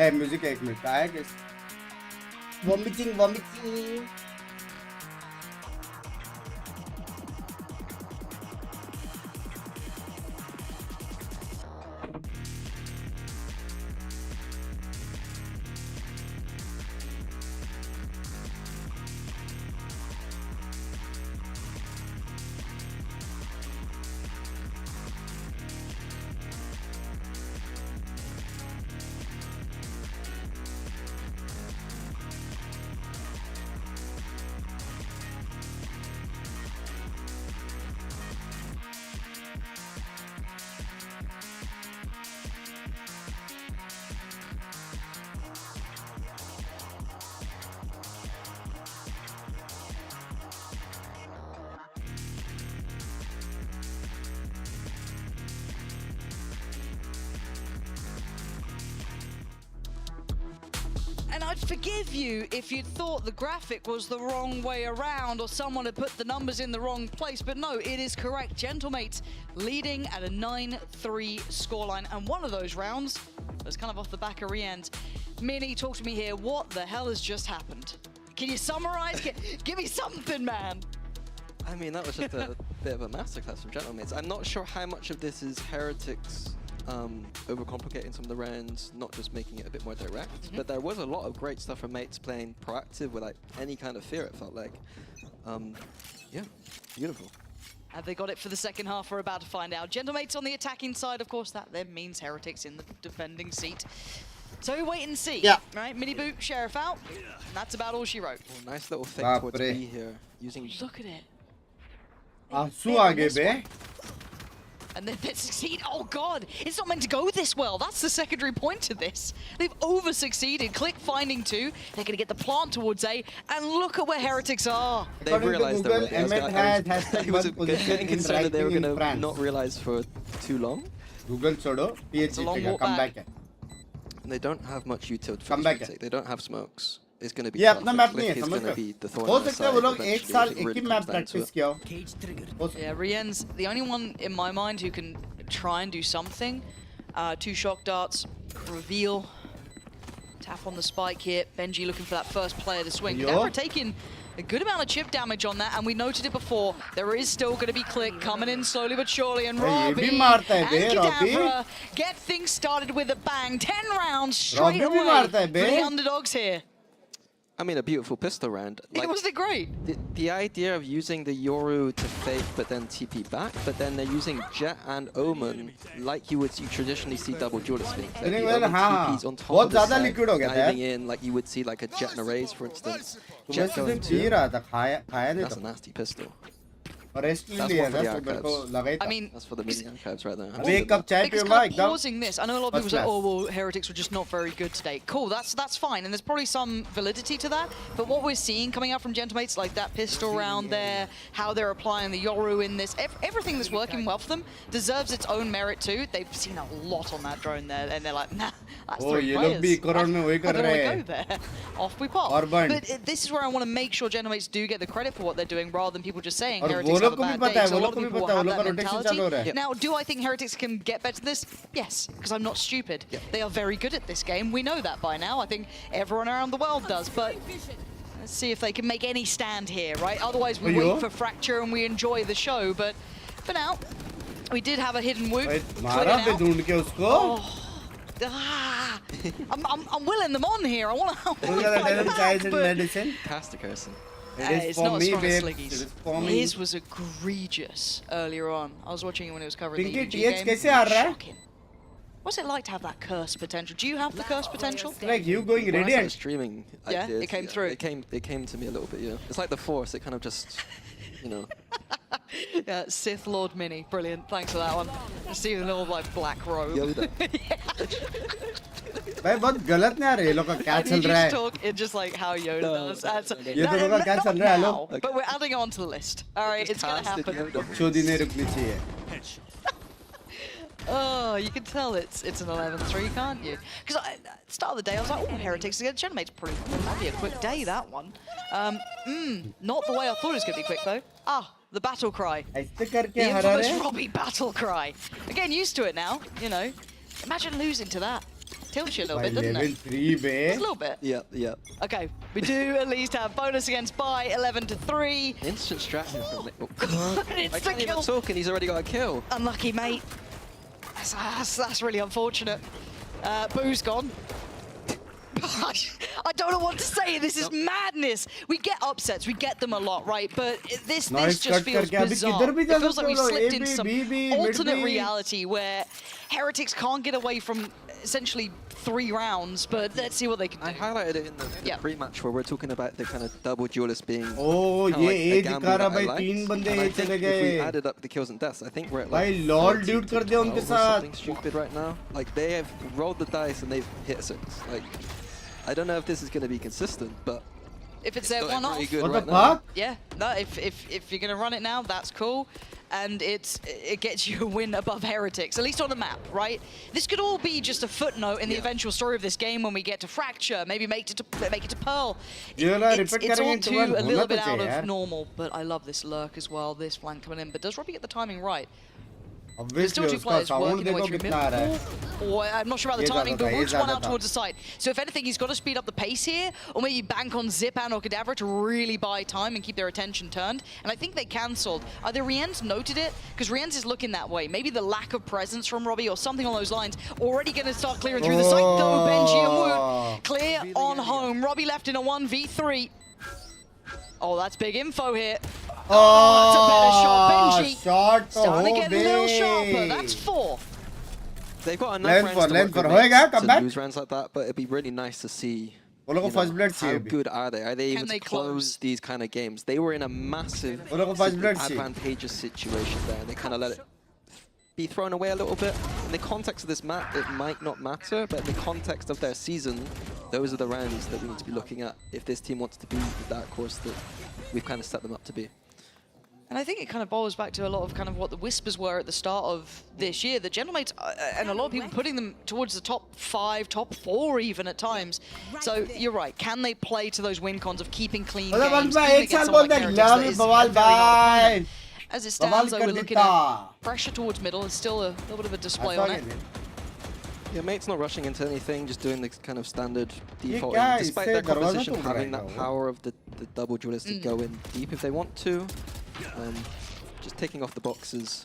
ए म्यूजिक 1 मिनट का आया किस? Vomiting. And I'd forgive you if you'd thought the graphic was the wrong way around or someone had put the numbers in the wrong place, but no, it is correct. Gentlemates leading at a 9-3 scoreline, and one of those rounds was kind of off the back of Rienz. Mini, talk to me here. What the hell has just happened? Can you summarize? Give me something, man. I mean, that was just a bit of a masterclass from Gentlemates. I'm not sure how much of this is Heretics overcomplicating some of the rounds, not just making it a bit more direct. But there was a lot of great stuff from mates playing proactive without any kind of fear, it felt like. Yeah, beautiful. Have they got it for the second half? We're about to find out. Gentlemates on the attacking side, of course, that then means Heretics in the defending seat. So we wait and see. Yeah. Right, Mini Boot, Sheriff out. And that's about all she wrote. Oh, nice little fake towards B here. Using. Look at it. Asu aage be. And then they succeed. Oh god, it's not meant to go this well. That's the secondary point to this. They've over-succeeded. Click finding 2. They're going to get the plant towards A. And look at where Heretics are. They realized that he was getting concerned that they were going to not realize for too long. Google chodo. PhD come back. And they don't have much utility. Come back. They don't have smokes. It's going to be. Yeah, अपना map नहीं है, Click is समझ going to be the thorn हो in the सकता है वो side लोग एक eventually साल if it एक ही really map comes down to practice it. किया हो। Yeah, Rien's the only one in my mind who can try and do something. 2 shock darts, reveal, tap on the spike here. Benji looking for that first player to swing. Kadabra taking a good amount of chip damage on that, and we noted it before. There is still going to be Click coming in slowly but surely, and Robbie and Kadabra get things started with a bang. 10 rounds straight away for the underdogs here. I mean, a beautiful pistol round. Like, wasn't it great? The idea of using the Yoru to fake but then TP back, but then they're using Jet and Omen like you traditionally see double duelists being. TPs on top of the side, diving in like you would see like a Jet and a Raze, for instance. Jet going to. That's a nasty pistol. That's one for the archives. I mean, that's for the mini archives right there. Pausing this, I know a lot of people say, "Oh, well, Heretics were just not very good today." Cool, that's fine, and there's probably some validity to that. But what we're seeing coming out from Gentlemates, like that pistol round there, how they're applying the Yoru in this, everything that's working well for them deserves its own merit too. They've seen a lot on that drone there, and they're like, "Nah, that's 3 players. I don't want to go there." Off we pop. But this is where I want to make sure Gentlemates do get the credit for what they're doing, rather than people just saying Heretics. So a lot of people have that mentality. Now, do I think Heretics can get better than this? Yes, because I'm not stupid. They are very good at this game. We know that by now. I think everyone around the world does. But let's see if they can make any stand here, right? Otherwise, we wait for Fracture and we enjoy the show. But for now, we did have a hidden whoop. I'm willing them on here. I want to. Fantastic, Carson. It's not as strong as Sliggy's. His was egregious earlier on. I was watching when he was covering the EG game. Shocking. What's it like to have that curse potential? Do you have the curse potential? Like you going radiant. Streaming. Yeah, it came through. It came to me a little bit. Yeah, it's like the Force. It kind of just, you know. Yeah, Sith Lord Mini, brilliant. Thanks for that one. See the little like black robe. Yoda. भाई बहुत गलत नहीं आ रहा है लोग का क्या चल रहा है? Talk in just like how Yoda does. ये तो लोग का क्या चल रहा है लोग? But we're adding it onto the list. All right, it's gonna happen. चोदी नहीं रुकनी चाहिए. Oh, you can tell it's an 11-3, can't you? Because at the start of the day, I was like, oh, Heretics against Gentlemates, that'd be a quick day, that one. Not the way I thought it was going to be quick, though. Ah, the battle cry. The infamous Robbie battle cry. Again, used to it now, you know. Imagine losing to that. Tilts you a little bit, doesn't it? Just a little bit. Yeah. Okay, we do at least have bonus against Bai, 11-3. Instant strat here from Nick. Oh, I can't even talk and he's already got a kill. Unlucky, mate. That's really unfortunate. Boo's gone. I don't know what to say. This is madness. We get upsets. We get them a lot, right? But this just feels bizarre. It feels like we slipped into some alternate reality where Heretics can't get away from essentially 3 rounds, but let's see what they can do. I highlighted it in the pre-match where we're talking about the kind of double duelist being ये if we added up the kills and deaths, I think we're at like something stupid right now. Like they have rolled the dice and they've hit 6. Like I don't know if this is going to be consistent, but if it's there, why not? What the fuck? Yeah, no. If you're gonna run it now, that's cool, and it gets you a win above Heretics, at least on the map, right? This could all be just a footnote in the eventual story of this game when we get to Fracture, maybe make it to Pearl. It's all too a little bit out of normal, but I love this lurk as well. This flank coming in, but does Robbie get the timing right? There's still 2 players working their way through middle. Or I'm not sure about the timing, but Root's one out towards the side. So if anything, he's got to speed up the pace here, or maybe bank on Zipan or Kadabra to really buy time and keep their attention turned. And I think they cancelled. Either Rien's noted it, because Rien's is looking that way. Maybe the lack of presence from Robbie or something along those lines. Already going to start clearing through the site, though, Benji and Woot. Clear on home. Robbie left in a 1v3. Oh, that's big info here. that's a better shot. Benji shot starting to get a little sharper. That's 4. They've got enough rounds to lose rounds like that, but it'd be really nice to see. How good are they? Are they able to close these kind of games? They were in a massive advantageous situation there, and they kind of let it be thrown away a little bit. In the context of this map, it might not matter, but in the context of their season, those are the rounds that we need to be looking at if this team wants to be the dark horse that we've kind of set them up to be. And I think it kind of boils back to a lot of kind of what the whispers were at the start of this year. The Gentlemates and a lot of people putting them towards the top 5, top 4 even at times. So you're right. Can they play to those win cons of keeping clean games? As it stands, though, we're looking at pressure towards middle. There's still a little bit of a display on it. Yeah, Mate's not rushing into anything, just doing the kind of standard default. Despite their composition having that power of the double duelists to go in deep if they want to. Just taking off the boxes.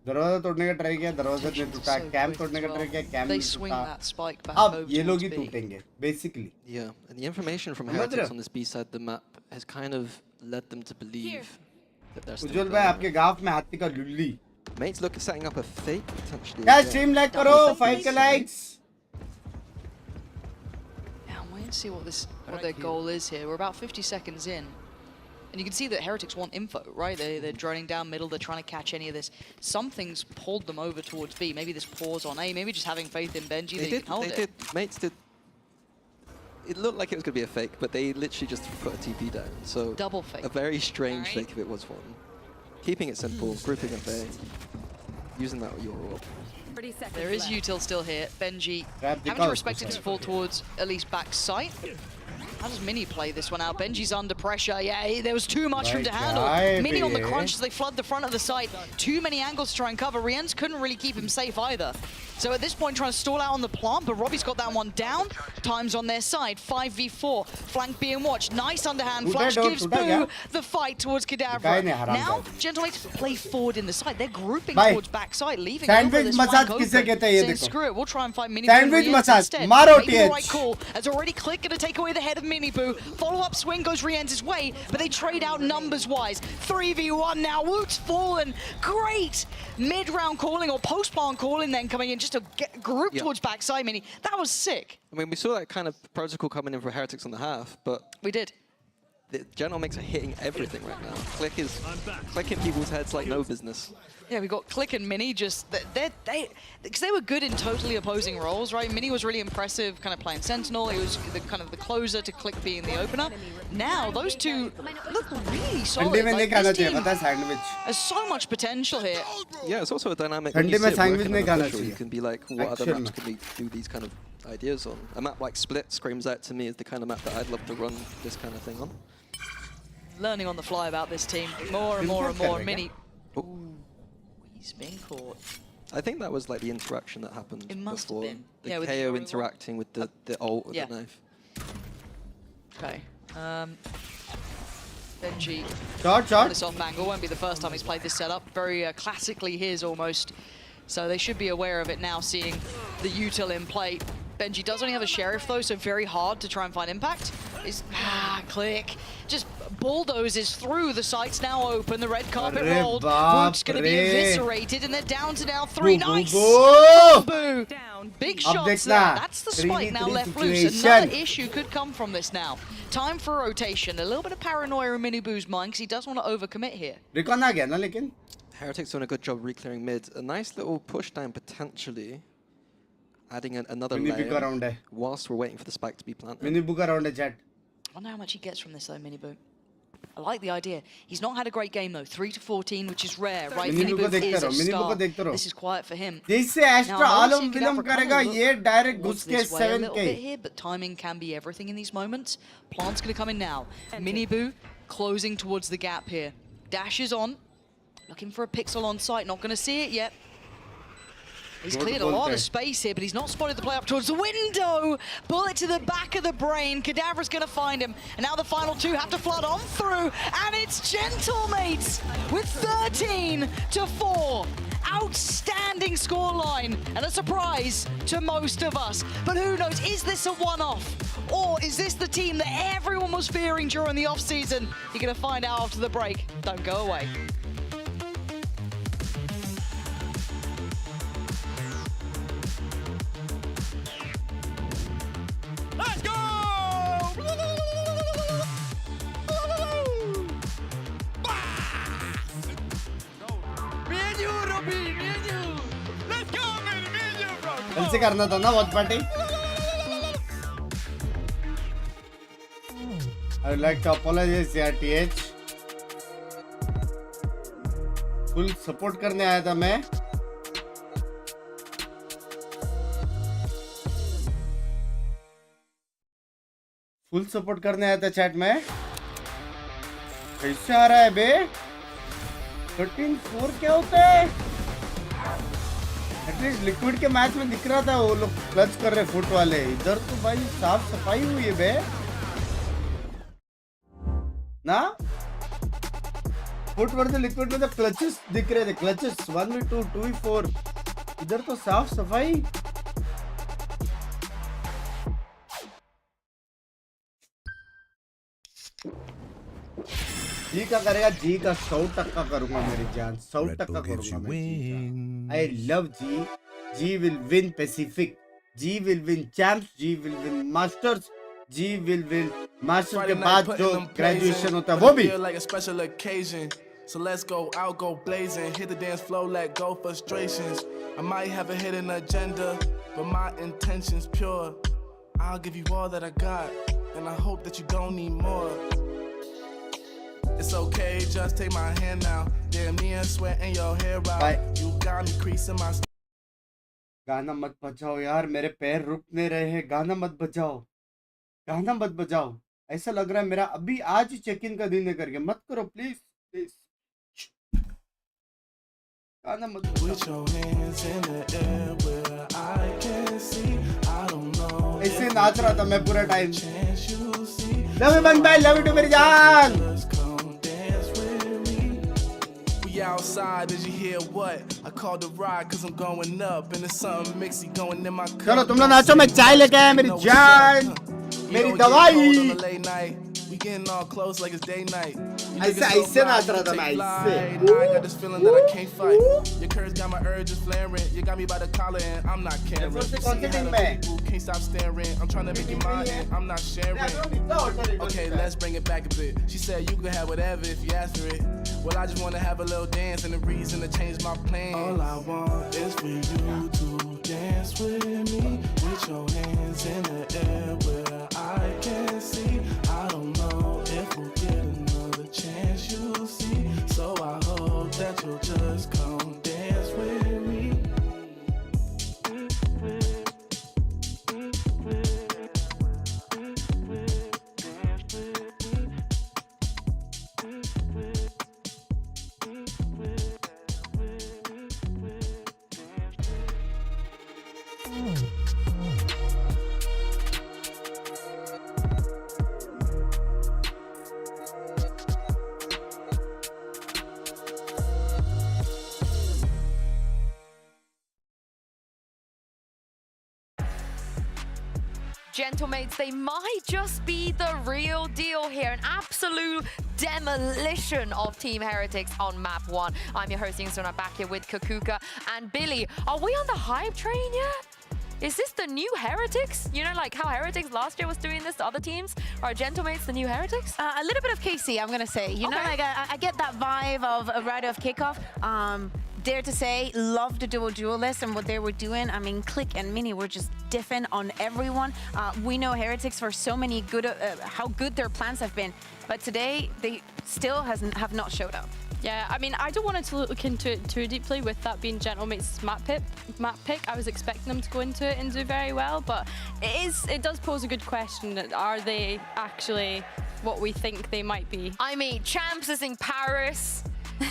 दरवाजा तोड़ने का try किया, दरवाजा ने टूटा, cam तोड़ने का try किया, cam They swing that spike back अब over ये लोग ही towards B. टूटेंगे, basically. Yeah, and the information from Heretics on this B side of the map has kind of led them to believe that they're still उज्जवल भाई आपके गांव में हाथी का लुल्ली. Mate's setting up a fake potentially. क्या stream like करो, 5 के likes. Yeah, I'm waiting to see what their goal is here. We're about 50 seconds in. And you can see that Heretics want info, right? They're droning down middle, they're trying to catch any of this. Something's pulled them over towards B. Maybe this pause on A, maybe just having faith in Benji that he can hold it. Mates did. It looked like it was going to be a fake, but they literally just put a TP down. So double fake. A very strange fake if it was one. Keeping it simple, grouping up A, using that Euro. There is util still here. Benji having to respect it to fall towards at least back sight. How does Mini play this one out? Benji's under pressure. Yeah, there was too much for him to handle. Mini on the crunch as they flood the front of the site. Too many angles to try and cover. Rienz couldn't really keep him safe either. So at this point, trying to stall out on the plant, but Robbie's got that one down. Time's on their side. 5v4. Flank being watched. Nice underhand. Flash gives Boo the fight towards Kadavra. Now, Gentlemates play forward in the side. They're grouping towards backside, leaving over this flank open. Saying, screw it, we'll try and find Mini Boo instead. Making the right call. As already Click going to take away the head of Mini Boo. Follow-up swing goes Rienz's way, but they trade out numbers-wise. 3v1 now. Woot's fallen. Great mid-round calling or post-plant calling then coming in just to get group towards backside Mini. That was sick. I mean, we saw that kind of protocol coming in for Heretics on the half, but... We did. The Gentlemates are hitting everything right now. Click is clicking people's heads like no business. Yeah, we got Click and Mini just, because they were good in totally opposing roles, right? Mini was really impressive, kind of playing Sentinel. He was kind of the closer to Click being the opener. Now, those two look really solid. Like, this team has so much potential here. Yeah, it's also a dynamic. When you, you can be like, what other maps can we do these kind of ideas on? A map like Split screams out to me as the kind of map that I'd love to run this kind of thing on. Learning on the fly about this team. More and more and more. Mini. Ooh. He's been caught. I think that was like the interaction that happened It must before. have been. The Yeah, with KO interacting with the ult with the knife. Okay. Benji. Shot. This off angle won't be the first time he's played this setup. Very classically his almost. So they should be aware of it now, seeing the util in play. Benji does only have a Sheriff though, so very hard to try and find impact. Click. Just bulldozes through. The site's now open. The red carpet rolled. Woot's going to be eviscerated, and they're down to now 3. Nice. Boo. Big shots there. That's the spike now left loose. Another issue could come from this now. Time for a rotation. A little bit of paranoia in Mini Boo's mind because he does want to overcommit here. Recon आ गया ना लेकिन. Heretics doing a good job re-clearing mid. A nice little push down potentially. Adding another layer whilst we're waiting for the spike to be planted. Mini Boo around a jet. I wonder how much he gets from this though, Mini Boo. I like the idea. He's not had a great game though. 3 to 14, which is rare, right? Mini Boo is a star. This is quiet for him. जैसे Astra आलम विलम करेगा ये direct घुस के 7K. But timing can be everything in these moments. Plant's gonna come in now. Mini Boo closing towards the gap here. Dash is on. Looking for a pixel on site. Not gonna see it yet. He's cleared a lot of space here, but he's not spotted the play up towards the window. Bullet to the back of the brain. Kadavra's going to find him. And now the final two have to flood on through. And it's Gentlemates with 13 to 4. outstanding scoreline and a surprise to most of us. But who knows, is this a one-off? Or is this the team that everyone was fearing during the off-season? You're going to find out after the break. Don't go away. Let's go! कल से करना था ना watch party. I would like to apologize यार TH. Full support करने आया था मैं. फुल सपोर्ट करने आया था चैट में. कैसे आ रहा है बे? 13-4 क्या होता है? एटलीस्ट लिक्विड के मैच में दिख रहा था वो लोग क्लच कर रहे फुट वाले. इधर तो भाई साफ सफाई हुई है बे ना. फुट वर्सेस लिक्विड में तो क्लचेस दिख रहे थे. Clutches 1v2 2v4. इधर तो साफ सफाई. जी का करेगा. जी का 100% करूंगा मेरी जान. 100% करूंगा मैं. I love G. G will win Pacific. G will win Champs. G will win Masters. G will win Masters के बाद जो ग्रेजुएशन होता है वो भी. So let's go out, go blazing, hit the dance floor, let go frustrations. I might have a hidden agenda, but my intention's pure. I'll give you all that I got, and I hope that you don't need more. It's okay, just take my hand now. Damn near sweating your hair out. You got me creasing my. गाना मत बजाओ यार, मेरे पैर रुक नहीं रहे हैं. गाना मत बजाओ, गाना मत बजाओ. ऐसा लग रहा है मेरा अभी आज ही चेक इन का दिन है करके. मत करो प्लीज प्लीज. गाना मत बजाओ. ऐसे नाच रहा था मैं पूरा टाइम. लव यू बंग भाई, लव यू टू मेरी जान. Outside, did you hear what? I called the ride cause I'm going up and there's something mixy going in my cup. चलो तुम लोग नाचो, मैं चाय लेके आया मेरी जान. मेरी दवाई. We getting all close like it's day night. ऐसे नाच रहा था मैं ऐसे. Now I got this feeling that I can't fight. Your curves got my urges flaring. You got me by the collar and I'm not caring. Can't stop staring. I'm trying to make you mine and I'm not sharing. Okay, let's bring it back a bit. She said you can have whatever if you ask for it. Well, I just want to have a little dance and a reason to change my plan. All I want is for you to dance with me, with your hands in the air where I can see. I don't know if we'll get another chance, you'll see. So I hope that you'll just come dance with me. Gentlemates, they might just be the real deal here. An absolute demolition of Team Heretics on map 1. I'm your host, Sona, back here with Kakuka and Billy. Are we on the hype train yet? Is this the new Heretics? You know, like how Heretics last year was doing this to other teams? Are Gentlemates the new Heretics? A little bit of KC, I'm going to say. You know, like I get that vibe of a Rider of Kickoff. Dare to say, love the dualists and what they were doing. I mean, Click and Mini were just diffing on everyone. We know Heretics for so many good, how good their plans have been. But today, they still have not showed up. Yeah, I mean, I don't want to look into it too deeply with that being Gentlemate's map pick. I was expecting them to go into it and do very well, but it does pose a good question. Are they actually what we think they might be? I mean, Champs is in Paris.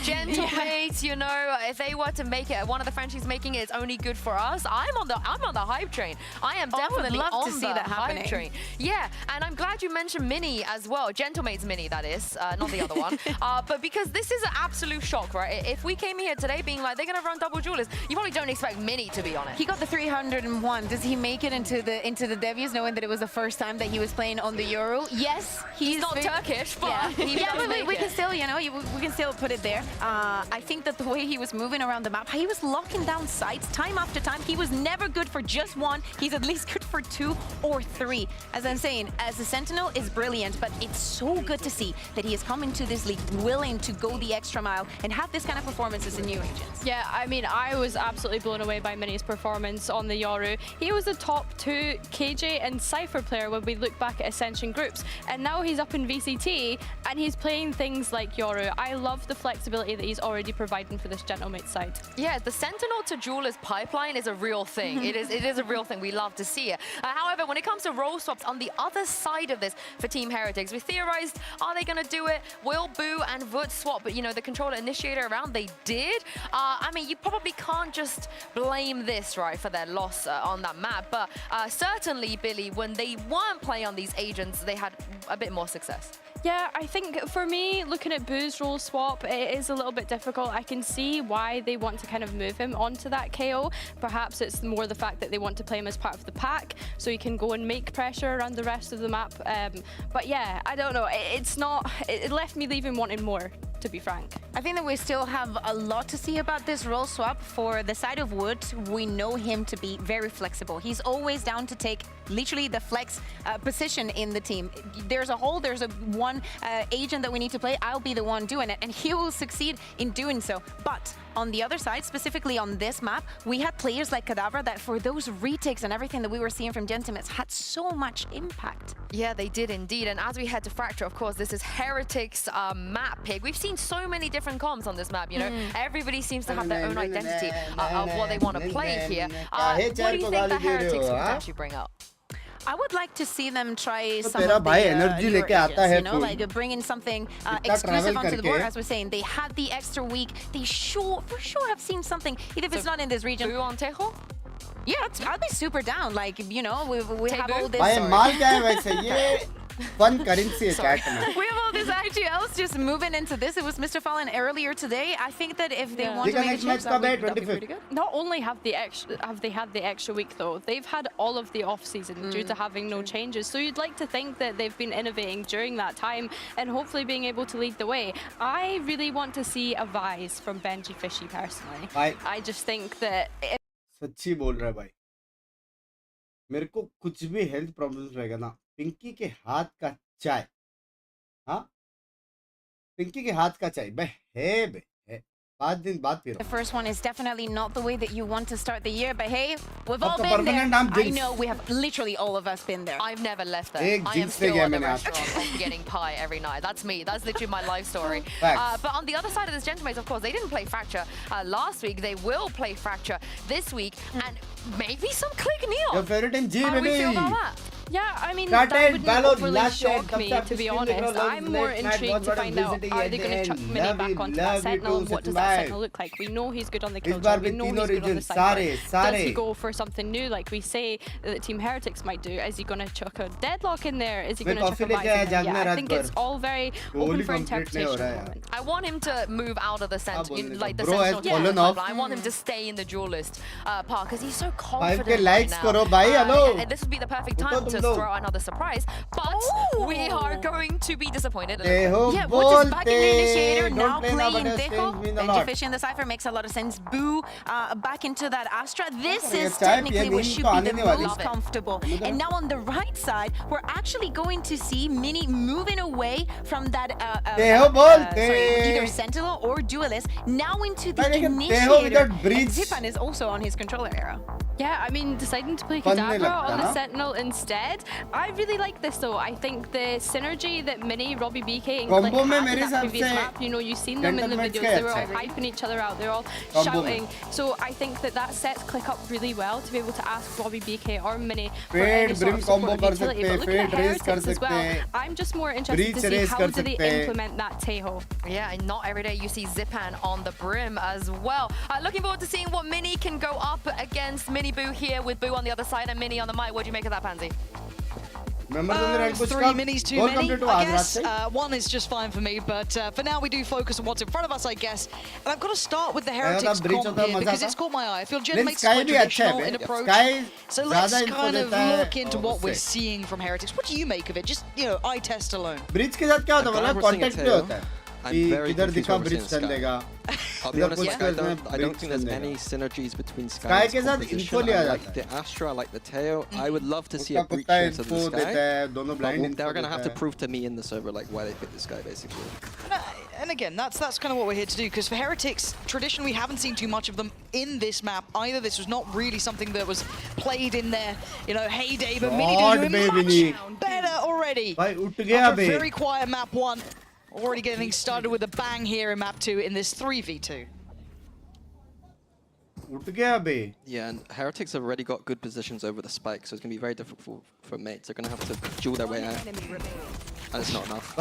Gentle mates, you know, if they were to make it, one of the franchises making it, it's only good for us. I'm on the hype train. I am definitely love on to see the that hype happening. train. Yeah, and I'm glad you mentioned Mini as well. Gentle mates Mini, that is, not the other one. But because this is an absolute shock, right? If we came here today being like, they're going to run double duelists, you probably don't expect Mini to be on it. He got the 301. Does he make it into the debuts, knowing that it was the first time that he was playing on the Euro? Yes, he's not Turkish, but we can still, you know, we can still put it there. I think that the way he was moving around the map, he was locking down sites time after time. He was never good for just one. He's at least good for 2 or 3. As I'm saying, as a Sentinel is brilliant, but it's so good to see that he is coming to this league willing to go the extra mile and have this kind of performance as a new agent. Yeah, I mean, I was absolutely blown away by Mini's performance on the Yoru. He was the top 2 KJ and Cypher player when we look back at Ascension groups, and now he's up in VCT and he's playing things like Yoru. I love the flexibility that he's already providing for this Gentlemate side. Yeah, the Sentinel to Duelist pipeline is a real thing. It is a real thing. We love to see it. However, when it comes to role swaps on the other side of this for Team Heretics, we theorized, are they going to do it? Will Boo and Vut swap? But, you know, the controller initiator around, they did. I mean, you probably can't just blame this, right, for their loss on that map. But certainly, Billy, when they weren't playing on these agents, they had a bit more success. Yeah, I think for me, looking at Boo's role swap, it is a little bit difficult. I can see why they want to kind of move him onto that KO. Perhaps it's more the fact that they want to play him as part of the pack, so he can go and make pressure around the rest of the map. But yeah, I don't know. It left me leaving wanting more, to be frank. I think that we still have a lot to see about this role swap. For the side of Wood, we know him to be very flexible. He's always down to take literally the flex position in the team. There's a hole, there's one agent that we need to play, I'll be the one doing it, and he will succeed in doing so. But on the other side, specifically on this map, we had players like Cadaver that for those retakes and everything that we were seeing from Gentlemen had so much impact. Yeah, they did indeed. And as we head to Fracture, of course, this is Heretics map pick. We've seen so many different comps on this map, you know. Everybody seems to have their own identity of what they want to play here. What do you think the Heretics would actually bring up? I would like to see them try some of the you know, like bringing something exclusive onto the board. As we're saying, they had the extra week. They for sure have seen something, even if it's not in this region. Boo on Tejo? Yeah, I'd be super down. Like, you know, we have all this. Fun currency cat. We have all these IGLs just moving into this. It was Mr. Fallen earlier today. I think that if they want to make a change, that'd be pretty good. Not only have they had the extra week though, they've had all of the off season due to having no changes. So you'd like to think that they've been innovating during that time and hopefully being able to lead the way. I really want to see a Vise from Benji Fishy personally. I just think that. सच्ची बोल रहा है भाई. मेरे को कुछ भी health problems रहेगा ना, पिंकी के हाथ का चाय, हाँ, पिंकी के हाथ का चाय बे है बे. 5 दिन बाद फिर. The first one is definitely not the way that you want to start the year, but hey, we've all been there. I know we have literally all of us been there. I've never left there. I am still at the restaurant getting pie every night. That's me. That's literally my life story. But on the other side of this, gentlemen, of course, they didn't play Fracture last week. They will play Fracture this week, and maybe some Click Neon. Your favorite team, G, How do we feel about that? Yeah, I mean, that wouldn't overly shock me, to be honest. I'm more intrigued to find out, are they going to chuck Mini back onto that Sentinel? What does that Sentinel look like? We know he's good on the Killjoy, we know he's good on the Cypher. Does he go for something new, like we say that Team Heretics might do? Is he going to chuck a Deadlock in there? Is he going to chuck a Vise in there? Yeah, I think it's all very open for interpretation at the moment. I want him to move out of the Sentinel, like the Sentinel. I want him to stay in the Duelist part, because he's so confident right now. And this would be the perfect time to throw another surprise, but we are going to be disappointed. Yeah, Wood is back in the initiator, now playing Tejo. Benji Fish in the Cypher makes a lot of sense. Boo back into that Astra. This is technically what should be the most comfortable. And now on the right side, we're actually going to see Mini moving away from that either Sentinel or Duelist, now into the initiator. And Tipan is also on his controller era. Yeah, I mean, deciding to play Kadabra on the Sentinel instead, head. I really like this though. I think the synergy that Mini, Robbie BK, and Combo Click में had मेरे in that हिसाब previous से map, you know, you've seen them in the gentleman's videos. They were all क्या hyping each other out. They're all Combo shouting. So I think that sets Click up really well to be able to ask Robbie BK or Mini for Fade, any sort brim of support combo of कर utility. सकते But looking at fade raise कर Heretics as well, सकते I'm just more interested to see raise how कर do they सकते implement that Tejo. Yeah, and not every day you see Zipan on the brim as well. Looking forward to seeing what Mini can go up against Mini Boo here with Boo on the other side and Mini on the mic. What do you make of that, Pansy? 3 minis, 2 many, I guess. One is just fine for me, but for now we do focus on what's in front of us, I guess. And I've got to start with the Heretics comp here because it's caught my eye. I feel Gen makes quite traditional in approach. So let's kind of look into what we're seeing from Heretics. What do you make of it? Just, you know, eye test alone. Bridge के साथ क्या होता है? मतलब contact पे होता है. I'm very किधर confused दिखा what we're bridge seeing चल Sky. देगा. I'll be honest, like, I don't think there's any synergies between Sky and के साथ info लिया I जाता like the Astra, I like the Teo. I would love to see a breach कुत्ता into the info Sky. देता है, दोनों blind info They're going to have to देता है. prove to me in the server like why they picked this guy, basically. And again, that's kind of what we're here to do, because for Heretics, traditionally we haven't seen too much of them in this map either. This was not really something that was played in their, you know, heyday, but Mini doing much better already. After a very quiet map 1, already getting started with a bang here in map 2 in this 3v2. Yeah, and Heretics have already got good positions over the spike, so it's going to be very difficult for mates. They're going to have to duel their way out. And it's not enough.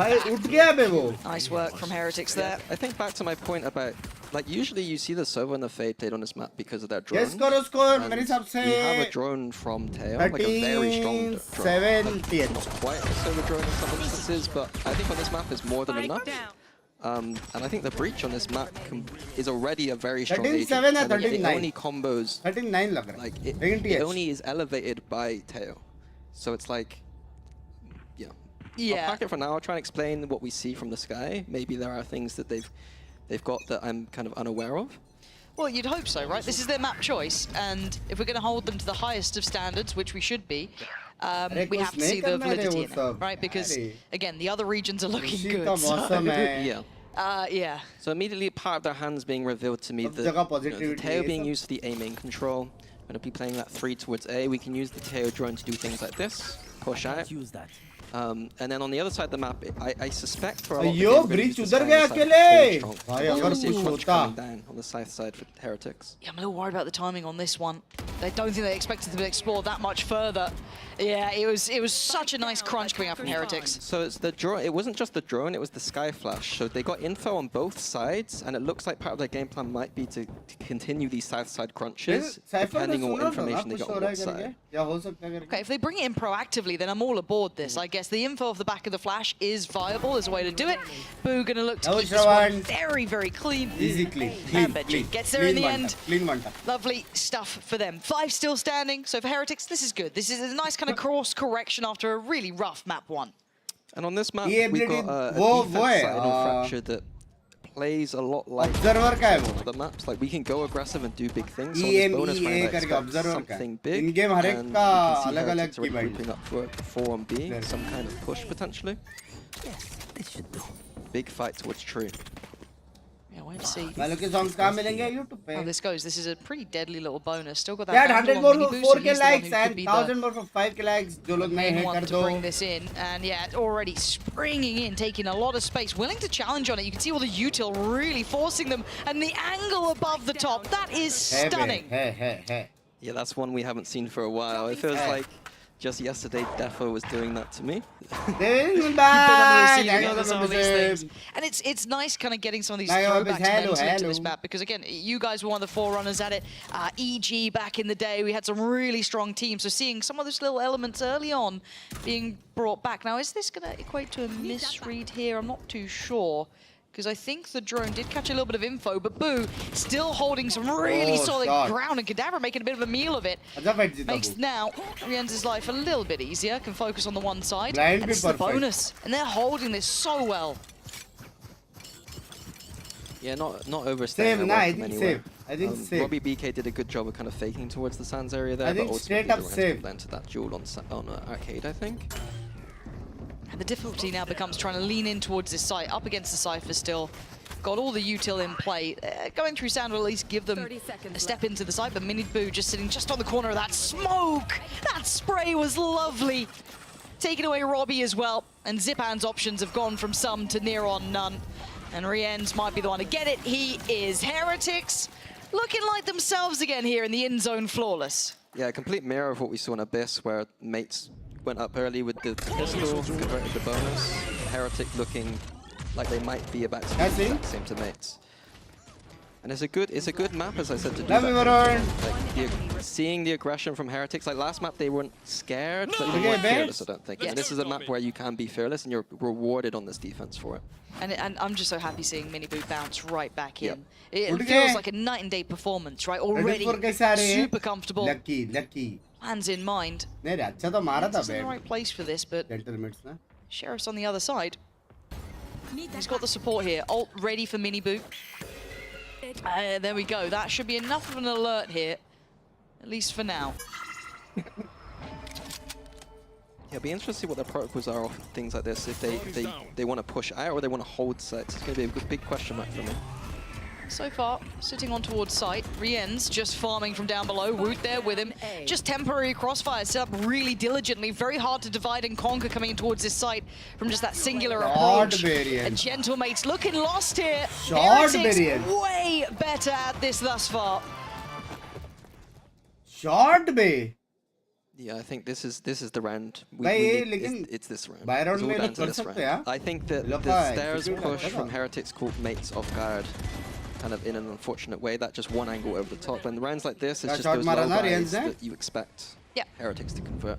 Nice work from Heretics there. I think back to my point about, like, usually you see the Sova and the Fade played on this map because of their drone. Yes, score. मेरे हिसाब से we have a drone from Teo, like a very strong drone. 17. Not quite a Sova drone in some instances, but I think on this map is more than enough. And I think the breach on this map is already a very strong agent. 13-7 and It 39. only combos. 39 लग रहा है. Like it only is elevated by Teo, so it's like, yeah. I'll pack it for now. I'll try and explain what we see from the Sky. Maybe there are things that they've got that I'm kind of unaware of. Well, you'd hope so, right? This is their map choice, and if we're going to hold them to the highest of standards, which we should be, we have to see the validity in it, right? Because, again, the other regions are looking good. So. Yeah. So immediately part of their hands being revealed to me, the Teo being used for the A main control. I'm going to be playing that 3 towards A. We can use the Teo drone to do things like this, push out. Use that. And then on the other side of the map, I suspect for a lot Yo, of breach people, उधर गया अकेले. भाई अगर कुछ होता down on the south side for Heretics. Yeah, I'm a little worried about the timing on this one. I don't think they expected to explore that much further. Yeah, it was such a nice crunch coming out from Heretics. So it's the drone. It wasn't just the drone; it was the Sky Flash. So they got info on both sides, and it looks like part of their game plan might be to continue these south side crunches, depending on what information they got on what side. Okay, if they bring it in proactively, then I'm all aboard this. I guess the info off the back of the flash is viable as a way to do it. Boo gonna look to keep this one very, very clean. Easy, clean. Gets there in the end. Clean one. Lovely stuff for them. 5 still standing, so for Heretics, this is good. This is a nice kind of cross correction after a really rough map 1. And on this map, we've got a defense side on Fracture that plays a lot like the maps. Like we can go aggressive and do big things. So on this bonus round, I expect something big. And you can see Heretics already grouping up for 4 on B, some kind of push potentially. Yes, this should do. Big fight towards True. Yeah, wait to see how this goes. This is a pretty deadly little bonus. Still got that. Yeah, 100 more for 4k likes and 1000 more for 5k likes. जो लोग नए हैं कर to bring this in, and yeah, it's already springing in, taking a lot of space, willing to challenge on it. You can see all the util really forcing them, and the angle above the top. That is stunning. Yeah, that's one we haven't seen for a while. It feels like just yesterday Defo was doing that to me. And it's nice kind of getting some of these throwback moments into this map, because again, you guys were one of the forerunners at it. EG back in the day, we had some really strong teams, so seeing some of those little elements early on being brought back. Now, is this going to equate to a misread here? I'm not too sure, because I think the drone did catch a little bit of info, but Boo still holding some really solid ground, and Kadabra making a bit of a meal of it. Makes now Rien's life a little bit easier, can focus on the one side, and it's the bonus. And they're holding this so well. Yeah, not overstaying. I think safe. Robbie BK did a good job of kind of faking towards the Sands area there, but straight up safe. Into that duel on Arcade, I think. And the difficulty now becomes trying to lean in towards this site, up against the Cypher still. got all the util in play. Going through sound will at least give them a step into the side, but Miniboo just sitting just on the corner of that smoke. That spray was lovely. Taking away Robbie as well, and Zipan's options have gone from some to near on none. And Rienz might be the one to get it. He is. Heretics looking like themselves again here in the in zone flawless. Yeah, a complete mirror of what we saw in Abyss, where mates went up early with the pistol, converted the bonus. Heretic looking like they might be about to do the same to mates. And it's a good map, as I said, to do that. Seeing the aggression from Heretics, like last map they weren't scared, but they weren't fearless, I don't think. And this is a map where you can be fearless and you're rewarded on this defense for it. And I'm just so happy seeing Miniboo bounce right back in. It feels like a night and day performance, right? Already super comfortable. Lucky. Plans in mind. He's in the right place for this, but Sheriff's on the other side. He's got the support here. Ult ready for Miniboo. There we go. That should be enough of an alert here, at least for now. Yeah, it'll be interesting to see what their protocols are of things like this. If they want to push out or they want to hold sets. It's going to be a big question mark for me. So far, sitting on towards site. Rienz just farming from down below. Woot there with him. Just temporary crossfire set up really diligently. Very hard to divide and conquer coming in towards this site from just that singular approach. And Gentlemates looking lost here. Heretics way better at this thus far. Short bay. Yeah, I think this is the round. It's this round. It's all down to this round. I think that the stairs push from Heretics caught mates off guard, kind of in an unfortunate way. That just one angle over the top. And the rounds like this, it's just those low buys that you expect Heretics to convert.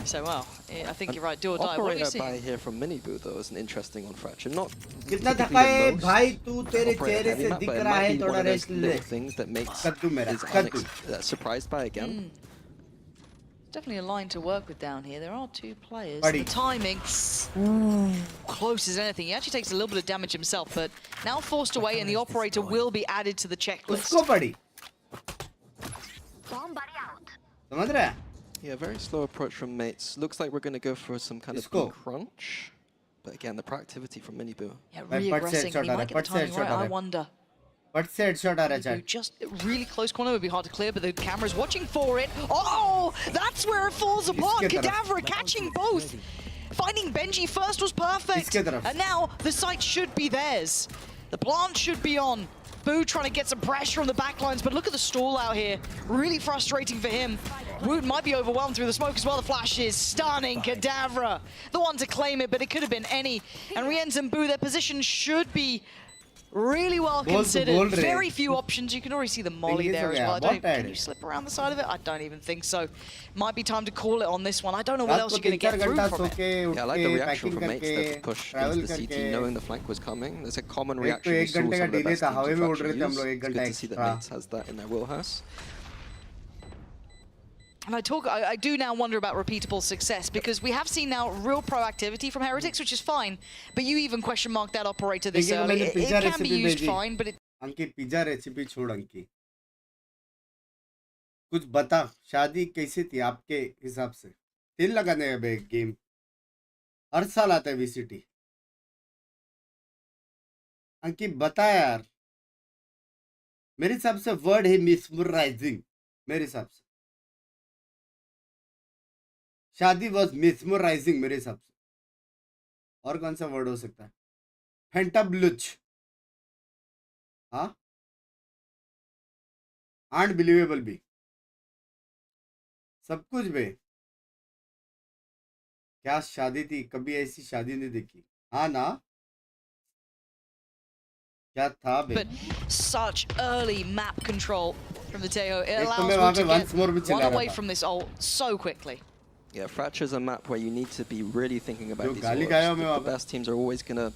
So well, I think you're right. Do or die. What do you see? Operator buy here from Miniboo though is an interesting one Fracture. Not कितना थका है भाई तू तेरे चेहरे से दिख रहा है थोड़ा रेस्ट ले. Things that makes is surprised by again. Definitely a line to work with down here. There are two players. The timing, close as anything. He actually takes a little bit of damage himself, but now forced away, and the operator will be added to the checklist. उसको पड़ी. समझ रहा है? Yeah, very slow approach from mates. Looks like we're going to go for some kind of crunch. But again, the proactivity from Miniboo. Yeah, re-aggressing. He might get the timing right, I wonder. But said shot आ रहा है. Just really close corner would be hard to clear, but the camera's watching for it. Oh, that's where it falls apart. Kadavra catching both. Finding Benji first was perfect. And now the site should be theirs. The plant should be on. Boo trying to get some pressure on the backlines, but look at the stall out here. Really frustrating for him. Woot might be overwhelmed through the smoke as well. The flash is stunning. Kadavra, the one to claim it, but it could have been any. And Rienz and Boo, their position should be really well considered. Very few options. You can already see the molly there as well. Can you slip around the side of it? I don't even think so. Might be time to call it on this one. I don't know what else you're going to get through from it. Yeah, I like the reaction from mates there to push into the CT, knowing the flank was coming. There's a common reaction we saw some of the best teams of Fracture use. It's good to see that mates has that in their wheelhouse. And I do now wonder about repeatable success, because we have seen now real proactivity from Heretics, which is fine. But you even question mark that operator this early. It can be used fine, but it... अंकी pizza recipe छोड़ अंकी. कुछ बता, शादी कैसी थी आपके हिसाब से? 3 लगाने हैं बे गेम. हर साल आता है VCT. अंकी बता यार. मेरे हिसाब से वर्ड है मिसमराइजिंग. मेरे हिसाब से. शादी वॉज मिसमराइजिंग मेरे हिसाब से. और कौन सा वर्ड हो सकता है? फेंटाब्लुच. हाँ, अनबिलीवेबल भी. सब कुछ बे. क्या शादी थी, कभी ऐसी शादी नहीं देखी. हाँ ना, क्या था बे. But such early map control from the Teo. It allows them to get one away from this ult so quickly. Yeah, Fracture's a map where you need to be really thinking about these ults. The best teams are always going to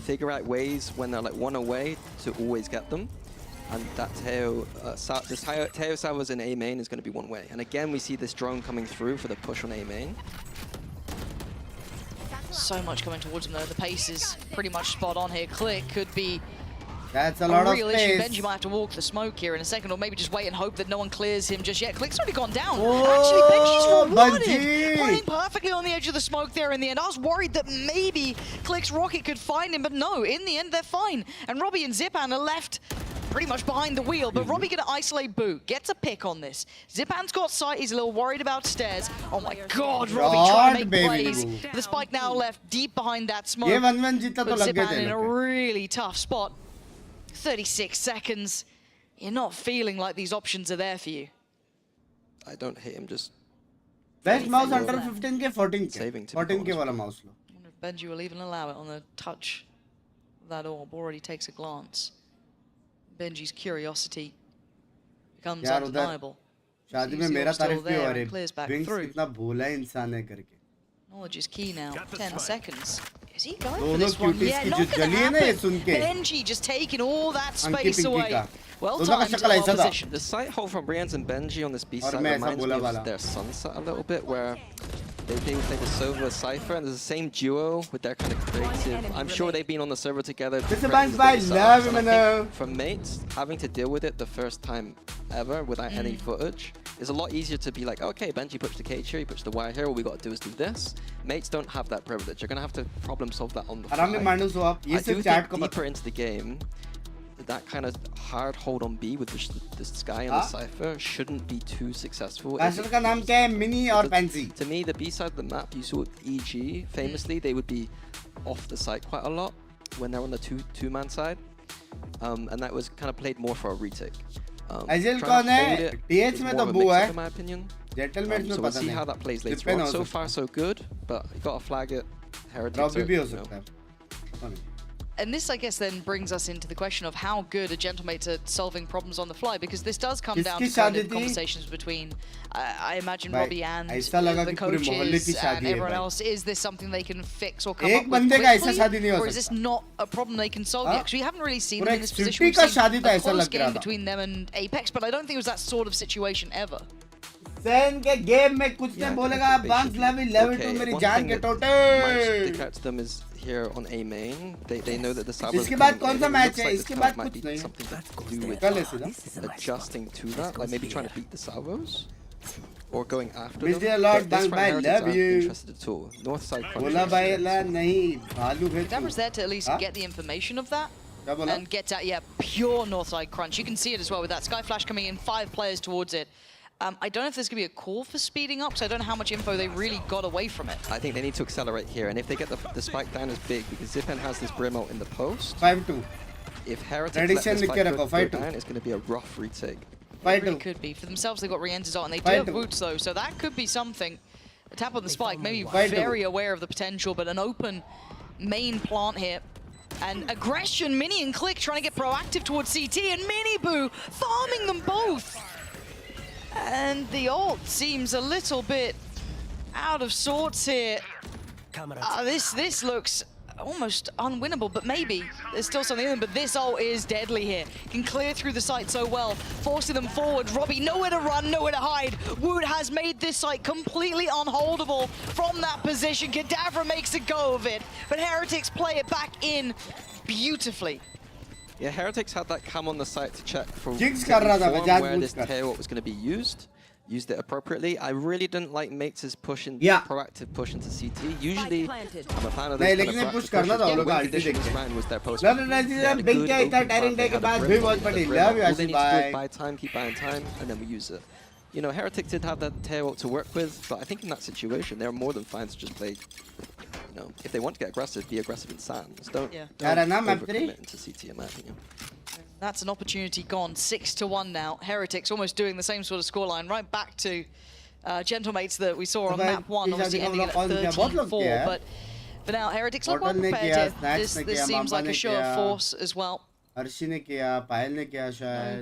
figure out ways when they're like one away to always get them. And that Teo Salvas in A main is going to be one way. And again, we see this drone coming through for the push on A main. So much coming towards him though. The pace is pretty much spot on here. Click could be That's a lot of real issue. space. Benji might have to walk the smoke here in a second, or maybe just wait and hope that no one clears him just yet. Click's already gone down. Oh, Actually, Benji's rewarded. Bungie. Playing perfectly on the edge of the smoke there in the end. I was worried that maybe Click's rocket could find him, but no, in the end, they're fine. And Robbie and Zipan are left pretty much behind the wheel, but Robbie gonna isolate Boo. Gets a pick on this. Zipan's got sight, he's a little worried about stairs. Oh my god, Robbie trying to make plays. The spike now left deep behind that smoke. But Zipan in a really tough spot. 36 seconds. You're not feeling like these options are there for you. I don't hate him, just... Best mouse under 15k, 14k. Saving 14k wala mouse lo. I wonder if Benji will even allow it on the touch. That orb already takes a glance. Benji's curiosity becomes undeniable. शादी में मेरा तारीफ भी हो रही है. Binks कितना भोला इंसान है करके. Knowledge is key now. 10 seconds. Is he going दोनों for this one? cuties Yeah, की not जो gonna जली है ना ये happen. सुन के. Benji just taking all that Anki space Pinky away. का. Well दोनों का timed, शक्ल well ऐसा था. positioned. The sight hold from Brians and Benji on this B और side मैं ऐसा reminds me बोला of वाला. their Sunset a little bit, where they play the Sova Cypher, and there's the same duo with their kind of creative. I'm sure they've been on the server together. Mr. Banks, bye. Love him, man. For mates, having to deal with it the first time ever without any footage is a lot easier to be like, okay, Benji puts the cage here, he puts the wire here, all we got to do is do this. Mates don't have that privilege. You're going to have to problem solve that on the fly. I do think deeper into the game, that kind of hard hold on B with the Sky and the Cypher shouldn't be too successful. Castle का नाम क्या है? Mini और Pansy. To me, the B side of the map, you saw EG, famously, they would be off the site quite a lot when they're on the two-man side. And that was kind of played more for a retake. Ajil कौन है? DH में तो बू है. In my opinion. Gentleman में So we'll पता see नहीं. how that plays later on. So far, so good, but you got to flag it. Heritage. Robbie भी हो सकता है. And this, I guess, then brings us into the question of how good are Gentlemates at solving problems on the fly, because this does come down to kind of conversations between, I imagine, Robbie and the coaches and everyone else. Is this something they can fix or come up with quickly, or is this not a problem they can solve yet? Because we haven't really seen them in this position. We've seen a close game between them and Apex, but I don't think it was that sort of situation ever. Sen के game में कुछ नहीं बोलेगा. Banks level 2 मेरी जान के टोटे. Stick out to them is here on A main. They know that the Sabres. इसके बाद कौन सा मैच है? इसके बाद कुछ नहीं. Something to do with adjusting to that, like maybe trying to beat the Salvos or going after them. Mr. Lord Banks, I love you. Interested at all. North side. बोला भाई ला नहीं भालू है. That was there to at least get the information of that. And get that, pure Northside crunch. You can see it as well with that Sky Flash coming in, 5 players towards it. I don't know if there's going to be a call for speeding up, so I don't know how much info they really got away from it. I think they need to accelerate here, and if they get the spike down as big, because Zipan has this Brim ult in the post. 5-2. If Heritage let this spike go down, it's going to be a rough retake. It really could be. For themselves, they've got re-enters on, and they do have boots, though, so that could be something. A tap on the spike, maybe very aware of the potential, but an open main plant here. And aggression, Mini and Click trying to get proactive towards CT, and Miniboo farming them both. And the ult seems a little bit out of sorts here. This looks almost unwinnable, but maybe there's still something in them. But this ult is deadly here. Can clear through the site so well, forcing them forward. Robbie, nowhere to run, nowhere to hide. Wood has made this site completely unholdable from that position. Kadavra makes a go of it, but Heretics play it back in beautifully. Yeah, Heretics had that cam on the site to check for where this tail was going to be used. Used it appropriately. I really didn't like Mates' push in proactive push into CT. Usually, I'm a fan of this kind of proactive push. This round was their post. All they need to do is buy time, keep buying time, and then we use it. You know, Heretic did have that tail to work with, but I think in that situation, they're more than fine to just play. You know, if they want to get aggressive, be aggressive in Sands. Don't overcommit into CT, in my opinion. That's an opportunity gone. 6-1 now. Heretics almost doing the same sort of scoreline, right back to Gentlemates that we saw on map 1, obviously ending at 13-4. But for now, Heretics look well prepared here. This seems like a show of force as well.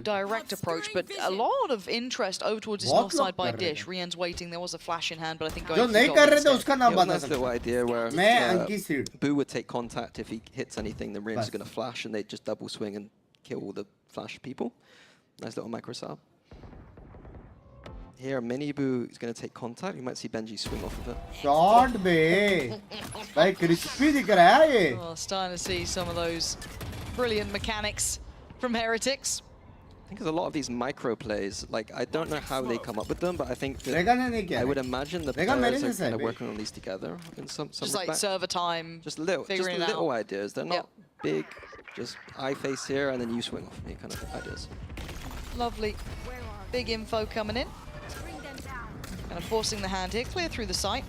Direct approach, but a lot of interest over towards this north side by Dish. Rien's waiting. There was a flash in hand, but I think going for a nice little idea where Boo would take contact. If he hits anything, then Rien's going to flash, and they just double swing and kill all the flash people. Nice little micro sub. Here, Miniboo is going to take contact. You might see Benji swing off of it. Shot be. Like crispy dikh raha hai ye. Well, starting to see some of those Brilliant mechanics from Heretics. I think there's a lot of these micro plays. Like, I don't know how they come up with them, but I think that I would imagine the players are kind of working on these together in some Just like server time, just little ideas. They're not big, just I face here and then you swing off me kind of ideas. Lovely. Big info coming in. Kind of forcing the hand here, clear through the site.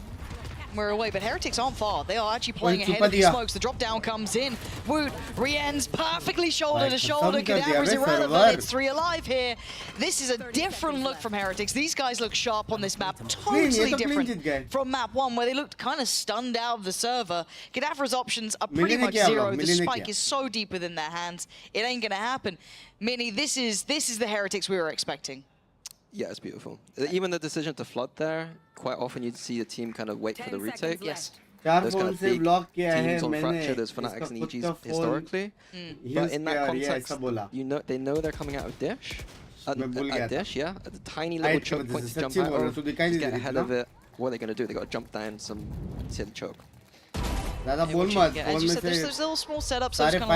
We're away, but Heretics aren't far. They are actually playing ahead of the smokes. The drop down comes in. Woot, Rien's perfectly shoulder to shoulder. Cadaver's irrelevant. It's 3 alive here. This is a different look from Heretics. These guys look sharp on this map. Totally different from map 1, where they looked kind of stunned out of the server. Cadaver's options are pretty much zero. The spike is so deep within their hands. It ain't gonna happen. Mini, this is the Heretics we were expecting. Yeah, it's beautiful. Even the decision to flood there, quite often you'd see the team kind of wait for the retake. Yes. There's kind of big teams on Fracture, there's Fanatics and EGs historically. But in that context, they know they're coming out of Dish. At Dish, yeah. At the tiny little choke point to jump out of, just get ahead of it. What are they going to do? They got to jump down some silly choke. As you said, there's those little small setups, those kind of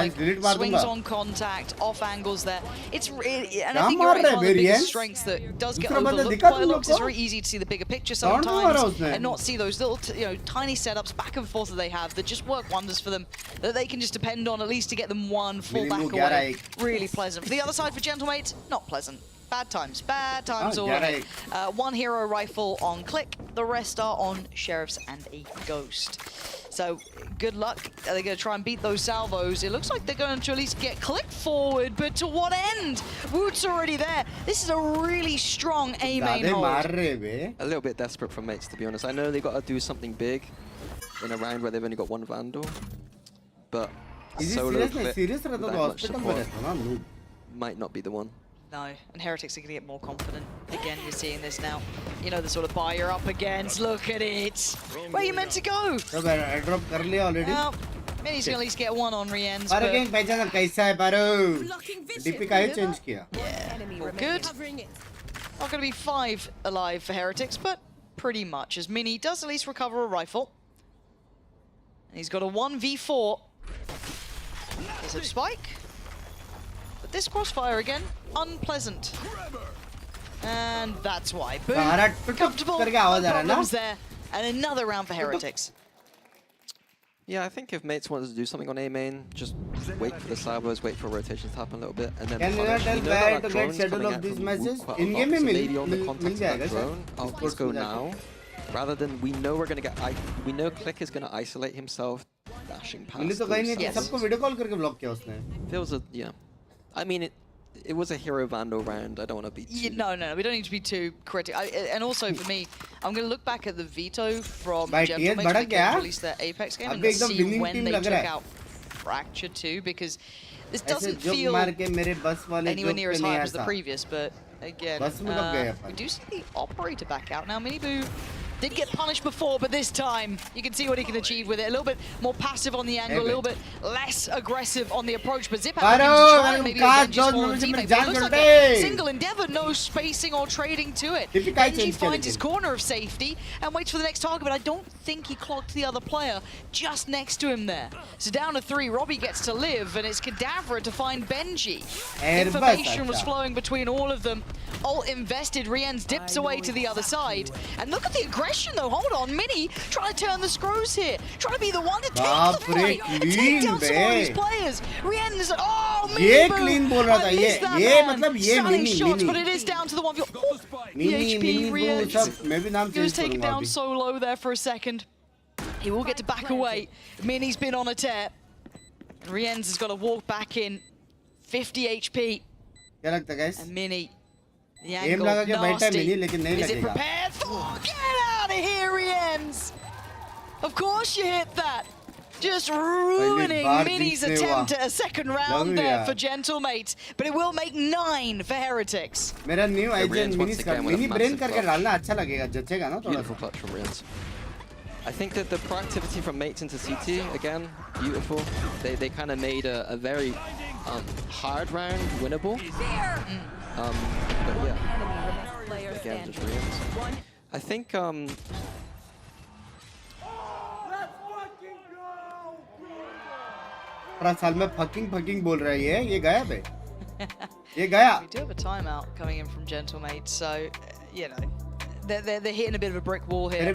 like swings on contact, off angles there. And I think you're right, it's one of the biggest strengths that does get overlooked quite a lot, because it's very easy to see the bigger picture sometimes and not see those little, tiny setups back and forth that they have that just work wonders for them, that they can just depend on at least to get them one full back away. Really pleasant. For the other side, for Gentlemates, not pleasant. Bad times all ahead. One hero rifle on Click, the rest are on Sheriffs and a Ghost. So, good luck. Are they going to try and beat those salvos? It looks like they're going to at least get Click forward, but to what end? Woot's already there. This is a really strong A main hold. A little bit desperate from Mates, to be honest. I know they got to do something big in a round where they've only got one Vandal, but solo Click with that much support might not be the one. No, and Heretics are going to get more confident. Again, you're seeing this now. You know, the sort of buy you're up against. Look at it. Where are you meant to go? Well, Mini's going to at least get one on Rien's. Yeah, all good. Not going to be 5 alive for Heretics, but pretty much, as Mini does at least recover a rifle. And he's got a 1v4. There's a spike. But this crossfire again, unpleasant. And that's why. Boom. Comfortable. No problems there. And another round for Heretics. Yeah, I think if Mates wanted to do something on A main, just wait for the salvos, wait for rotations to happen a little bit, and then punish. You know that drone's coming out from Woot quite a lot, so maybe on the context of that drone, let's go now. Rather than, we know we're going to get, we know Click is going to isolate himself, dashing past. Yes. Feels a, yeah. I mean, it was a hero Vandal round. I don't want to be too... No, we don't need to be too critical. And also for me, I'm going to look back at the veto from Gentlemates when they released their Apex game and see when they took out Fracture 2, because this doesn't feel anywhere near as high as the previous, but again, we do see the Operator back out now. Miniboo did get punished before, but this time you can see what he can achieve with it. A little bit more passive on the angle, a little bit less aggressive on the approach, but Zip out to try and maybe avenge his fallen teammate. But it looks like a single endeavor, no spacing or trading to it. Benji finds his corner of safety and waits for the next target, but I don't think he clocked the other player just next to him there. So down to 3, Robbie gets to live, and it's Cadaver to find Benji. Information was flowing between all of them. Ult invested, Rien's dips away to the other side. And look at the aggression though, hold on, Mini trying to turn the screws here. Trying to be the one to take the fight and take down some of these players. Rien is like, oh, Mini Boo, I missed that man. Stunning shots, but it is down to the 1v. Oh, the HP, Rien. He was taken down so low there for a second. He will get to back away. Mini's been on a tear. And Rien's has got to walk back in. 50 HP. And Mini. The angle, nasty. Is it prepared for? Get out of here, Rien's! Of course you hit that! Just ruining Mini's attempt at a second round there for Gentlemates. But it will make 9 for Heretics. Beautiful clutch from Rien's. I think that the proactivity from Mates into CT, again, beautiful. They kind of made a very hard round winnable. But yeah, again, just Rien's. I think, 18 साल में fucking बोल रहा है ये गया बे ये गया. We do have a timeout coming in from Gentlemate, so you know they're hitting a bit of a brick wall here. I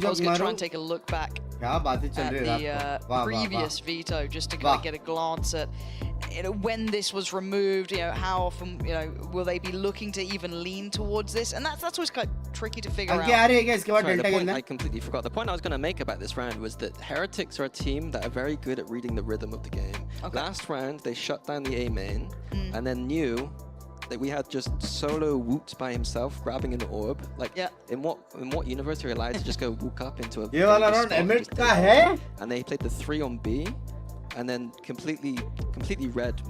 was going to try and take a look back at the previous veto just to kind of get a glance at when this was removed. How often will they be looking to even lean towards this, and that's always kind of tricky to figure out. Sorry, the point I completely forgot. The point I was going to make about this round was that Heretics are a team that are very good at reading the rhythm of the game. Last round they shut down the A main and then knew that we had just solo whoops by himself grabbing an orb. Like in what universe are you allowed to just go whoop up into a and they played the 3 on B and then completely read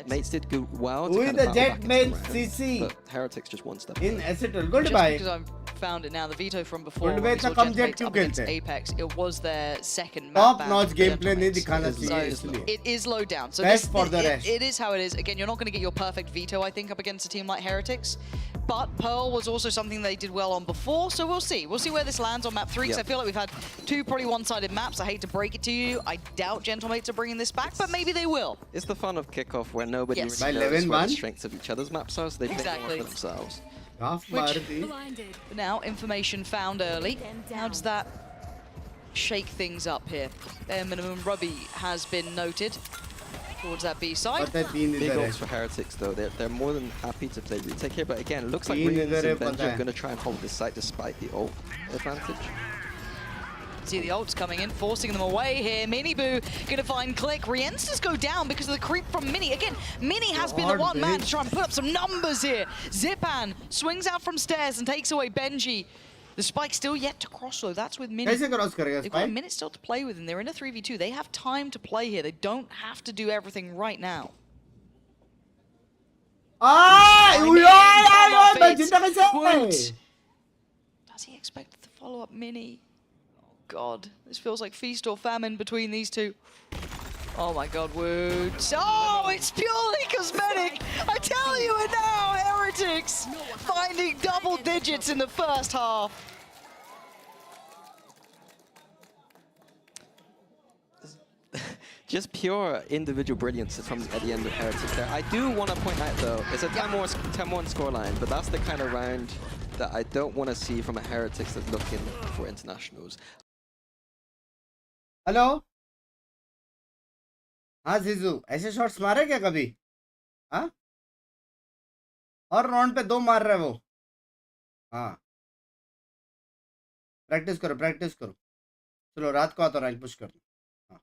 mates did go well to kind of jet mate CC but Heretics just one step in Acetal. Goodbye. Because I've found it now, the veto from before when we saw Gentlemate up against Apex, it was their second map ban. Top-notch gameplay नहीं दिखाना So चाहिए. it is low down. So Best for the rest. It is how it is. Again, you're not going to get your perfect veto, I think, up against a team like Heretics. But Pearl was also something they did well on before, so we'll see. We'll see where this lands on map 3, because I feel like we've had 2 probably one-sided maps. I hate to break it to you. I doubt Gentlemates are bringing this back, but maybe they will. It's the fun of kickoff where nobody really knows where the strengths of each other's maps are, so they pick more for themselves. But now, information found early. How does that shake things up here? Bare minimum Rubby has been noted towards that B side. Big odds for Heretics though. They're more than happy to play retake here, but again, it looks like Reens and Benji are going to try and hold this site despite the ult advantage. See the ults coming in, forcing them away here. Miniboo gonna find Click. Riensters go down because of the creep from Mini. Again, Mini has been the one man to try and put up some numbers here. Zipan swings out from stairs and takes away Benji. The spike still yet to cross though. That's with Mini. They've got a minute still to play with, and they're in a 3v2. They have time to play here. They don't have to do everything right now. Does he expect the follow-up Mini? God, this feels like feast or famine between these two. Oh my God, Wood. Oh, it's purely cosmetic. I tell you it now, Heretics finding double digits in the first half. Just pure individual brilliance from at the end of Heretics there. I do want to point out though, it's a 10-1 scoreline, but that's the kind of round that I don't want to see from a Heretics that's looking for internationals. Hello हाँ जीजू ऐसे shots मारे क्या कभी हाँ और round पे 2 मार रहे वो हाँ प्रैक्टिस करो चलो रात को आता रैंक पुश कर हाँ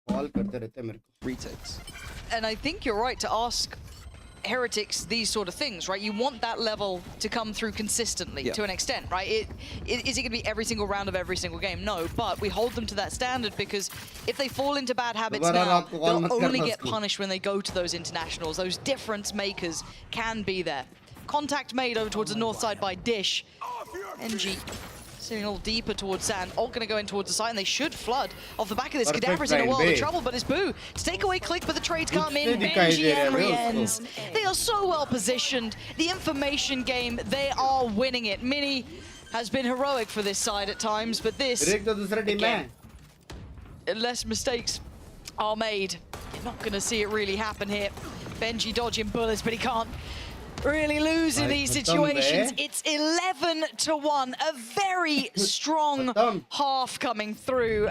कॉल करते रहते मेरे को retakes. And I think you're right to ask Heretics these sort of things, right? You want that level to come through consistently to an extent, right? Is it going to be every single round of every single game? No, but we hold them to that standard because if they fall into bad habits now, they'll only get punished when they go to those internationals. Those difference makers can be there. Contact made over towards the north side by Dish. NG sitting a little deeper towards Sand. All going to go in towards the side, and they should flood off the back of this. Cadaver's in a world of trouble, but it's Boo to take away Click, but the trades come in. Benji and Riens. They are so well positioned. The information game, they are winning it. Mini has been heroic for this side at times, but this, again, unless mistakes are made, you're not going to see it really happen here. Benji dodging bullets, but he can't really lose in these situations. It's 11-1, a very strong half coming through.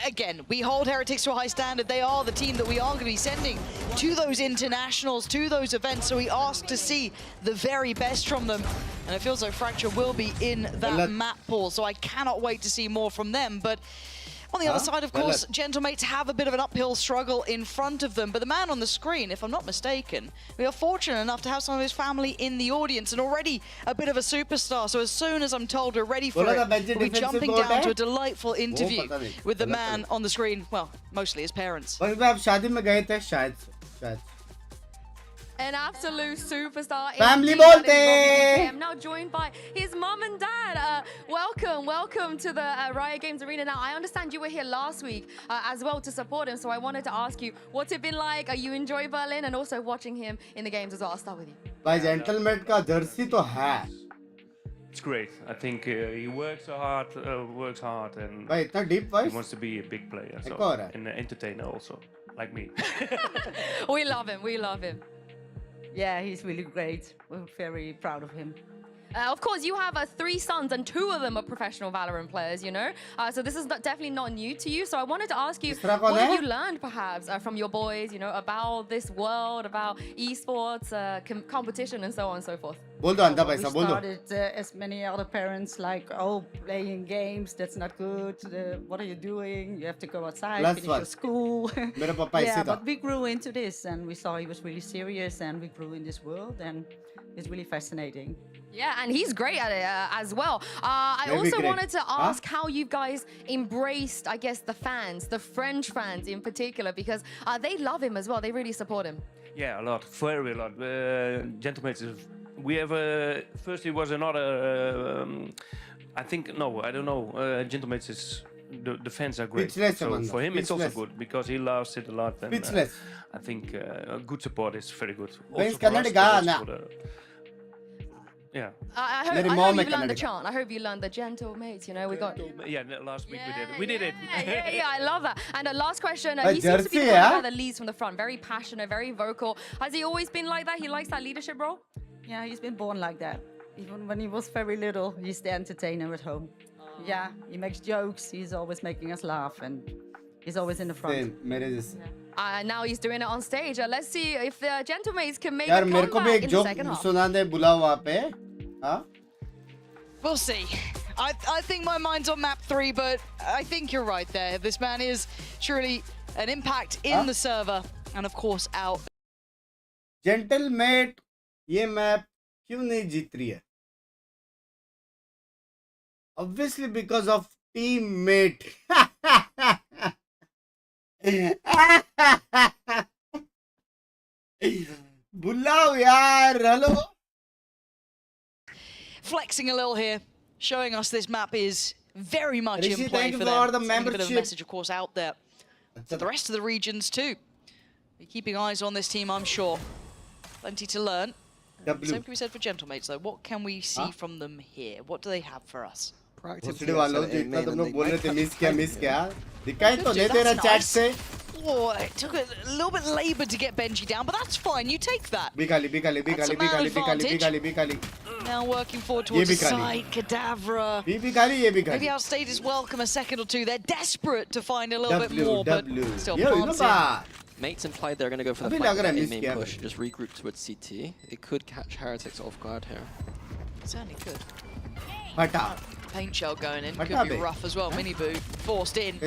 Again, we hold Heretics to a high standard. They are the team that we are going to be sending to those internationals, to those events, so we ask to see the very best from them. And it feels like Fracture will be in that map pool, so I cannot wait to see more from them. But on the other side, of course, Gentlemates have a bit of an uphill struggle in front of them. But the man on the screen, if I'm not mistaken, we are fortunate enough to have some of his family in the audience and already a bit of a superstar. So as soon as I'm told we're ready for it, we'll be jumping down to a delightful interview with the man on the screen. Well, mostly his parents. An absolute superstar. Family bolte. I'm now joined by his mum and dad. Welcome to the Riot Games Arena. Now, I understand you were here last week as well to support him, so I wanted to ask you, what's it been like? Are you enjoying Berlin and also watching him in the games as well? I'll start with you. भाई gentleman का Jersey तो है It's great. I think he works hard, and Bhai, itna deep voice? he wants to be a big player, so, and an entertainer also, like me. We love him. We love him. Yeah, he's really great. We're very proud of him. Of course, you have 3 sons, and 2 of them are professional Valorant players, you know? So this is definitely not new to you. So I wanted to ask you, what have you learned, perhaps, from your boys, you know, about this world, about esports, competition, and so on and so forth? We started as many other parents, like, oh, playing games, that's not good. What are you doing? You have to go outside, finish your school. Yeah, but we grew into this, and we saw he was really serious, and we grew in this world, and it's really fascinating. Yeah, and he's great at it as well. I also wanted to ask how you guys embraced, I guess, the fans, the French fans in particular, because they love him as well. They really support him. Yeah, a lot, very a lot. Gentlemen, we have first it was another. I think no, I don't know. Gentlemen, is the fans are great. So for him, it's also good because he loves it a lot. And, I think good support is very good. Also for us, but also for the, yeah. I hope you learned the chant. I hope you learned the gentle mates. You know, we got. Yeah, last week we did it. Yeah, I love that. And the last question, he seems to be the guy that leads from the front. Very passionate, very vocal. Has he always been like that? He likes that leadership role? Yeah, he's been born like that. Even when he was very little, he's the entertainer at home. Yeah, he makes jokes. He's always making us laugh, and he's always in the front. Now he's doing it on stage. Let's see if the gentlemates can make a comeback in the second half. We'll see. I think my mind's on map 3, but I think you're right there. This man is truly an impact in the server, and of course out. Gentlemate, ये map क्यों नहीं जीत रही है? Obviously because of teammate. बुलाओ यार, hello. Flexing a little here, showing us this map is very much Rishi, in play for them. the Sending a bit of a membership. message, of course, out there to the rest of the regions too. Be keeping eyes on this team, I'm sure. Plenty to learn. Same can be said for Gentlemates, though. What can we see from them here? What do they have for us? Oh, it took a little bit labor to get Benji down, but that's fine. You take that. Now working forward towards the side, Kadavra. Maybe outstayed his welcome a second or two. They're desperate to find a little bit more, but still planting. Mates implied they're going to go for the main push, just regroup towards CT. It could catch Heretics off guard here. Certainly could. Paint shell going in, could be rough as well. Miniboo forced in.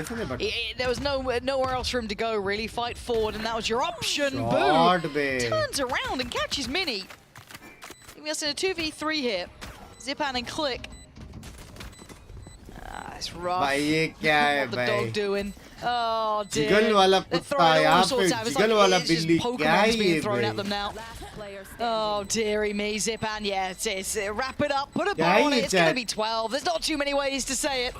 There was nowhere else for him to go, really. Fight forward, and that was your option. Boo turns around and catches Mini. Giving us in a 2v3 here. Zipan and Click. It's rough. What the dog doing? Oh dear. They're throwing all sorts out. It's like it's just Pokemon's being thrown at them now. Oh dearie me, Zipan. Yeah, it's wrap it up, put a ball on it. It's going to be 12. There's not too many ways to say it.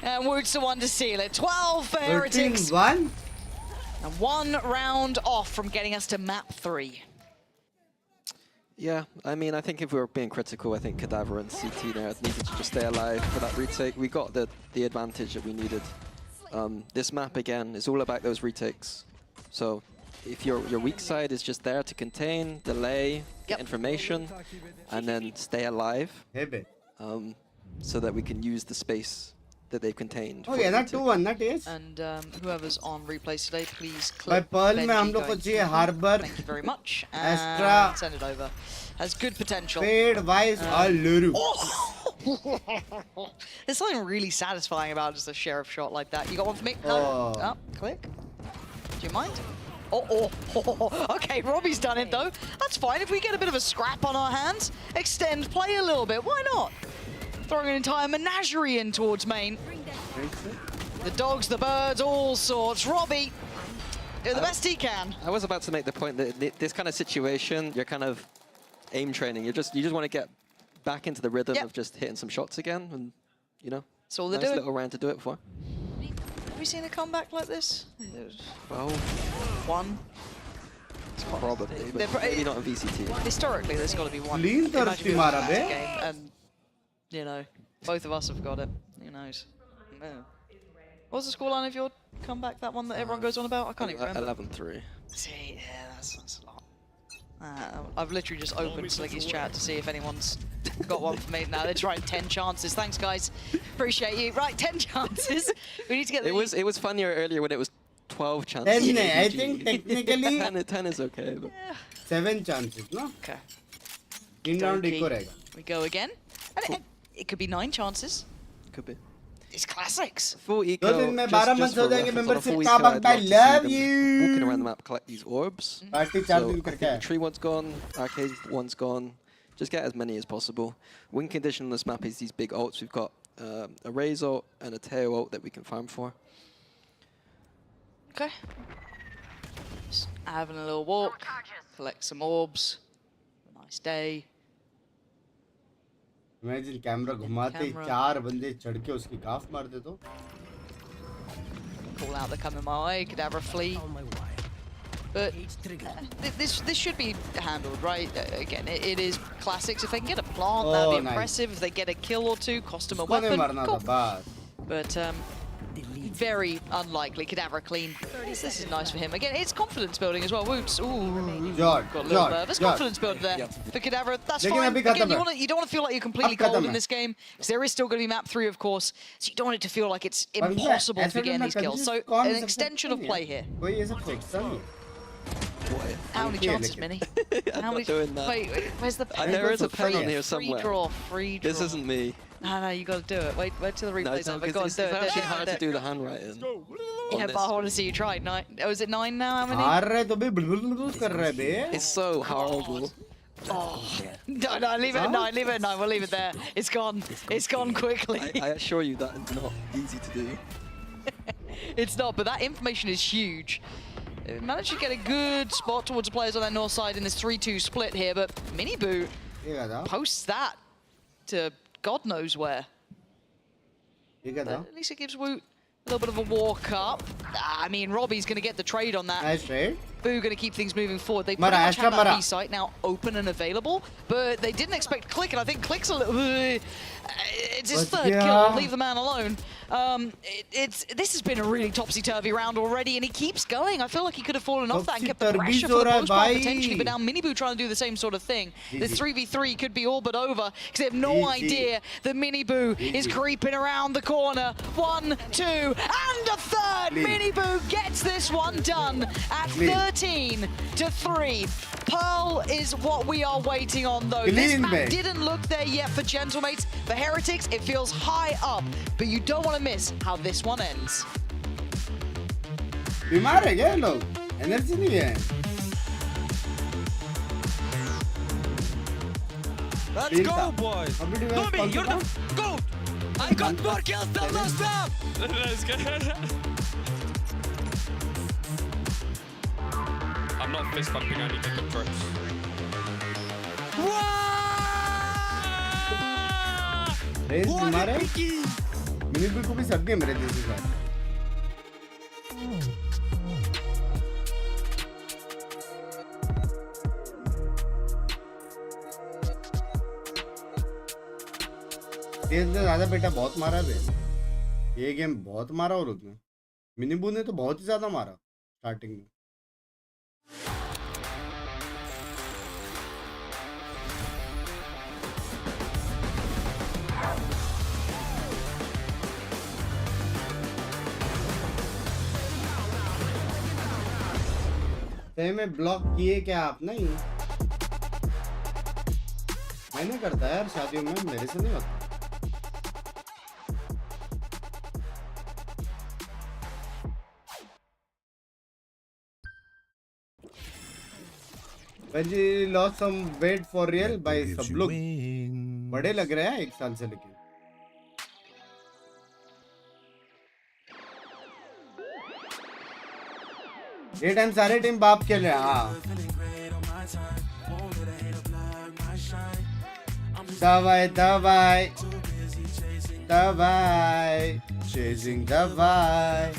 And Wood's the one to seal it. 12 for Heretics. And 1 round off from getting us to map 3. Yeah, I mean, I think if we were being critical, I think Cadaver and CT there needed to just stay alive for that retake. We got the advantage that we needed. This map, again, is all about those retakes. So if your weak side is just there to contain, delay, get information, and then stay alive, so that we can use the space that they've contained. Oh yeah, that 2-1, that is. And whoever's on replays today, please click Pearl mein hum log ko chahiye Harbor. Thank you very much. Astra. Send it over. Has good potential. Fade, Vice, all Luru. There's something really satisfying about just a sheriff shot like that. You got one for me? No. Oh, click. Do you mind? Okay, Robbie's done it though. That's fine. If we get a bit of a scrap on our hands, extend play a little bit. Why not? Throwing an entire menagerie in towards main. The dogs, the birds, all sorts. Robbie, do the best he can. I was about to make the point that this kind of situation, you're kind of aim training. You just want to get back into the rhythm of just hitting some shots again, and you know, that's all they're nice doing. Little round to do it for. Have we seen a comeback like this? Well, 1. Probably, but maybe not in VCT. Historically, there's got to be 1. Clean Imagine game, and you know, both of us have got it. Who knows? No. What was the scoreline of your comeback? That one that everyone goes on about? I can't even remember. 11-3. See, yeah, that's a lot. I've literally just opened Slicky's chat to see if anyone's got one for me. Now they're trying 10 chances. Thanks, guys. Appreciate you. Right, 10 chances. We need to get. It was funnier earlier when it was 12 chances. 10, I think technically 10 is okay. But 7 chances, no? Okay. In round eco rahega. We go again. And it could be 9 chances. Could be. It's classics. Full eco. 2 दिन में 12 months हो जाएंगे membership का I'd बंदा. love to see Love them you. Walking around the map, collect these orbs. Party 4 So दिन I करके think the आया. tree one's gone, arcade one's gone. Just get as many as possible. Win condition on this map is these big ults. We've got a Raze ult and a Teo ult that we can farm for. Okay. Just having a little walk, collect some orbs. Nice day. Imagine camera घुमाते ही 4 बंदे चढ़ के उसकी गाफ मार दे तो. Call out, they're coming my way. Could have a flee. But this should be handled, right? Again, it is classics. If they can get a plant, that'd be impressive. If they get a kill or 2, cost them a weapon. Cool. But very unlikely. Cadaver clean. This is nice for him. Again, it's confidence building as well. Whoops. Ooh. Got a little nervous. Confidence build there for Cadaver. That's fine. Again, you don't want to feel like you're completely cold in this game, because there is still going to be map 3, of course. So you don't want it to feel like it's impossible to be getting these kills. So an extension of play here. How many chances, Mini? I'm not doing that. Wait, where's the pen? There is a pen on here somewhere. Free draw. This isn't me. No, you got to do it. Wait till the replay's No, on. because it's actually hard to do the handwriting. Yeah, but I want to see you try. Oh, is it 9 now? How many? It's so horrible. Oh. No, leave it at 9. Leave it at 9. We'll leave it there. It's gone. It's gone quickly. I assure you that it's not easy to do. It's not, but that information is huge. Managed to get a good spot towards the players on their north side in this 3-2 split here, but Miniboo posts that to God knows where. At least it gives Woot a little bit of a walk up. I mean, Robbie's going to get the trade on that. Nice trade. Boo going to keep things moving forward. They pretty much have that B site now open and available, but they didn't expect Click, and I think Click's a little... it's his third kill. Leave the man alone. This has been a really topsy-turvy round already, and he keeps going. I feel like he could have fallen off that and kept the pressure for the most part potentially, but now Miniboo trying to do the same sort of thing. This 3v3 could be all but over, because they have no idea that Miniboo is creeping around the corner. 1, 2, and a third! Miniboo gets this one done at 13-3. Pearl is what we are waiting on, though. This map didn't look there yet for Gentlemates. For Heretics, it feels high up, but you don't want to miss how this one ends. बीमार है क्या लोग? Energy नहीं है. Let's go, boys. Numi, you're the GOAT. I got more kills than last time. Let's go. I'm not fist bumping. I need to get trips. रेस बीमार है. मिनिबू को भी सब गेम रहे थे इस बार. तेज से ज़्यादा बेटा बहुत मारा बे. ये गेम बहुत मारा और उसने. मिनिबू ने तो बहुत ही ज़्यादा मारा स्टार्टिंग में. में ब्लॉक किए क्या आप? नहीं, मैंने करता है यार शादियों में, मेरे से नहीं होता. When he lost some weight for real by सब लोग बड़े लग रहे हैं 1 साल से लेके. ये टाइम सारे टीम बाप खेल रहे हैं. हाँ, दवाई दवाई दवाई, chasing दवाई,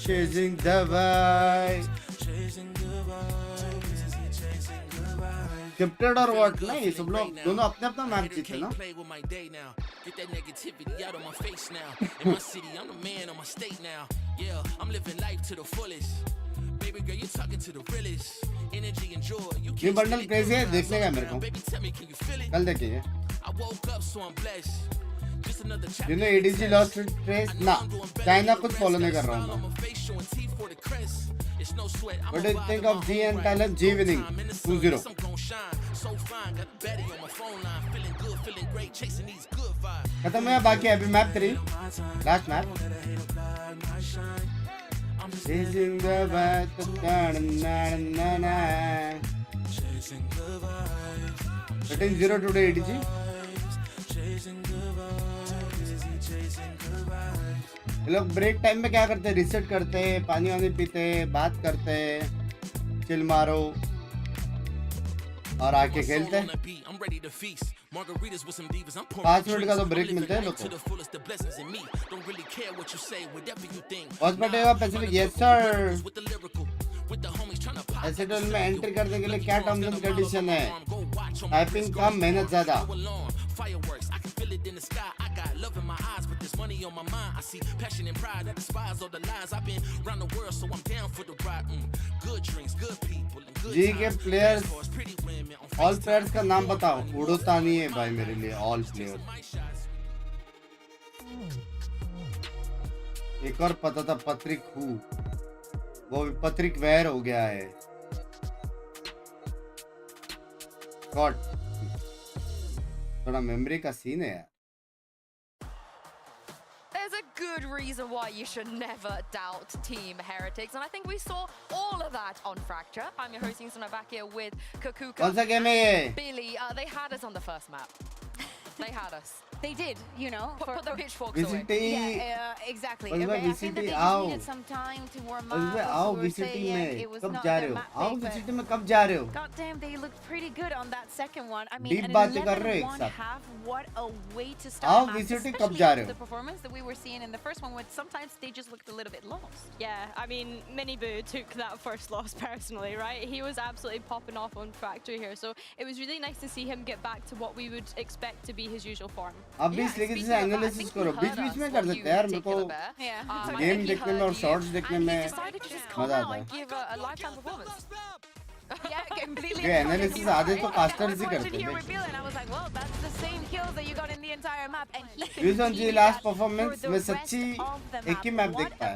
chasing दवाई. स्क्रिप्टेड और व्हाट नहीं, सब लोग दोनों अपने अपना मैच जीते ना। Get that negativity out of my face now. In my city, I'm the man on my state now. Yeah, I'm living life to the fullest. Baby girl, you're talking to the realest. Energy and joy. ये bundle crazy है, देखने का मेरे को। कल देखेंगे। I woke up so I'm blessed. Just another chapter. You know ADG lost trace ना, China कुछ फॉलो नहीं कर रहा हूँ मैं। What do you think of G and talent? G winning 2-0. खत्म है, बाकी अभी map 3, last map. Chasing the vibe, na na na. 13-0 today ADG. ये लोग ब्रेक टाइम में क्या करते हैं? रिसेट करते हैं, पानी वानी पीते हैं, बात करते हैं, चिल मारो और आके खेलते हैं। 5 मिनट का तो ब्रेक मिलता है लोग को। वॉच पार्टी का पैसिफिक, यस सर। एसिडल में एंट्री करने के लिए क्या टर्म्स एंड कंडीशन है? टाइपिंग कम, मेहनत ज्यादा। Fireworks, I can feel it in the sky. I got love in my eyes, but there's money on my mind. I see passion and pride. I despise all the lies. I've been around the world, so I'm down for the ride. Good drinks, good people, and good जी के players, all players का नाम बताओ। उड़ता नहीं है भाई मेरे लिए ऑल प्लेयर्स। एक और पता था पत्रिक हूँ, वो भी पत्रिक वैर हो गया है। गॉड, थोड़ा मेमोरी का सीन है यार। There's a good reason why you should never doubt Team Heretics, and I think we saw all of that on Fracture. I'm your host, Mithul Nayak, back here with Kakuka. कौन सा game है ये? Billy, they had us on the first map. They had us. They did, you know. Put the pitchforks VCT. away. Yeah, exactly. बस मैं I think that VCT they आओ। just needed some time to warm बस up. मैं as आओ we were VCT saying, में it was कब not जा their रहे हो? map आओ pick, VCT but में कब जा रहे हो? God damn, they looked pretty good on that second one. I mean, Deep an बातें कर रहे हो एक 11-1 साथ। half, what a way to आओ start a match, VCT कब especially जा after रहे the हो? performance that we were seeing in the first one, when sometimes they just looked a little bit lost. Yeah, I mean, Miniboo took that first loss personally, right? He was absolutely popping off on Fracture here, so it was really nice to see him get back to what we would expect to be his usual form. अब भी इसलिए किसी से analysis करो, बीच बीच में कर सकते हैं यार। मेरे को गेम देखने में और शॉर्ट्स देखने में मजा आता है। Give a lifetime performance. Yeah, completely. ये एनालिसिस आधे तो कास्टर्स ही करते हैं। And I was like, well, that's the same kills that you got in the entire map. And he यूजन जी लास्ट परफॉर्मेंस में सच्ची एक ही मैप देख पाया।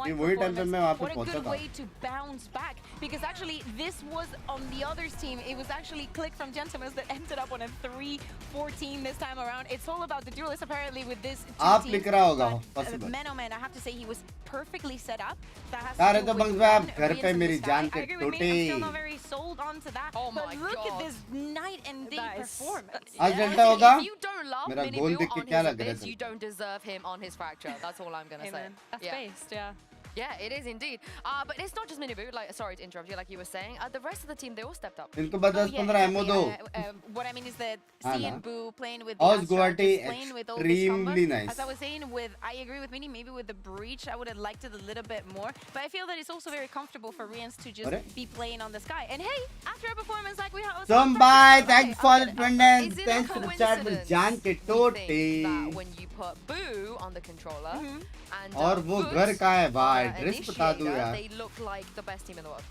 ये वही टाइम पे मैं वहाँ पे What a पहुँचा good था। way to bounce back, because actually this was on the other's team. It was actually Click from Gentlemen that ended up on a 3-14 this time around. It's all about the duelists apparently with this two आप teams. लिख रहा होगा But, possible। man, oh man, I have to say he was perfectly set up. That has यार to तो do bunks with भाई आप one, घर पे Rein's in मेरी the जान sky. के I agree with me, टूटे। I'm still not very sold onto that. Oh but my look God. at this night and day That is- performance. आज चलता होगा? If you don't love मेरा Miniboo गोल देख के on क्या his लग रहा है abyss, you तुमको? don't deserve him on his Fracture. That's all I'm gonna say. Amen. That's Yeah. based, yeah. Yeah, it is indeed. But it's not just Miniboo. Like, sorry to interrupt you. Like you were saying, the rest of the team, they all stepped up. इनको बस 10-15 ammo दो। What I mean is that हाँ C ना। and Boo playing with Oz the Guwahati Astrals, playing with all these extremely combos. nice. As I was saying, I agree with Mini, maybe with the Breach, I would have liked it a little bit more. But I feel that it's also very comfortable for Rians to just अरे? be playing on the sky. And hey, after a performance like we had, Somebody, thanks for the Is attendance. it Thanks a for the chat with coincidence, जान के you think, टोटे। that when you put Boo on the controller and और वो Boots घर कहाँ है भाई? on the dress बता दो initiator, यार। they look like the best team in the world.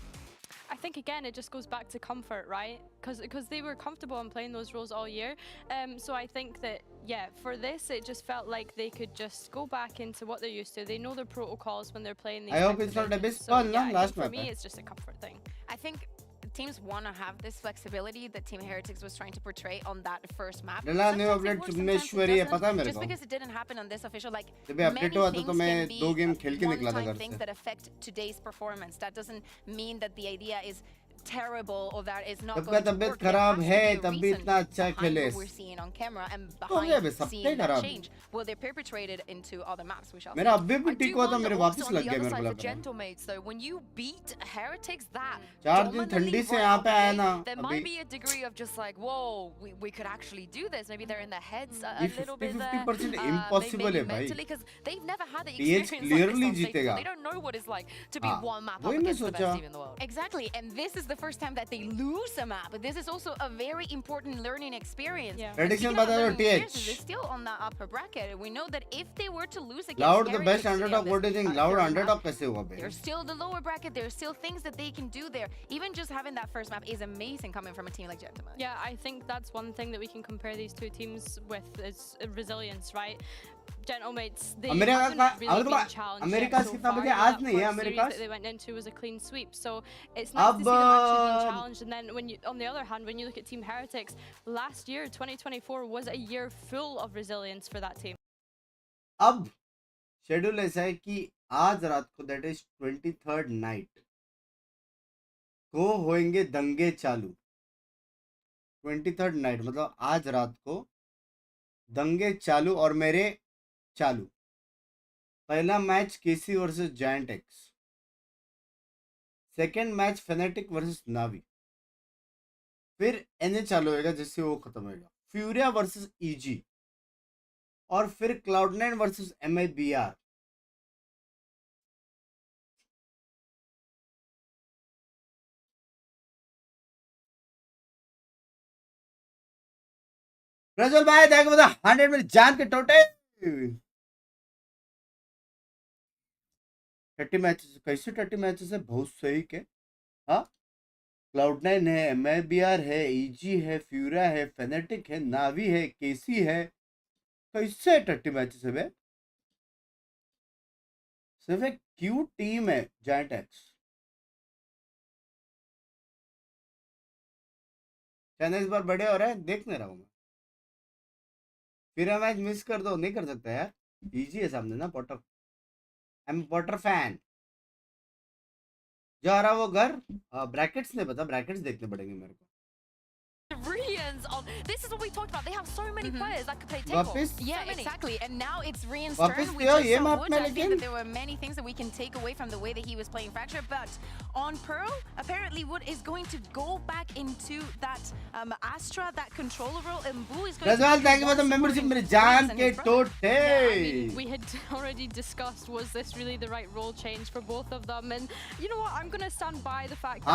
I think again it just goes back to comfort, right? Because they were comfortable in playing those roles all year. So I think that yeah, for this it just felt like they could just go back into what they're used to. They know their protocols when they're playing these. I hope types it's of not a matches. bit So fun, yeah, no? I Last think for map, me eh? it's just a comfort thing. I think teams want to have this flexibility that Team Heretics was trying to portray on that first map. डला new Sometimes update it works, चुम्मेश्वरी है sometimes it पता है doesn't. मेरे Just को। because it didn't happen on this official, like जब ये update many हुआ था तो things मैं can be 2 गेम खेल के निकला था one-time घर things से। that affect today's performance. That doesn't mean that the idea is terrible or that is not सबका going to तबीयत work. There खराब has to है be a तब भी reason इतना अच्छा behind खेले। what we're seeing. seeing on camera and behind seeing that change. Well, they're perpetrated into other maps. We shall see. मेरा अभी भी ठीक हुआ था मेरे वापस लग गया मेरे को लग रहा है. Gentlemates though, when you beat Heretics that 4 दिन ठंडी से यहाँ पे आया ना. There might be a degree of just like, whoa, we could actually do this. Maybe they're in their heads a little bit there. 50% impossible है भाई. Because they've never had the experience clearly like this on stage. जीतेगा. They don't know what it's like to be one map up against the best team in the world. Exactly, and this is the first time that they lose a map. But this is also a very important learning experience. Prediction बता दो TH. They're still on the upper bracket. We know that if they were to lose against Loud the best underdog. What do you think? Loud underdog कैसे हुआ बे? There's still the lower bracket. There's still things that they can do there. Even just having that first map is amazing coming from a team like Gentlemen. Yeah, I think that's one thing that we can compare these two teams with is resilience, right? Gentlemates, they haven't really been challenged yet so far. That first series that they went into was a clean sweep, so it's nice to see them actually being challenged. And then when you, on the other hand, when you look at Team Heretics, last year, 2024, was a year full of resilience for that team. अब schedule ऐसा है कि आज रात को that is 23rd night को होंगे दंगे चालू. 23rd नाइट मतलब आज रात को दंगे चालू और मेरे चालू. पहला मैच KC versus Giant X, second match Fnatic versus NAVI, फिर एनए चालू होएगा जिससे वो खत्म होएगा, फ्यूरिया वर्सेस ईजी, और फिर क्लाउड9 वर्सेस MIBR. प्रज्वल भाई देखो बता 100 में जान के टोटे 30 मैचेस. कैसे 30 मैचेस है? बहुत सही के. हाँ, क्लाउड9 है, MIBR है, EG है, फ्यूरिया है, फेनेटिक है, नावी है, केसी है. कैसे 30 मैचेस है बे? सिर्फ एक क्यूट टीम है जायंट एक्स. चैनल इस बार बड़े हो रहे हैं, देख नहीं रहा हूँ मैं. फिर मैच मिस कर दो, नहीं कर सकता यार. इजी है सामने ना Potter. I am Potter fan. जो आ रहा वो घर ब्रैकेट्स नहीं पता, ब्रैकेट्स देखने पड़ेंगे मेरे को. This is what we talked about. They have so many players that could play takeoff. Yeah, exactly. And now it's Rian's turn. We just saw Woods. I think that there were many things that we can take away from the way that he was playing Fracture. But on Pearl, apparently Wood is going to go back into that Astra, that controller role, and Boo is going to... thank you for the membership. मेरे जान के टोटे. We had already discussed, was this really the right role change for both of them? And you know what? I'm going to stand by the fact that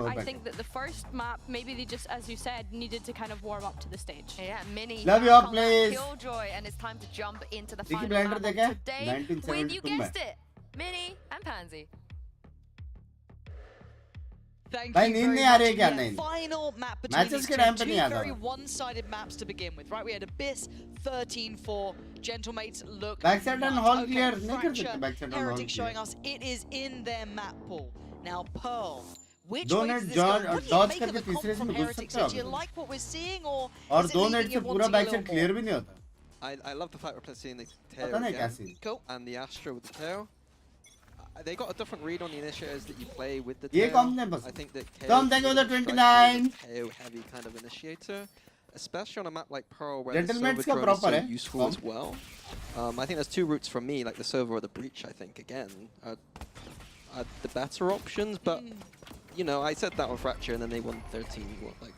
I think that the first map, maybe they just, as you said, needed to kind of warm up to the stage. Yeah, Mini. Love you all, please. Killjoy, and it's time to jump into the final map of today with, you guessed it, Mini and Pansy. Thank you very much. Final map between these two very one-sided maps to begin with, right? We had Abyss 13-4. Gentlemates look backside and hall clear. Fracture, Heretics showing us it is in their map pool. Now Pearl. Which way does this go? What do you make of the comp from Heretics? Do you like what we're seeing, or is it leaving you wanting a little clear भी नहीं होता. I love the fact we're seeing the tail again. Cool. And the Astra with the tail. They got a different read on the initiators that you play with the tail. I think that Tom, thank you for the 29. KO heavy kind of initiator, especially on a map like Pearl where the Gentlemen's Silver drone is so proper, useful as well. I think there's two routes from me, like the Silver or the Breach. I think again are the better options, but you know, I said that on Fracture and then they won 13. What, like?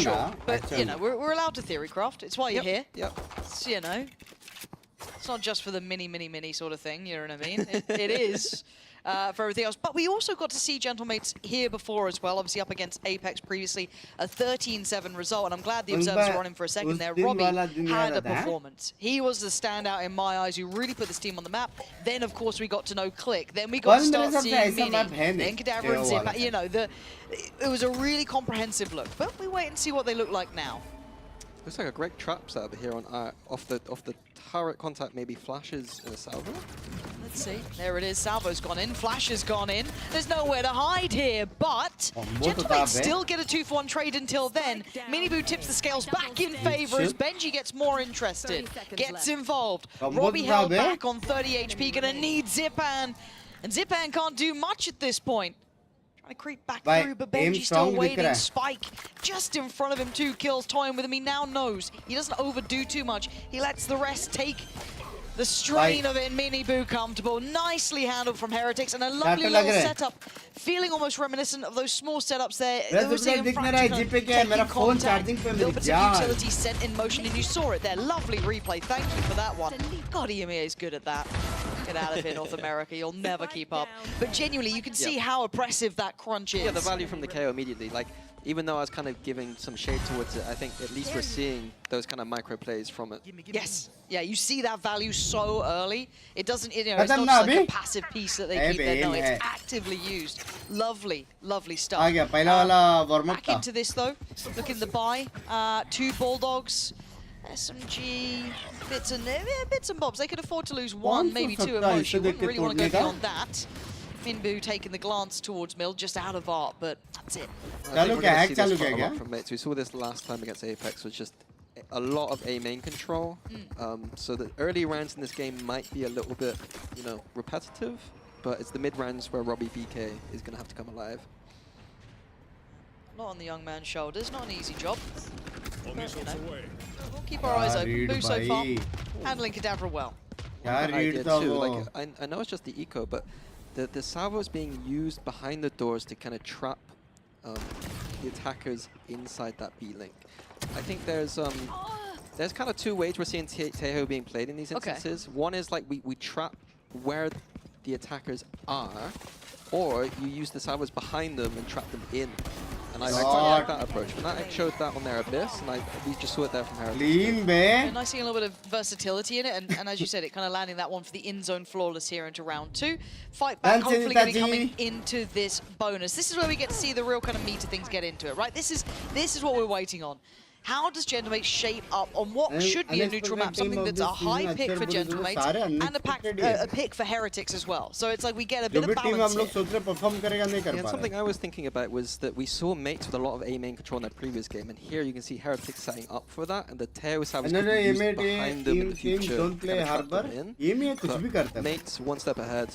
Sure, but you know, we're allowed to theorycraft. It's why you're here. Yep. It's, you know, it's not just for the mini sort of thing. You know what I mean? It is. For everything else. But we also got to see Gentlemates here before as well, obviously up against Apex previously, a 13-7 result, and I'm glad the observers were on him for a second there. Robbie had a performance. He was the standout in my eyes who really put this team on the map. Then, of course, we got to know Click. Then we got to start seeing Mini, then Cadaver and Zip. You know, it was a really comprehensive look. But we wait and see what they look like now. Looks like a great trap set over here on off the turret contact. Maybe flashes in a salvo. Let's see. There it is. Salvo's gone in. Flash has gone in. There's nowhere to hide here, but Gentlemates still get a 2-for-1 trade until then. Miniboo tips the scales back in favor as Benji gets more interested, gets involved. Robbie held back on 30 HP. Gonna need Zipan, and Zipan can't do much at this point. Trying to creep back through, but Benji's still waiting. Spike just in front of him, 2 kills, toying with him. He now knows he doesn't overdo too much. He lets the rest take the strain of it. Miniboo comfortable. Nicely handled from Heretics, and a lovely little setup. Feeling almost reminiscent of those small setups there. There was a little bit of utility sent in motion, and you saw it there. Lovely replay. Thank you for that one. God, EMEA is good at that. Get out of here, North America. You'll never keep up. But genuinely, you can see how oppressive that crunch is. Yeah, the value from the KO immediately. Like, even though I was kind of giving some shade towards it, I think at least we're seeing those kind of micro plays from it. Yes. Yeah, you see that value so early. It doesn't, you know, it's not just like a passive piece that they keep there. No, it's actively used. Lovely, lovely stuff. Back into this, though. Look in the buy. 2 Bulldogs. SMG, bits and bobs. They could afford to lose 1, maybe 2 at most. You wouldn't really want to go beyond that. Minboo taking the glance towards Mill, just out of art, but that's it. I think we're going to see this from a lot from mates. We saw this last time against Apex, was just a lot of A main control. So the early rounds in this game might be a little bit, you know, repetitive, but it's the mid rounds where Robbie BK is going to have to come alive. Not on the young man's shoulders, not an easy job. But, you know, we'll keep our eyes open. Boo so far, handling Kadabra well. I know it's just the eco, but the salvo is being used behind the doors to kind of trap the attackers inside that B link. I think there's kind of 2 ways we're seeing Teho being played in these instances. One is like we trap where the attackers are, or you use the salvos behind them and trap them in. And I quite like that approach. Fnatic showed that on their Abyss, and we just saw it there from Heretics. Nice seeing a little bit of versatility in it, and as you said, it kind of landing that one for the in-zone flawless here into round 2. Fight back, hopefully going to be coming into this bonus. This is where we get to see the real kind of meat of things get into it, right? This is what we're waiting on. How does Gentlemates shape up on what should be a neutral map, something that's a high pick for Gentlemates and a pick for Heretics as well. So it's like we get a bit of balance here. And something I was thinking about was that we saw mates with a lot of A main control in their previous game, and here you can see Heretics setting up for that, and the Teo salvos could be used behind them in the future. Don't play Harbor. Mates 1 step ahead,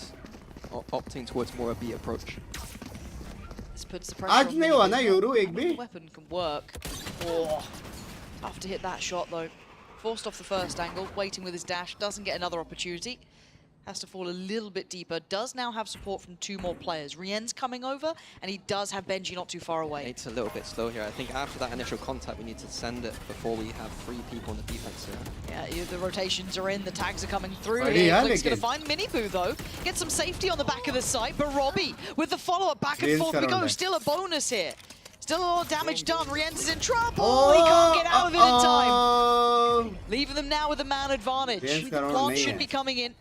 opting towards more a B approach. This puts the pressure on the weapon can work. Oh, tough to hit that shot though. Forced off the first angle, waiting with his dash, doesn't get another opportunity. Has to fall a little bit deeper. Does now have support from 2 more players. Rien's coming over, and he does have Benji not too far away. It's a little bit slow here. I think after that initial contact, we need to send it before we have 3 people on the defense here. Yeah, the rotations are in, the tags are coming through here. Flick's going to find Miniboo though. Get some safety on the back of the site, but Robbie with the follow-up back and forth we go. Still a bonus here. Still a lot of damage done. Rienz is in trouble. He can't get out of it in time. Leaving them now with a man advantage. Plant should be coming in.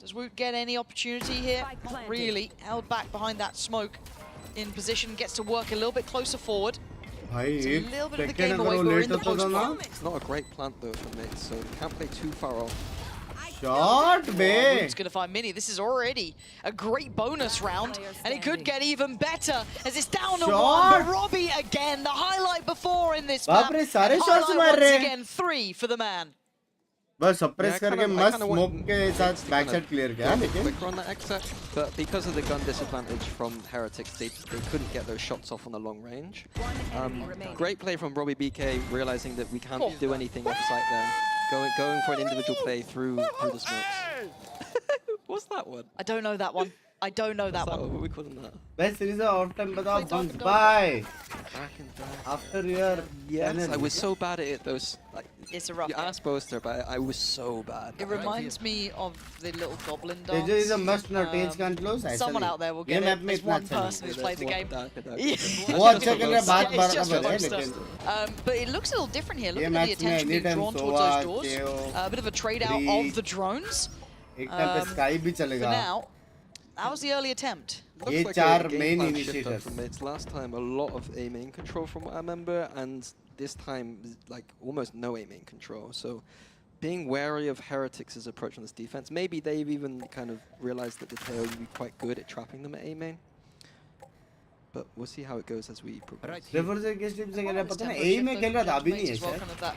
Does Woot get any opportunity here? Not really. Held back behind that smoke. In position, gets to work a little bit closer forward. It's a little bit of the game away, but we're in the post. It's not a great plant though for mid, so can't play too far off. Shot, man. Woot's going to find Mini. This is already a great bonus round, and it could get even better as it's down to 1. But Robbie again, the highlight before in this map. Highlight once again, 3 for the man. बस suppress करके मस्त smoke के साथ backside clear किया लेकिन quicker on that exit, but because of the gun disadvantage from Heretics, they couldn't get those shots off on the long range. Great play from Robbie BK, realizing that we can't do anything off site there. Going for an individual play through the smokes. What's that one? I don't know that one. I don't know that one. What are we calling that? Best series of time बताओ Bunks bye. After your yes, I was so bad at it. Those like it's a rough. You asked Boaster, but I was so bad. It reminds me of the little goblin dance. Tejo is a must not change can't close. Someone out there will get it. There's one person who's played the game. वो अच्छा कर रहा है बात बराबर है लेकिन. But it looks a little different here. Look at the attention being drawn towards those doors. A bit of a trade out of the drones. एक टाइम पे स्काई भी चलेगा. For now. That was the early attempt. Looks like a main initiator from mates. Last time a lot of A main control from what I remember, and this time like almost no A main control. So being wary of Heretics' approach on this defense. Maybe they've even kind of realized that the Teo would be quite good at trapping them at A main. But we'll see how it goes as we progress. That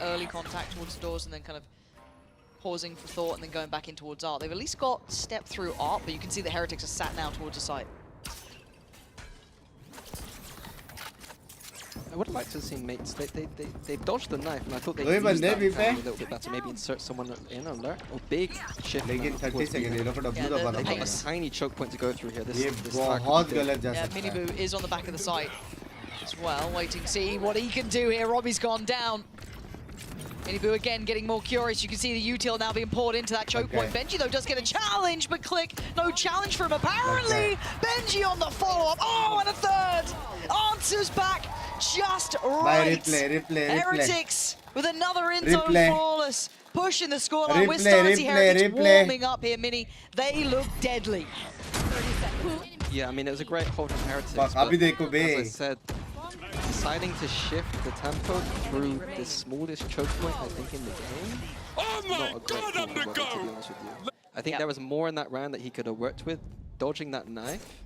early contact towards the doors and then kind of pausing for thought and then going back in towards art. They've at least got step through art, but you can see the Heretics are sat now towards the site. I would have liked to have seen mates. They dodged the knife, and I thought they used that time a little bit better. Maybe insert someone in alert or big shift. Lekin 30 seconds. They got a tiny choke point to go through here. This बहुत गलत जा सकता है. Miniboo is on the back of the site as well, waiting to see what he can do here. Robbie's gone down. Miniboo again getting more curious. You can see the util now being poured into that choke point. Benji though does get a challenge, but Click, no challenge for him apparently. Benji on the follow-up. Oh, and a third. Answers back just right. Replay. Heretics with another Inzone flawless. Pushing the scoreline with Starty Heretics warming up here, Mini. They look deadly. Yeah, I mean, it was a great hold from Heretics. But, as I said, deciding to shift the tempo through the smallest choke point, I think, in the game. Oh my God, I'm the go! To be honest with you. I think there was more in that round that he could have worked with, dodging that knife.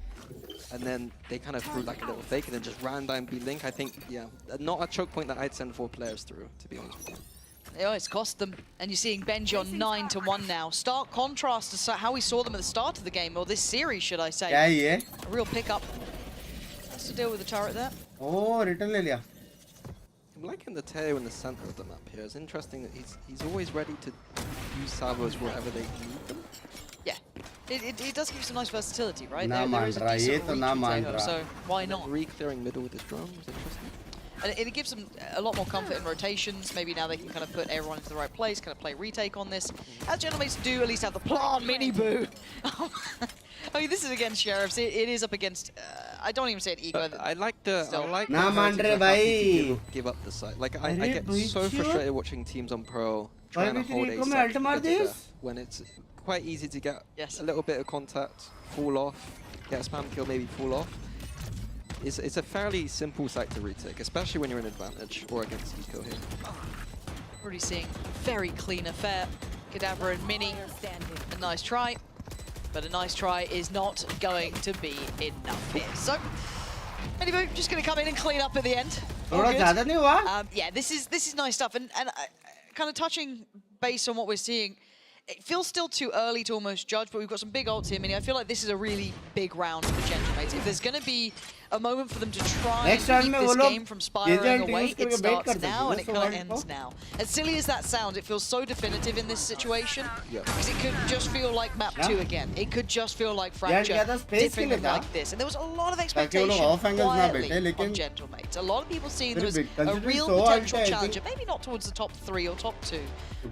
And then they kind of threw like a little fake and then just ran down B-Link. I think, yeah, not a choke point that I'd send 4 players through, to be honest with you. Yeah, it's cost them. And you're seeing Benji on 9-1 now. Stark contrast to how we saw them at the start of the game, or this series, should I say. Yeah. A real pickup. Has to deal with the turret there. Oh, return le liya. I'm liking the Teo in the center of the map here. It's interesting that he's always ready to use salvos wherever they need them. Yeah, it does give you some nice versatility, right? There is a decent reach with Teo, so why not? Re-clearing middle with his drone was interesting. And it gives them a lot more comfort in rotations. Maybe now they can kind of put everyone into the right place, kind of play retake on this. As Gentlemates do at least have the plan, Miniboo. I mean, this is against Sheriffs. It is up against, I don't even say it ego. I like the, give up the site. Like, I get so frustrated watching teams on Pro trying to hold a site when it's quite easy to get a little bit of contact, fall off, get a spam kill, maybe fall off. It's a fairly simple site to retake, especially when you're in advantage or against eco here. Already seeing very clean affair. Kadabra and Mini, a nice try, but a nice try is not going to be enough here. So, anyway, just going to come in and clean up at the end. Yeah, this is nice stuff, and kind of touching base on what we're seeing. It feels still too early to almost judge, but we've got some big ults here, Mini. I feel like this is a really big round for Gentlemates. If there's going to be a moment for them to try and keep this game from spiraling away, it starts now and it kind of ends now. As silly as that sounds, it feels so definitive in this situation, because it could just feel like map 2 again. It could just feel like Fracture dipping them like this. And there was a lot of expectation quietly on Gentlemates. A lot of people seeing them as a real potential challenger, maybe not towards the top 3 or top 2,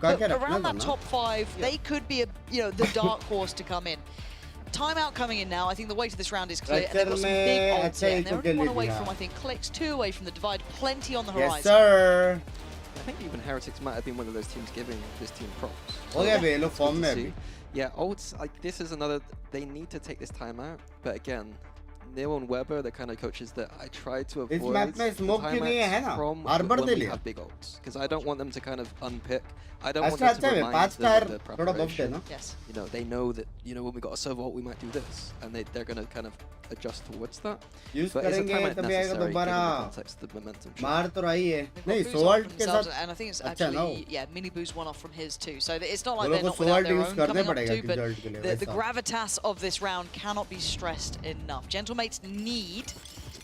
but around that top 5, they could be the dark horse to come in. Timeout coming in now. I think the weight of this round is clear. And they've got some big ults here. And they're only 1 away from, I think, Clicks, 2 away from the divide. Plenty on the horizon. Yes, sir. I think even Heretics might have been one of those teams giving this team props. Oh yeah, they look form maybe. Yeah, ults, like this is another, they need to take this timeout. But again, Neo and Weber, the kind of coaches that I try to avoid timeouts from when we have big ults. Because I don't want them to kind of unpick. I don't want them to remind them of their preparation. Yes. You know, they know that, when we got a server ult, we might do this. And they're going to kind of adjust towards that. But it's a timeout necessary given the context of the momentum. And I think it's actually, Miniboo's one off from his too. So it's not like they're not without their own coming up too, but the gravitas of this round cannot be stressed enough. Gentlemates need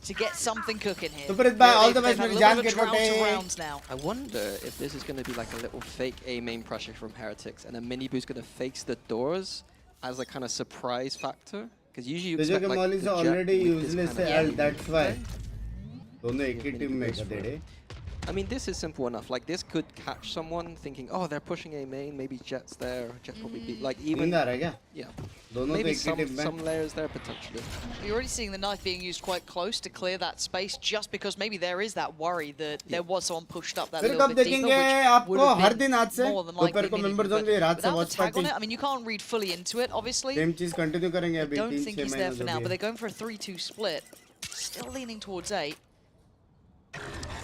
to get something cooking here. They've had a little bit of a drought of rounds now. I wonder if this is going to be like a little fake A main pressure from Heretics, and then Miniboo's going to face the doors as a kind of surprise factor. Because usually you expect like the already useless, that's why. I mean, this is simple enough. Like, this could catch someone thinking, oh, they're pushing A main, maybe Jet's there, Jet probably be like even. Yeah. Maybe some layers there potentially. You're already seeing the knife being used quite close to clear that space, just because maybe there is that worry that there was someone pushed up that little bit deeper, which would have been more than likely. Without the tag on it, I mean, you can't read fully into it, obviously. I don't think he's there for now, but they're going for a 3-2 split. Still leaning towards A.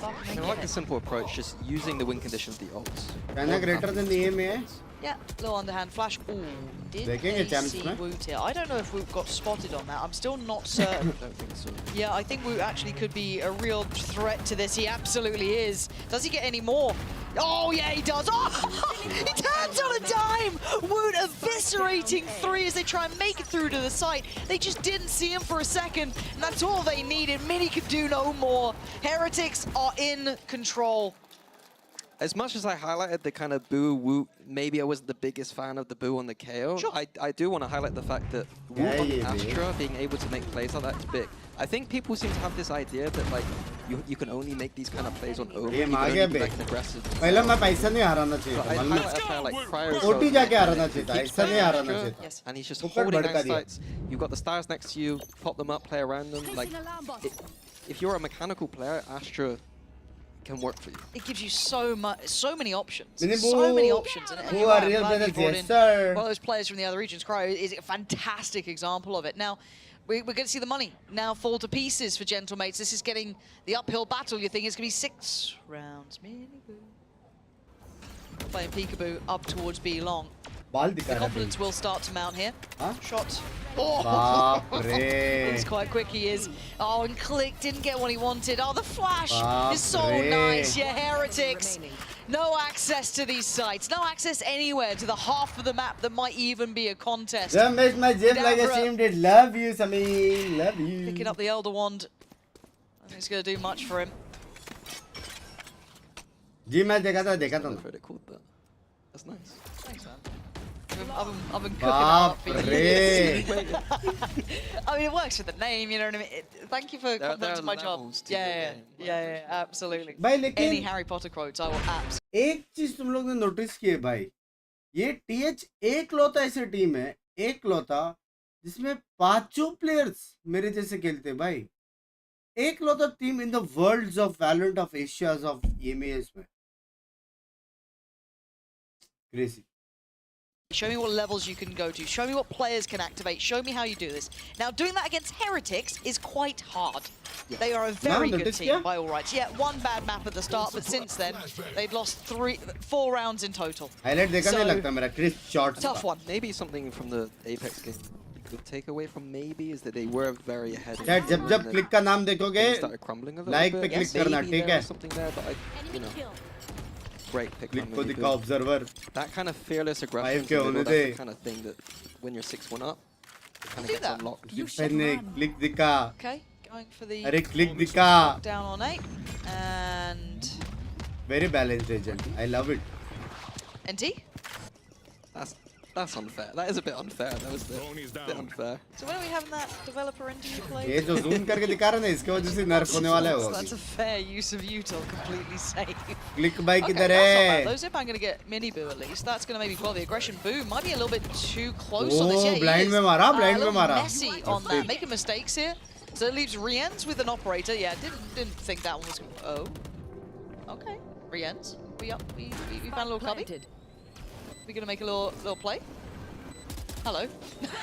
I like the simple approach, just using the win condition of the ults. Can I greater than the EMEA? Yeah, little underhand flash. Ooh, did they see Woot here? I don't know if Woot got spotted on that. I'm still not certain. I don't think so. Yeah, I think Woot actually could be a real threat to this. He absolutely is. Does he get any more? Oh, yeah, he does. Oh, he turns on a dime. Woot eviscerating 3 as they try and make it through to the site. They just didn't see him for a second, and that's all they needed. Mini could do no more. Heretics are in control. As much as I highlighted the kind of Boo, Woot, maybe I wasn't the biggest fan of the Boo on the KO, sure. I do want to highlight the fact that Woot on Astra being able to make plays like that is big. I think people seem to have this idea that like you can only make these kind of plays on Omen. You can only be like an aggressive. पहले मैं पैसा नहीं हराना चाहिए था मतलब like prior OT जाके हराना चाहिए था ऐसा नहीं हराना चाहिए था and he's just holding down sights. You've got the stars next to you, pop them up, play around them. Like if you're a mechanical player, Astra can work for you. It gives you so many options. So many options. And who are real brothers? Yes, sir. Well, those players from the other regions, Cryo is a fantastic example of it. Now, we're going to see the money now fall to pieces for Gentlemates. This is getting the uphill battle. You think it's going to be 6 rounds. Playing peekaboo up towards B long. The confidence will start to mount here. Huh? Shot. Oh, he's quite quick, he is. Oh, and Click didn't get what he wanted. Oh, the flash is so nice. Yeah, Heretics. No access to these sites. No access anywhere to the half of the map that might even be a contest. Don't make my gym like a shame did. Love you, Sammy. Love you. Picking up the Elder Wand. I think it's going to do much for him. Gym match देखा था Pretty cool, but that's nice. Thanks, man. I've been cooking up for years. I mean, it works with the name, you know what I mean? Thank you for complimenting my job. Yeah, absolutely. Any Harry Potter quotes, I will absolutely. एक चीज तुम लोग ने notice की है भाई, ये TH एक लौता ऐसी टीम है, एक लौता जिसमें 5 प्लेयर्स मेरे जैसे खेलते हैं भाई, एक लौता team in the worlds of Valorant of Asia's of EMEA में. Crazy. Show me what levels you can go to. Show me what players can activate. Show me how you do this. Now, doing that against Heretics is quite hard. Yeah. They are a very good team by all rights. Yeah, one bad map at the start, but since then, they'd lost 4 rounds in total. Highlight देखा नहीं लगता मेरा crisp shots. Tough one. Maybe something from the Apex game you could take away from maybe is that they were very ahead. Chat जब click का नाम देखोगे, like पे click करना, ठीक है? Something there, but you know. Great pick from the observer. That kind of fearless aggression, that's the kind of thing that when you're 6-1 up, it kind of gets unlocked. Click दिखा. Okay, going for the अरे click दिखा. Down on 8 and very balanced agent. I love it. NT? That's unfair. That is a bit unfair. That was a bit unfair. So when are we having that developer NT play? ये जो zoom करके दिखा रहा है ना, इसके वजह से nerf होने वाला है वो. That's a fair use of util, completely safe. Click by किधर है? Those if I'm going to get mini boo at least. That's going to maybe quell the aggression. Boo might be a little bit too close on this. Yeah, blind में मारा, blind में मारा. Messy on that, making mistakes here. So it leaves Rienz with an operator. Yeah, didn't think that one was. Oh, okay. Rienz, we found a little cubby. We're going to make a little play. Hello.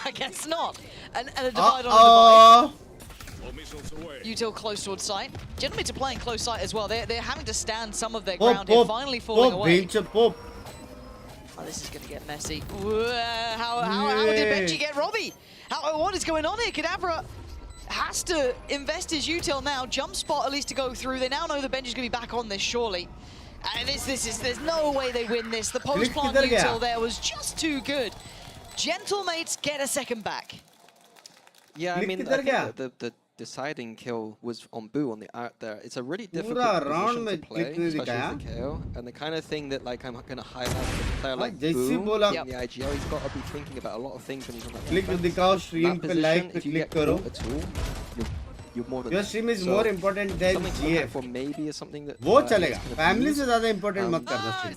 I guess not. And a divide on a divide. Util close towards site. Gentlemen are playing close site as well. They're having to stand some of their ground here, finally falling away. Oh, this is going to get messy. How did Benji get Robbie? What is going on here? Kadabra has to invest his util now. Jump spot at least to go through. They now know that Benji's going to be back on this surely. And there's no way they win this. The post-plant util there was just too good. Gentlemates get a second back. Yeah, I mean, I think the deciding kill was on Boo on the art there. It's a really difficult position to play, especially as the KO. And the kind of thing that like I'm going to highlight a player like Boo in the IGL, he's got to be thinking about a lot of things when he's on that stream पे like पे click करो. You're more than your stream is more important than GF. For maybe is something that वो चलेगा. Family से ज़्यादा important मत करना stream.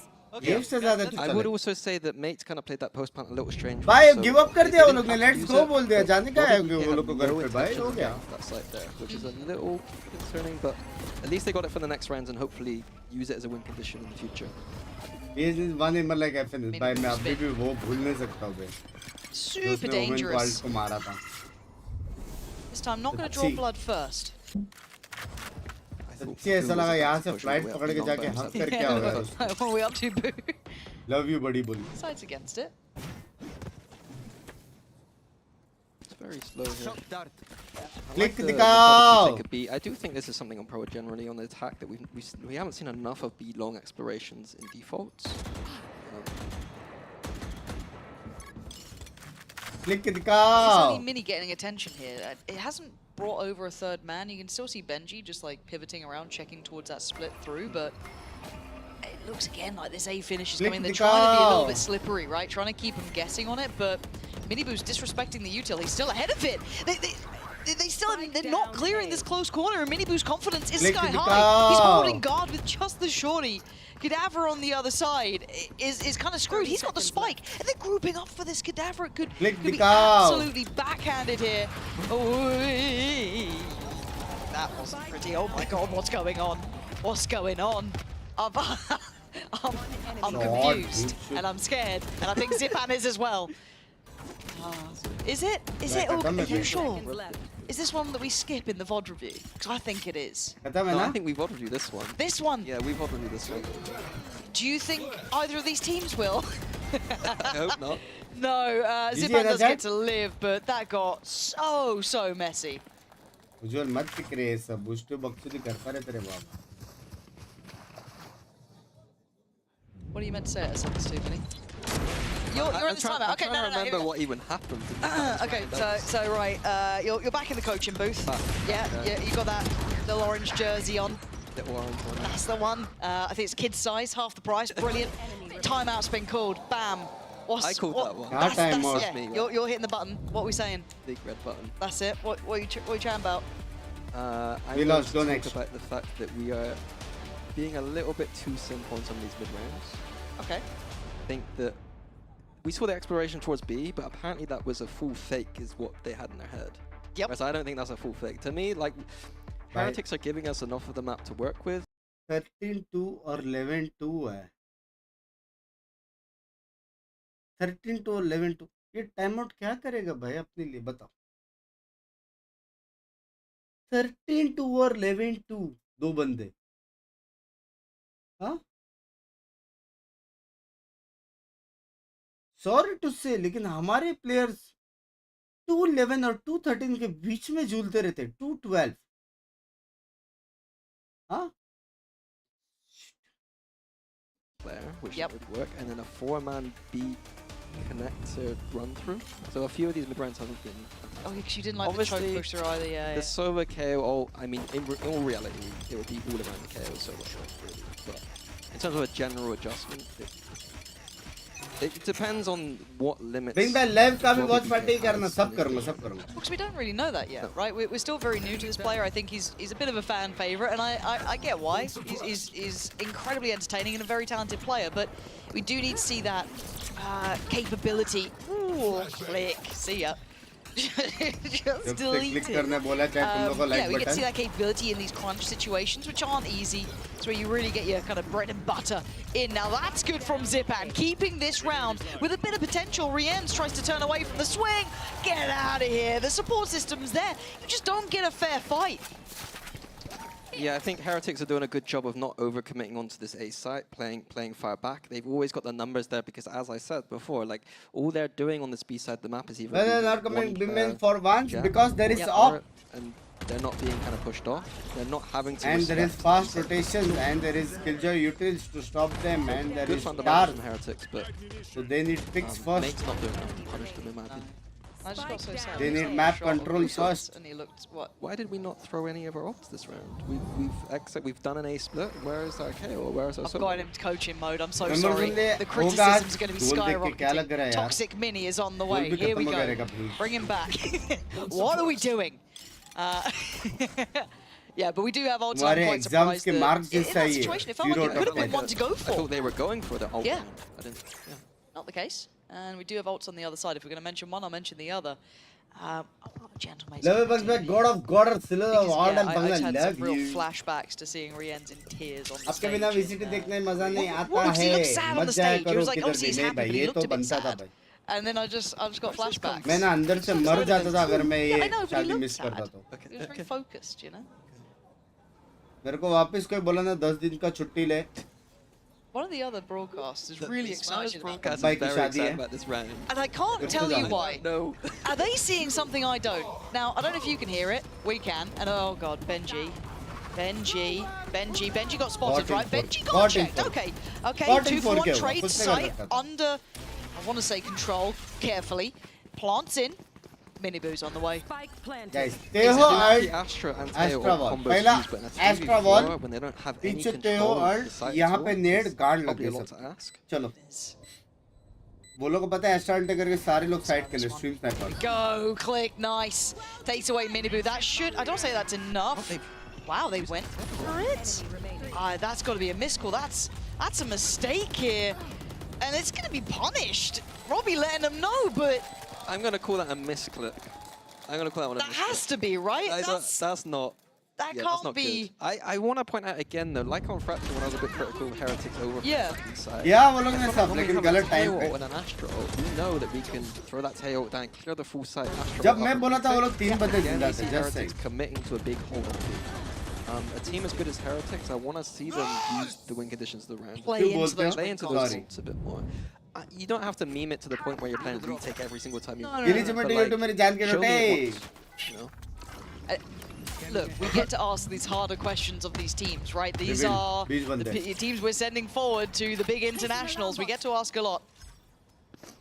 I would also say that Mates kind of played that post plant a little strange. भाई give up कर दिया वो लोग ने. Let's go बोल दिया. जाने का है वो लोग को घर पे भाई हो गया. That site there, which is a little concerning, but at least they got it for the next rounds and hopefully use it as a win condition in the future. This is one immer like FN. भाई मैं अभी भी वो भूल नहीं सकता हूँ. Super dangerous. को मारा था. This time not going to draw blood first. I सच्ची ऐसा लगा यहाँ से फ्लाइट पकड़ के जाके हम कर क्या होगा What are we up to, Boo? Love you बड़ी बोली Sides against it. It's very slow here. Click the दिखाओ. take a B. I do think this is something on Pro generally on the attack that we haven't seen enough of B long explorations in defaults. Click It's दिखाओ. only Mini getting attention here. It hasn't brought over a third man. You can still see Benji just like pivoting around, checking towards that split through, but it looks again like this A finish is coming. They're trying to be a little bit slippery, right? Trying to keep him guessing on it, but Miniboo's disrespecting the util. He's still ahead of it. They're not clearing this close corner, and Miniboo's confidence is sky high. He's holding guard with just the shorty. Cadaver on the other side is kind of screwed. He's got the spike, and they're grouping up for this. Cadaver could be absolutely backhanded here. Oh, that wasn't pretty. Oh my god, what's going on? What's going on? I'm confused, and I'm scared, and I think Zipan is as well. Is it? Is it? Oh, are you sure? Is this one that we skip in the VOD review? Because I think it is. No, I think we VOD review this one. This one? Yeah, we VOD review this one. Do you think either of these teams will? I hope not. No, Zipan does get to live, but that got so messy. उज्जवल मत फिक्रे सब बुष्टो बकचोदी करता रहे तेरे बाप. What are you meant to say at us, Stephanie? You're in the timeout. Okay, I'm trying to remember what even happened. Okay, so right, you're back in the coaching booth. Yeah, you got that little orange jersey on. Little orange one. That's the one. I think it's kid size, half the price. Brilliant. Timeout's been called. Bam. I called that one. That's me. You're hitting the button. What are we saying? Big red button. That's it. What are you chatting about? We lost. Go next. About the fact that we are being a little bit too simple on some of these mid rounds. Okay. I think that we saw the exploration towards B, but apparently that was a full fake is what they had in their head. Yep. Whereas I don't think that's a full fake. To me, like, Heretics are giving us enough of the map to work with. 13-2 or 11-2 है. 13-2 और 11-2. ये time out क्या करेगा भाई अपने लिए बताओ. 13-2 और 11-2 दो बंदे. हाँ? सॉरी टू से लेकिन हमारे प्लेयर्स 2-11 और 2-13 के बीच में झूलते रहते. 2-12. हाँ? Player, which would work, and then a 4-man B connector run through. So a few of these mid rounds haven't been. Oh, because you didn't like the choke pusher either, yeah. The Sova KO, I mean, in all reality, it would be all around the KO Sova shot, really. But in terms of a general adjustment, it depends on what limits. Binks मैं live का भी watch party करना सब करूँगा. Because we don't really know that yet, right? We're still very new to this player. I think he's a bit of a fan favorite, and I get why. He's incredibly entertaining and a very talented player, but we do need to see that capability. Ooh, click. See ya. Just delete it. करने बोला चाहे तुम लोगों को like Yeah, we get to button. see that capability in these crunch situations, which aren't easy. It's where you really get your kind of bread and butter in. Now that's good from Zipan, keeping this round with a bit of potential. Rienz tries to turn away from the swing. Get out of here. The support system's there. You just don't get a fair fight. Yeah, I think Heretics are doing a good job of not overcommitting onto this A site, playing far back. They've always got the numbers there because, as I said before, like all they're doing on this B side of the map is even. Well, they're not coming women for once because there is op. And they're not being kind of pushed off. They're not having to. And there is fast rotation, and there is Killjoy utils to stop them, and there good is fundamentals from Heretics, but so they need picks first. Mate's not doing enough to punish them, in my opinion. I just got so sad. They need map control first. And he looked what? Why did we not throw any of our ults this round? We've done an A split. Where is our KO? Where is our? I've got him to coaching mode. I'm so sorry. The criticism's going to be skyrocketing. Toxic Mini is on the way. Here we go. Bring him back. What are we doing? Yeah, but we do have ults. I'm quite surprised that in that situation, it felt like it could have been one to go for. I thought they were going for the ult. Yeah. Yeah. Not the case. And we do have ults on the other side. If we're going to mention one, I'll mention the other. Gentlemen. Level bugs back, God of God or Silla of all and I Bangla. had Love some real you. flashbacks to seeing Rienz in tears on the आपके stage. बिना VCT देखने में मजा नहीं आता He है. looked sad on मत the जाया stage. He करो was like, किधर obviously भी he's नहीं happy, भाई but he ये looked तो a bit बनता था sad. भाई. And then I just got flashbacks. मैं ना अंदर से मर जाता था अगर मैं Yeah, I ये know, but he शादी looked मिस sad. करता तो. He was very focused, you know. मेरे को वापस कोई बोला ना 10 दिन का छुट्टी ले. One of the other broadcasters is really excited about Broadcast Bhai is ki very shaadi excited hai. about this round. and I can't tell you why. No. Are they seeing something I don't? Now, I don't know if you can hear it. We can. And oh god, Benji got spotted, right? Benji got checked. Okay, 2-for-1 trade site under, I want to say control, carefully. Plants in. Miniboo's on the way. Guys, Teho and Astra and Astra wall. combos पहला used, but in a Astra 3v4, wall. when they don't have any पीछे control Teho of the and site यहाँ at पे all, Ned it's guard लग probably गए a lot सब. to ask. चलो. वो लोग को पता है Astra अंटे करके सारे लोग साइड के लिए stream sniper. Go, click, nice. Takes away Miniboo. That should, I don't say that's enough. Wow, they went for it. That's got to be a miss call. That's a mistake here. And it's going to be punished. Robbie letting them know, but... I'm going to call that a misclick. I'm going to call that one a That misclick. has to be, right? That's not... That yeah, can't that's not be... Good. I want to point out again, though, like on Fracture when I was a bit critical of Heretics over side. Yeah, वो लोग ने सब लेकिन गलत time पे. With an Astro, we know that we can throw that tail down, clear the full site. Astro जब मैं बोला था वो लोग 3 बंदे again, जिंदा we थे. see Just saying. Heretics committing to a big hole. A team as good as Heretics, I want to see them use the win conditions of the round. Play into those ults a bit more. You don't have to meme it to the point where you're playing retake every single time you Look, we get to ask these harder questions of these teams, right? These are the teams we're sending forward to the big internationals. We get to ask a lot.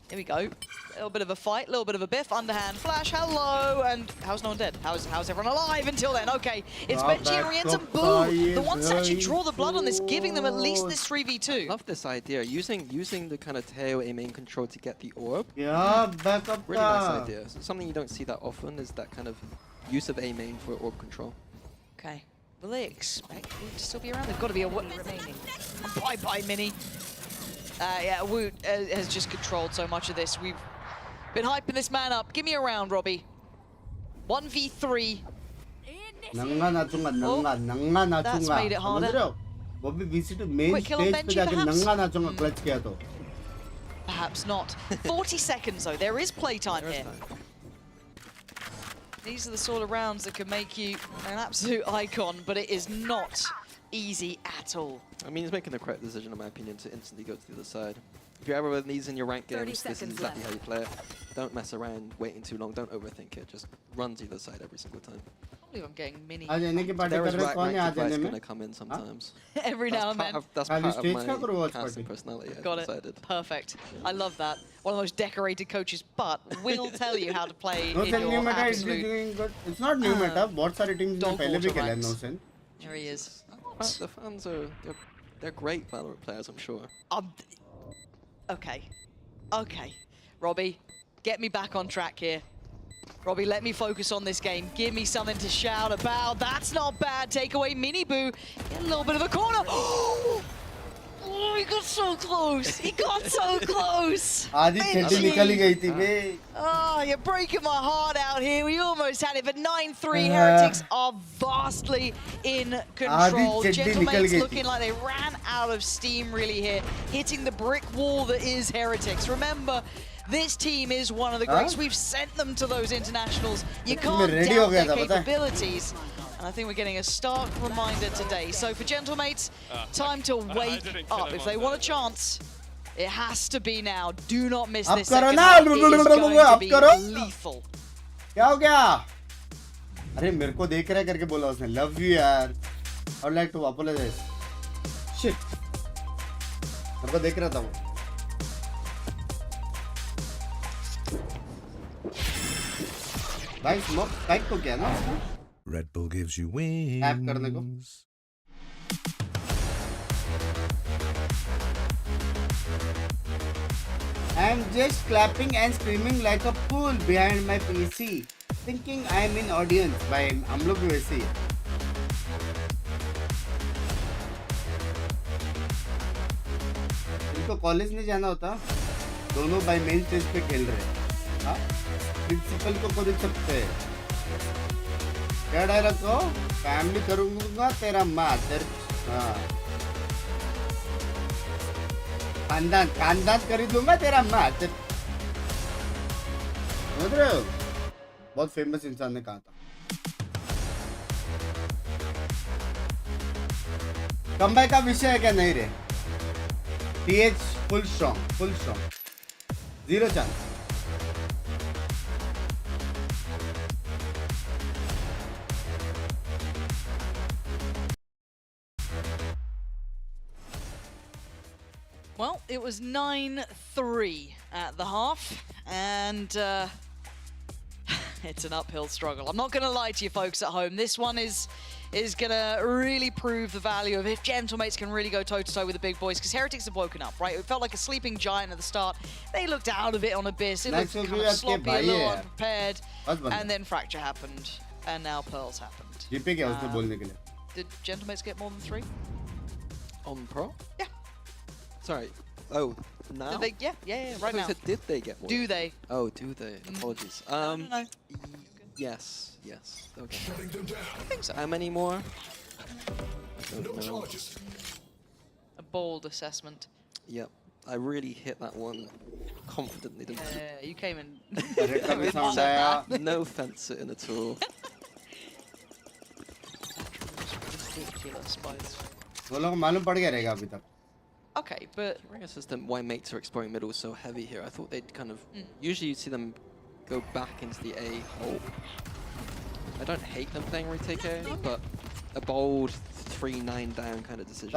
Here we go. A little bit of a fight, a little bit of a biff, underhand flash, hello, and how's no one dead? How's everyone alive until then? Okay, it's Benji and Rienz and Boo, the ones to actually draw the blood on this, giving them at least this 3v2. Love this idea, using the kind of tail aiming control to get the orb. Yeah, back up. Really nice idea. So something you don't see that often is that kind of use of A main for orb control. Okay, will they expect Woot to still be around? They've got to be a Woot remaining. Bye-bye, Mini. Yeah, Woot has just controlled so much of this. We've been hyping this man up. Give me a round, Robbie. 1v3. That's made it harder. Quick kill on Benji, perhaps? Perhaps not. 40 seconds, though. There is playtime here. These are the sort of rounds that can make you an absolute icon, but it is not easy at all. I mean, he's making the correct decision, in my opinion, to instantly go to the other side. If you're ever with these in your ranked games, this is exactly how you play it. Don't mess around waiting too long. Don't overthink it. Just run to the other side every single time. I believe I'm getting Mini. There is ranked advice going to come in sometimes. Every now and then. That's part of my casting personality. Got it. Decided. Perfect. I love that. One of the most decorated coaches, but will tell you how to play No, in your new meta is absolute... doing good. It's not new meta. बहुत सारे teams ने पहले भी खेला है Nosen. There he is. The fans are they're great Valorant players, I'm sure. Okay. Okay. Robbie, get me back on track here. Robbie, let me focus on this game. Give me something to shout about. That's not bad. Take away Miniboo. Get a little bit of a corner. Oh, he got so close. He got so close. आधी चड्डी निकल ही गई थी बे. Oh, you're breaking my heart out here. We almost had it, but 9-3 Heretics are vastly in control. Gentlemates looking like they ran out of steam really here, hitting the brick wall that is Heretics. Remember, this team is one of the greats. We've sent them to those internationals. You can't doubt their capabilities. And I think we're getting a stark reminder today. So for Gentlemates, time to wake up. If they want a chance, it has to be now. Do not miss this second half. It is going to be lethal. क्या हो गया? अरे मेरे को देख रहा है करके बोला उसने. Love you यार. I would like to apologize. Shit. मेरे को देख रहा था वो. भाई स्मोक टाइप को क्या ना? Red Bull gives you wings. Tap करने को. I'm just clapping and screaming like a fool behind my PC, thinking I'm in audience. भाई हम लोग भी वैसे ही. इनको कॉलेज नहीं जाना होता. दोनों भाई मेन स्टेज पे खेल रहे हैं. हाँ? प्रिंसिपल को खरीद सकते हैं. क्या डायलॉग को? फैमिली करूँगा तेरा मादर. हाँ. खानदान खरीद लूंगा तेरा मादर. समझ रहे हो? बहुत फेमस इंसान ने कहा था. कमबैक का विषय है क्या? नहीं रे, TH full strong, zero chance. Well, it was 9-3 at the half, and it's an uphill struggle. I'm not going to lie to you folks at home. This one is going to really prove the value of if Gentlemates can really go toe-to-toe with the big boys, because Heretics have woken up, right? It felt like a sleeping giant at the start. They looked out of it on Abyss. It looked kind of sloppy, a little unprepared, and then Fracture happened, and now Pearls happened. Did Gentlemates get more than 3? On Pro? Yeah. Sorry. Oh, now? Did they? Yeah, right now. Did they get more? Do they? Oh, do they? Apologies. No. Yes. Okay. I think so. How many more? I don't know. A bold assessment. Yep. I really hit that one confidently, didn't I? Yeah, you came in. No fence it in at all. Ridiculous, Spice. Okay, but I guess why mates are exploring middle so heavy here. I thought they'd kind of usually you see them go back into the A hole. I don't hate them playing retake A, but a bold 3-9 down kind of decision.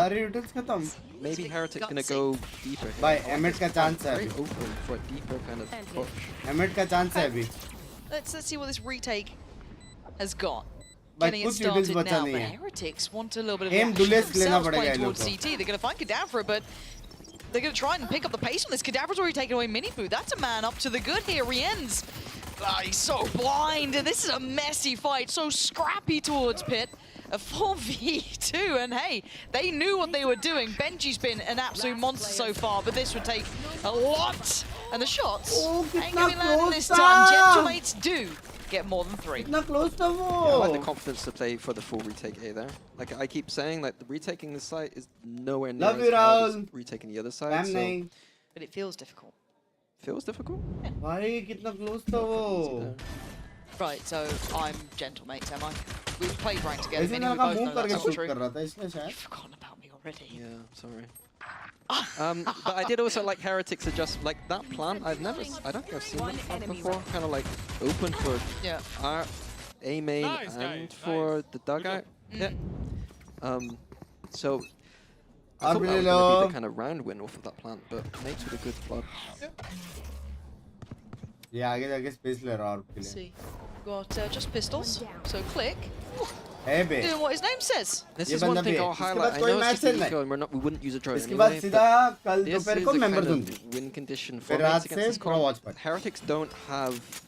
Maybe Heretic's gonna go deeper here. By Emmet ka chance very open for a deeper kind of push. Emmet ka chance hai abhi. Let's see what this retake has got. By Getting it started now, but Heretics want a little bit of action themselves playing towards CT. They're going to find Kadavra, but they're going to try and pick up the pace on this. Kadavra's already taken away Miniboo. That's a man up to the good here. Rien's, he's so blind, and this is a messy fight. So scrappy towards Pit. A 4v2, and hey, they knew what they were doing. Benji's been an absolute monster so far, but this would take a lot. And the shots ain't going to be landing this time. Gentlemates do get more than 3. Not close to I like the confidence to play for the full retake A there. Like I keep saying, like the retaking this site is nowhere near as hard as retaking the other side. So. But it feels difficult. Feels difficult? Yeah. Why kitna close to? Right, so I'm Gentlemates, am I? We've played ranked together. We both know that's not true. You've forgotten about me already. Yeah, sorry. But I did also like Heretics adjust like that plant. I don't think I've seen that plant before. Kind of like open for our A main and for the dugout. Yeah. So I thought that was going to be the kind of round win off of that plant, but mates with a good flood. Yeah, I guess space layer. Let's see. Got just pistols. So click. Hey, babe. Doing what his name says. This is one thing I'll highlight. I know it's just a and we wouldn't use a drone anyway, but this is a kind of win condition for mates against this comp. Heretics don't have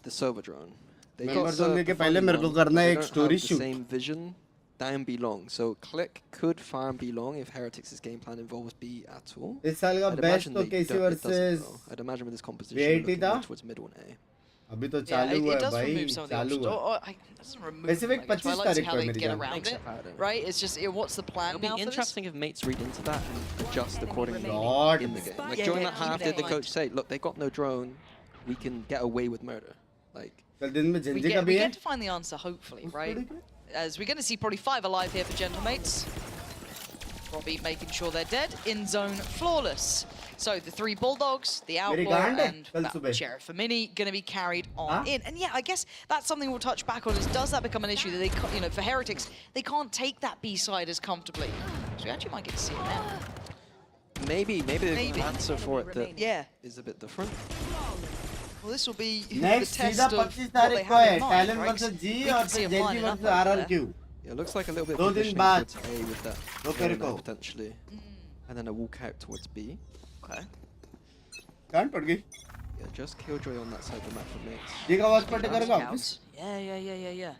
the Sova drone. They got the same vision down B long. So click could farm B long if Heretics' game plan involves B at all. I'd imagine I'd imagine with this composition looking more towards mid 1A. अभी तो चालू है भाई चालू है specific 25 तारीख को मेरी जान right it's just what's the plan now? It'll be interesting if mates read into that and adjust accordingly in the game. Like during that half, did the coach say, look, they got no drone, we can get away with murder? Like we get to find the answer hopefully, right? As we're going to see probably 5 alive here for Gentlemates. Robbie making sure they're dead. In zone flawless. So the 3 Bulldogs, the Outlaw, and Sheriff for Mini going to be carried on in. And yeah, I guess that's something we'll touch back on is does that become an issue that they, you know, for Heretics, they can't take that B side as comfortably. So we actually might get to see it now. Maybe the answer for it that is a bit different. Well, this will be next the test of what they have in mind, Talent versus G or JG versus RRQ. Yeah, it looks like a little bit conditioning towards A with that potentially. And then a walk out towards B. Okay. Can't put Yeah, just Killjoy on that side of the map for mates. You can watch party करेगा वापस? Yeah.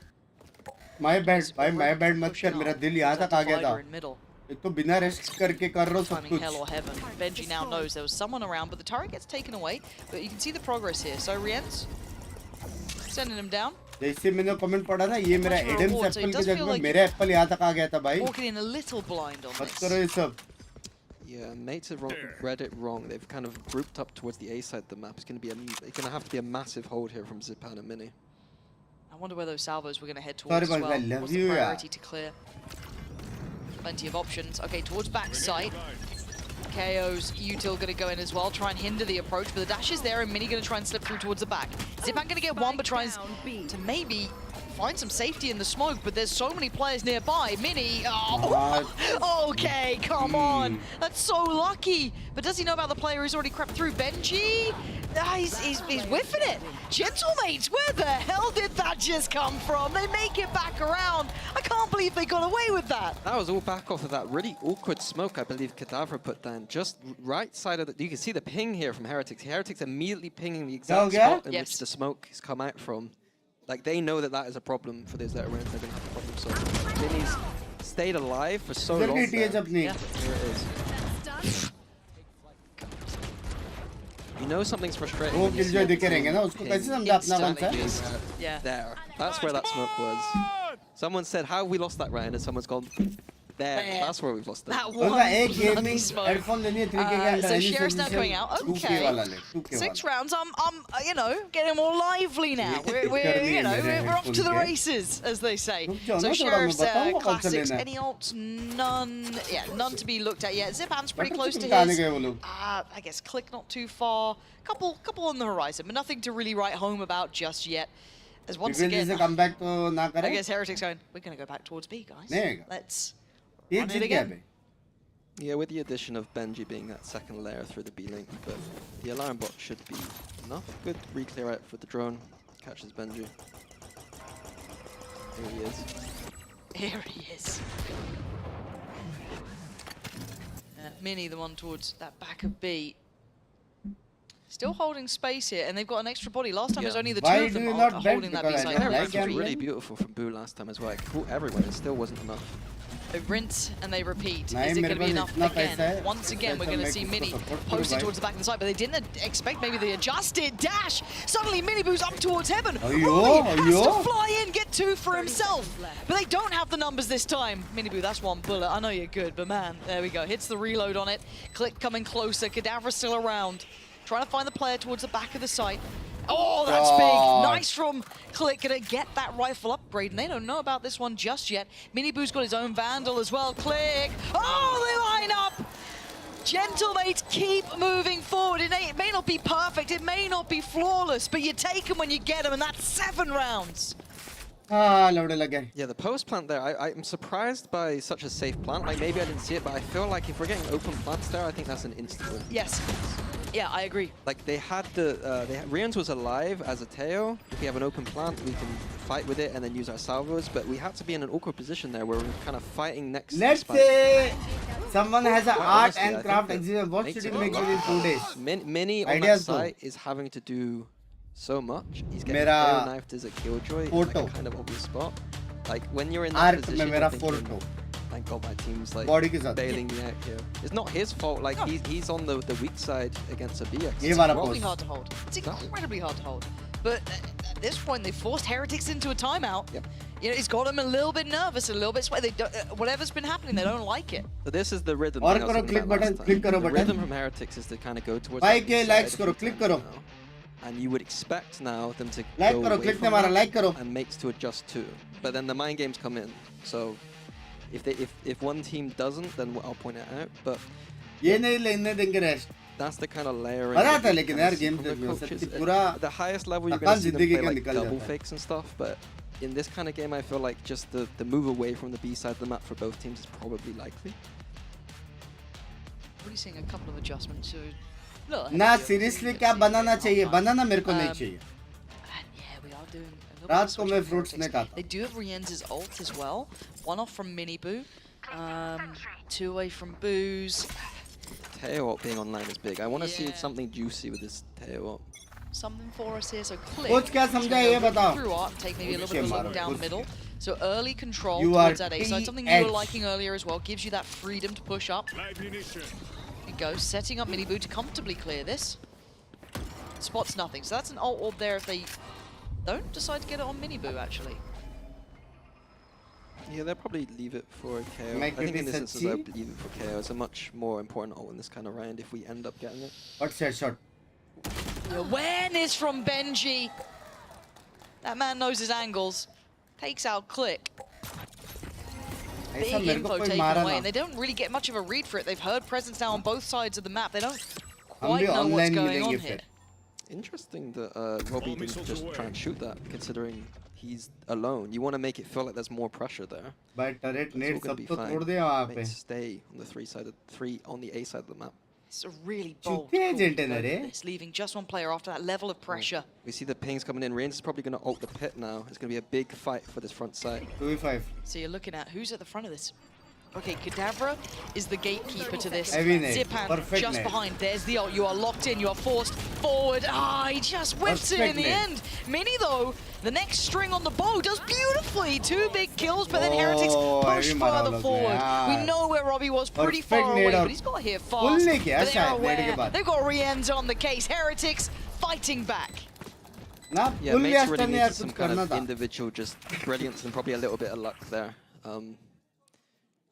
My bad, भाई my bad मत कर मेरा दिल यहाँ तक आ गया था. एक तो बिना रेस्ट करके कर रहा हूँ सब कुछ. Hell or heaven. Benji now knows there was someone around, but the turret gets taken away. But you can see the progress here. So Rien's sending him down. जैसे मैंने कमेंट पढ़ा ना ये मेरा एडम्स एप्पल की जगह में मेरा एप्पल यहाँ तक आ गया था भाई. Walking in a little blind on मत करो ये सब. Yeah, mates have read it wrong. They've kind of grouped up towards the A side of the map. It's going to have to be a massive hold here from Zipan and Mini. I wonder where those salvos were going to head towards as well. What's the priority to clear? Plenty of options. Okay, towards backside. KO's util going to go in as well, try and hinder the approach, but the dash is there and Mini going to try and slip through towards the back. Zipan going to get one, but tries to maybe find some safety in the smoke, but there's so many players nearby. Mini, oh, okay, come on. That's so lucky. But does he know about the player who's already crept through? Benji? He's whiffing it. Gentlemates, where the hell did that just come from? They make it back around. I can't believe they got away with that. That was all back off of that really awkward smoke I believe Kadavra put down. Just right side of the... You can see the ping here from Heretics. Heretics immediately pinging the exact spot in which the smoke has come out from. Like, they know that that is a problem for those that are around. They're going to have a problem. So, Vinny's stayed alive for so long. Here it is. You know something's frustrating. When you see a ping there. That's where that smoke was. Someone said, how have we lost that round? And someone's gone, there. That's where we've lost it. That one bloody smoke. So Sheriff's now coming out. Okay. 6 rounds. I'm you know, getting more lively now. We're off to the races, as they say. So Sheriff's classics. Any ults? None. Yeah, none to be looked at yet. Zipan's pretty close to his. I guess Click not too far. Couple on the horizon, but nothing to really write home about just yet. As once again, I guess Heretics going, we're going to go back towards B, guys. Let's run it again. Yeah, with the addition of Benji being that second layer through the B link, but the alarm bot should be enough. Good re-clear out for the drone. Catches Benji. Here he is. Here he is. Mini, the one towards that back of B. Still holding space here, and they've got an extra body. Last time it was only the two of them holding that B side. That was really beautiful from Boo last time as well. It caught everyone, it still wasn't enough. They rinse and they repeat. Is it going to be enough again? Once again, we're going to see Mini posted towards the back of the side, but they didn't expect maybe the adjusted dash. Suddenly, Mini Boo's up towards heaven. Rolly has to fly in, get 2 for himself. But they don't have the numbers this time. Mini Boo, that's 1 bullet. I know you're good, but man, there we go. Hits the reload on it. Click coming closer. Kadavra still around. Trying to find the player towards the back of the site. Oh, that's big. Nice from Click. Gonna get that rifle upgrade, and they don't know about this one just yet. Mini Boo's got his own Vandal as well. Click. Oh, they line up. Gentlemates keep moving forward. It may not be perfect, it may not be flawless, but you take them when you get them, and that's 7 rounds. Yeah, the post plant there, I'm surprised by such a safe plant. Like, maybe I didn't see it, but I feel like if we're getting open plants there, I think that's an instant win. Yes. Yeah, I agree. Like, they had the... Rians was alive as a Teo. If we have an open plant, we can fight with it and then use our salvos, but we had to be in an awkward position there where we're kind of fighting next to Let's say someone has an art and craft exhibition. What should he make within 2 days? Mini on that site is having to do so much. He's getting knifed as a killjoy in like a kind of obvious spot. Like, when you're in that position, you're thinking, thank God my team's like bailing me out here. It's not his fault, like he's on the weak side against a BX. It's incredibly hard to hold. It's incredibly hard to hold. But at this point, they forced Heretics into a timeout. Yep. You know, it's got them a little bit nervous, a little bit sweaty. Whatever's been happening, they don't like it. So this is the rhythm. The rhythm from Heretics is to kind of go towards and you would expect now them to go away from that and makes to adjust too. But then the mind games come in. So if one team doesn't, then I'll point it out. But that's the kind of layering. The highest level you're going to see them play like double fakes and stuff. But in this kind of game, I feel like just the move away from the B side of the map for both teams is probably likely. Already seeing a couple of adjustments. So ना seriously क्या बनाना चाहिए बनाना मेरे को नहीं चाहिए रात को मैं fruits नहीं खाता They do have Rienz's ult as well. 1 off from Mini Boo, 2 away from Boo's. Teo ult being online is big. I want to see something juicy with this Teo ult. Something for us here. So Click Coach क्या समझा ये बताओ through art and take maybe a little bit of a look down middle. So early control towards that A side. Something you were liking earlier as well. Gives you that freedom to push up. Go, setting up Mini Boo to comfortably clear this. Spots nothing, so that's an ult orb there if they don't decide to get it on Mini Boo, actually. Yeah, they'll probably leave it for KO. I think in this instance they'll leave it for KO. It's a much more important ult in this kind of round if we end up getting it. What's that shot? The awareness from Benji. That man knows his angles. Takes out Click. big info taken away, and they don't really get much of a read for it. They've heard presence now on both sides of the map. They don't quite know what's going on here. Interesting that Robbie didn't just try and shoot that, considering he's alone. You want to make it feel like there's more pressure there. But turret nade sab to tod de wahan pe. Stay on the three on the A side of the map. It's a really bold call to go for this, leaving just one player after that level of pressure. We see the pings coming in. Reigns is probably going to ult the pit now. It's going to be a big fight for this front side. 2v5. So you're looking at who's at the front of this. Okay, Kadavra is the gatekeeper to this. Zipan just behind. There's the ult. You are locked in. You are forced forward. Ah, he just whips it in the end. Mini, though, the next string on the bow does beautifully. 2 big kills, but then Heretics push further forward. We know where Robbie was pretty far away, but he's got here fast. But they're aware. They've got Rienz on the case. Heretics fighting back. Yeah, Mates really needs some kind of individual just brilliance and probably a little bit of luck there.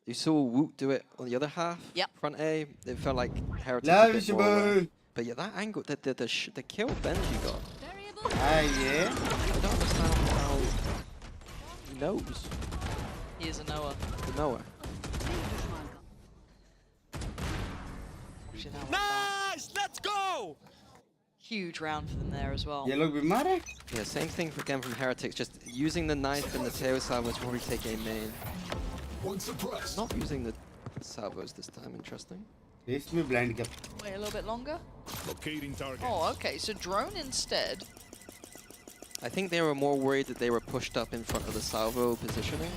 You saw Woot do it on the other half, front A. It felt like Heretics a bit more. But yeah, that angle, the kill Benji got. Yeah. I don't understand how he knows. He is a knower. The knower. Nice! Let's go! Huge round for them there as well. Yeah, same thing again from Heretics. Just using the knife and the tail salvos will probably take a main. Not using the salvos this time, interesting. Wait a little bit longer. Locating target. Oh, okay, so drone instead. I think they were more worried that they were pushed up in front of the salvo positioning,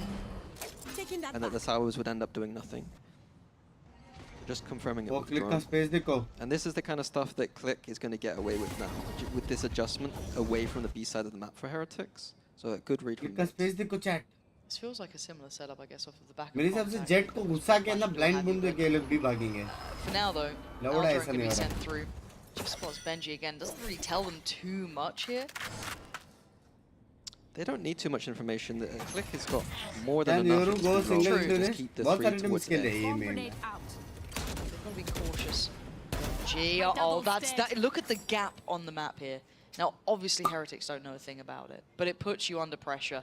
and that the salvos would end up doing nothing. Just confirming it with drone. And this is the kind of stuff that Click is going to get away with now, with this adjustment away from the B side of the map for Heretics. So a good read from them. This feels like a similar setup, I guess, off of the back. मेरे हिसाब से jet को घुसा के ना blind बूंद के लोग भी भागेंगे. For now though, Aldrin can be sent through. Just spots Benji again. Doesn't really tell them too much here. They don't need too much information. The Click has got more than enough. Just keep the 3 towards A. They've got to be cautious. Gee, that. Look at the gap on the map here. Now, obviously, Heretics don't know a thing about it, but it puts you under pressure.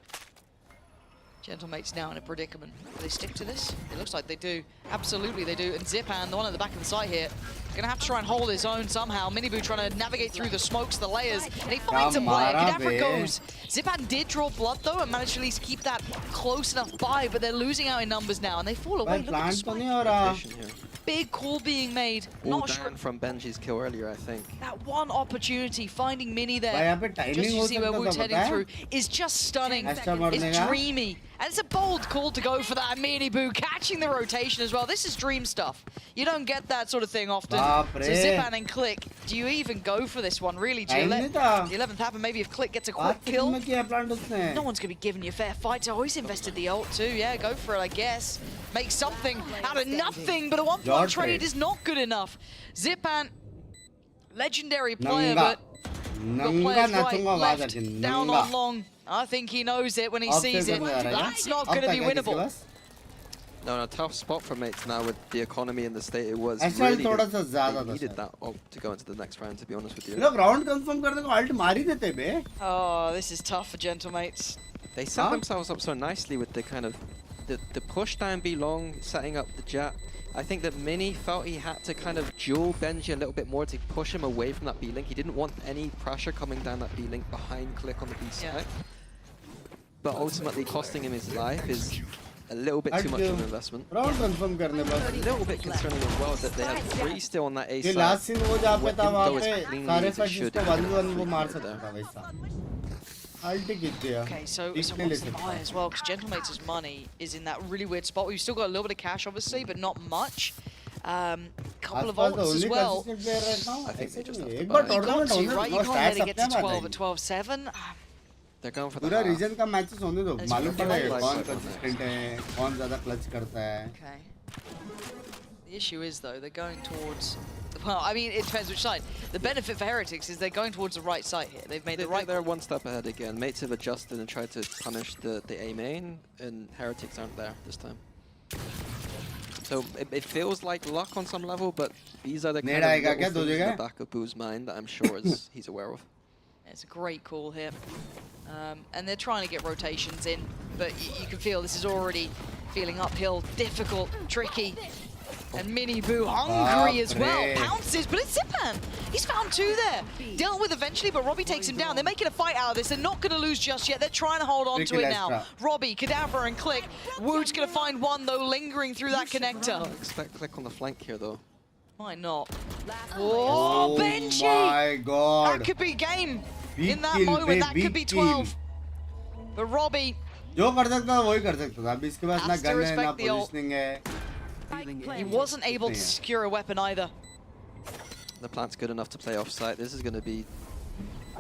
Gentlemate's now in a predicament. Do they stick to this? It looks like they do. Absolutely they do. And Zipan, the one at the back of the site here, gonna have to try and hold his own somehow. Miniboo trying to navigate through the smokes, the layers, and he finds a player. Kadavra goes. Zipan did draw blood though and managed to at least keep that close enough by, but they're losing out in numbers now and they fall away. Look at the big call being made. Not sure from Benji's kill earlier, I think. That one opportunity, finding Mini there, just to see where Woot's heading through, is just stunning. It's dreamy. And it's a bold call to go for that. Miniboo catching the rotation as well. This is dream stuff. You don't get that sort of thing often. So Zipan and Click, do you even go for this one, really? Do you let the 11th happen? Maybe if Click gets a quick kill? No one's going to be giving you a fair fight. Oh, he's invested the ult too. Yeah, go for it, I guess. Make something out of nothing, but a 1-point trade is not good enough. Zipan, legendary player, but got players right, left, down on long. I think he knows it when he sees it. That's not going to be winnable. No, tough spot for Mates now with the economy and the state it was. Really they needed that to go into the next round, to be honest with you. Oh, this is tough for Gentlemates. They set themselves up so nicely with the kind of the push down B long, setting up the jab. I think that Mini felt he had to kind of duel Benji a little bit more to push him away from that B link. He didn't want any pressure coming down that B link behind Click on the B side. But ultimately costing him his life is a little bit too much of an investment. A little bit concerning as well that they have 3 still on that A side. Okay, so what's the buy as well? Because Gentlemates' money is in that really weird spot. We've still got a little bit of cash, obviously, but not much. Couple of ults as well. I think they just have to buy. You got to, right? You can't let it get to 12 at 12-7. They're going for the पूरा reason का matches होने दो मालूम पड़ेगा कौन consistent है कौन ज़्यादा क्लच करता है. Okay. The issue is though they're going towards. Well, I mean, it depends which side. The benefit for Heretics is they're going towards the right side here. They've made the right. They're one step ahead again. Mates have adjusted and tried to punish the A main, and Heretics aren't there this time. So it feels like luck on some level, but these are the kind of things in the back of Boo's mind that I'm sure he's aware of. It's a great call here. And they're trying to get rotations in, but you can feel this is already Feeling uphill, difficult, tricky. And Mini Boo hungry as well. Pounces, but it's Zipan. He's found two there. Dealt with eventually, but Robbie takes him down. They're making a fight out of this. They're not going to lose just yet. They're trying to hold on to it now. Robbie, Cadaver, and Click. Woot's going to find one, though, lingering through that connector. Expect Click on the flank here, though. Might not. Oh, Benji! Oh my god. That could be game. In that moment, that could be 12. But Robbie... जो कर सकता था वही कर सकता था अभी इसके पास ना गन है ना पोजीशनिंग है He wasn't able to secure a weapon either. The plant's good enough to play off-site. This is going to be,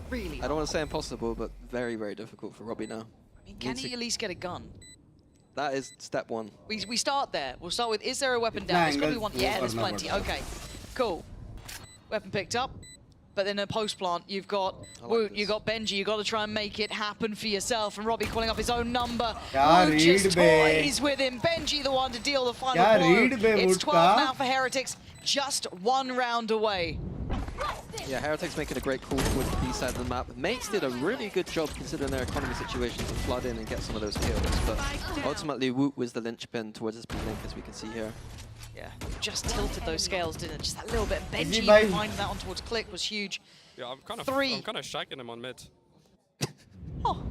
really, I don't want to say impossible, but very, very difficult for Robbie now. I mean, can he at least get a gun? That is step one. We start there. We'll start with, is there a weapon down? There's got to be one. Yeah, there's plenty. Okay, cool. Weapon picked up. But then a post plant, you've got Woot, you've got Benji, you've got to try and make it happen for yourself. And Robbie calling up his own number. Woot just toys with him. Benji the one to deal the final blow. It's 12 now for Heretics, just one round away. Yeah, Heretics making a great call towards the B side of the map. Mates did a really good job considering their economy situation to flood in and get some of those kills. But ultimately, Woot was the linchpin towards this B link, as we can see here. Yeah, just tilted those scales, didn't it? Just that little bit. Benji finding that on towards Click was huge. Yeah, I'm kind of shagging him on mid. Oh.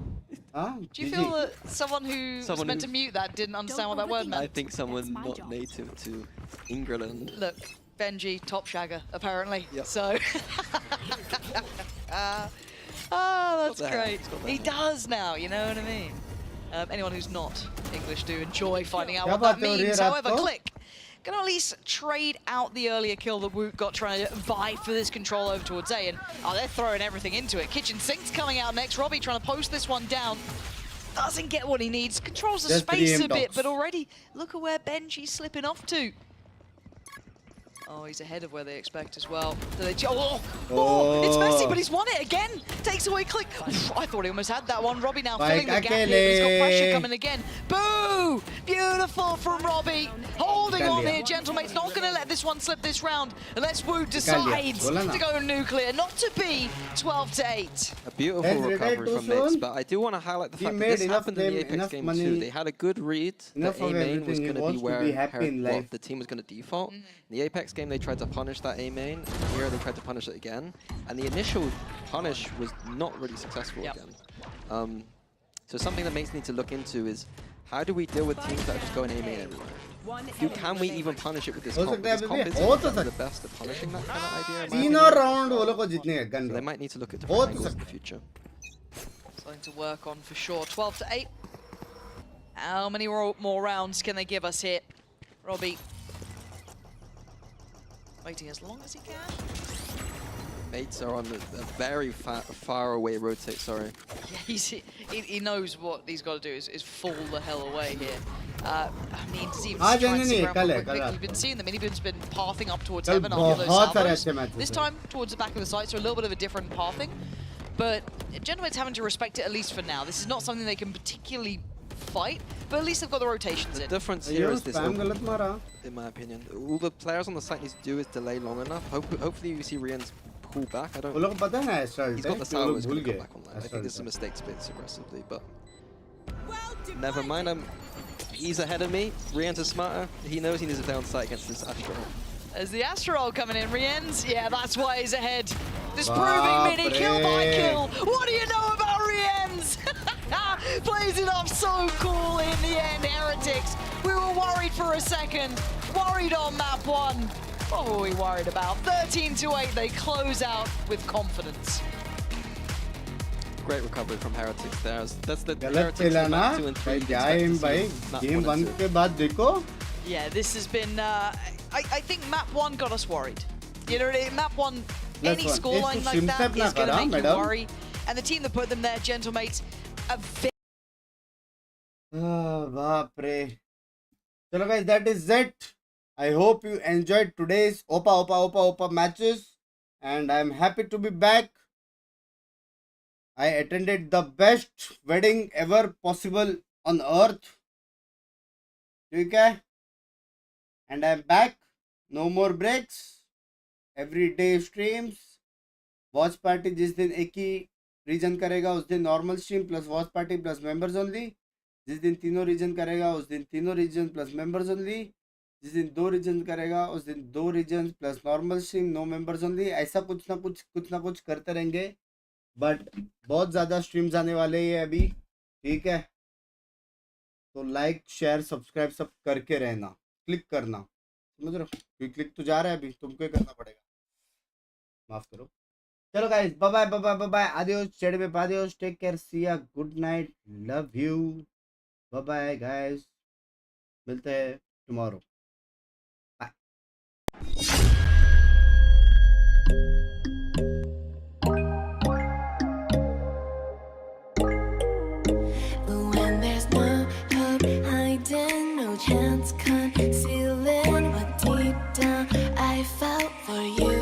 Do you feel that someone who was meant to mute that didn't understand what that word meant? I think someone not native to England. Look, Benji, top shagger, apparently. Yep. So. Oh, that's great. He does now, you know what I mean? Anyone who's not English do enjoy finding out what that means. However, Click can at least trade out the earlier kill that Woot got trying to vie for this control over towards A. And they're throwing everything into it. Kitchen Sink's coming out next. Robbie trying to post this one down. Doesn't get what he needs. Controls the space a bit, but already look at where Benji's slipping off to. Oh, he's ahead of where they expect as well. So it's messy, but he's won it again. Takes away Click. I thought he almost had that one. Robbie now filling the gap here, but he's got pressure coming again. Boo! Beautiful from Robbie. Holding on here. Gentlemate's not going to let this one slip this round unless Woot decides to go nuclear, not to be 12-8. A beautiful recovery from Mates, but I do want to highlight the fact that this happened in the Apex game too. They had a good read that A main was going to be where the team was going to default. In the Apex game, they tried to punish that A main. Here, they tried to punish it again. And the initial punish was not really successful again. So something that Mates need to look into is, how do we deal with teams that are just going A main everywhere? Can we even punish it with this comp? This comp isn't the best at punishing that kind of idea. So they might need to look at different angles in the future. Something to work on for sure. 12-8. How many more rounds can they give us here? Robbie waiting as long as he can. Mates are on a very far away rotate, sorry. Yeah, he knows what he's got to do is fall the hell away here. I mean, to see him try and see around quickly. You've been seeing the Miniboon's been pathing up towards heaven after those salvos. This time towards the back of the site, so a little bit of a different pathing. But Gentlemate's having to respect it, at least for now. This is not something they can particularly fight, but at least they've got the rotations in. The difference here is this, in my opinion. All the players on the site need to do is delay long enough. Hopefully you see Rian's pull back. I don't. He's got the salvos going to come back online. I think this is a mistake to play this aggressively, but never mind. He's ahead of me. Rian's is smarter. He knows he needs to down site against this Astro. As the Astro coming in, Rien's, yeah, that's why he's ahead. This proving Mini kill by kill. What do you know about Rien's? Plays it off so cool in the end, Heretics. We were worried for a second. Worried on map one. What were we worried about? 13-8, they close out with confidence. Great recovery from Heretics there. That's the Heretics in map 2 and 3. Yeah, this has been, I think map 1 got us worried. You know, map 1, any scoreline like that is going to make you worry. And the team that put them there, Gentlemates, a very... Chalo guys, that is it. I hope you enjoyed today's Opa matches. And I'm happy to be back. I attended the best wedding ever possible on earth. Okay? And I'm back. No more breaks. Every day streams. Watch party जिस दिन एक ही reason करेगा उस दिन normal stream plus watch party plus members only. जिस दिन तीनों reason करेगा उस दिन तीनों रीजन प्लस मेंबर्स ओनली, जिस दिन 2 रीजन करेगा उस दिन 2 region plus normal stream, no members only. ऐसा कुछ ना कुछ करते रहेंगे, बट बहुत ज़्यादा स्ट्रीम्स आने वाले हैं अभी, ठीक है? तो लाइक शेयर सब्सक्राइब सब करके रहना, क्लिक करना, समझ रहे हो? क्लिक तो जा रहा है अभी, तुमको ही करना पड़ेगा, माफ करो। चलो guys, bye bye bye bye bye, adios, chat में adios, take care, see ya, good night, love you, bye bye guys, मिलते हैं tomorrow. When there's no hope hiding, no chance concealing what deep down I felt for you.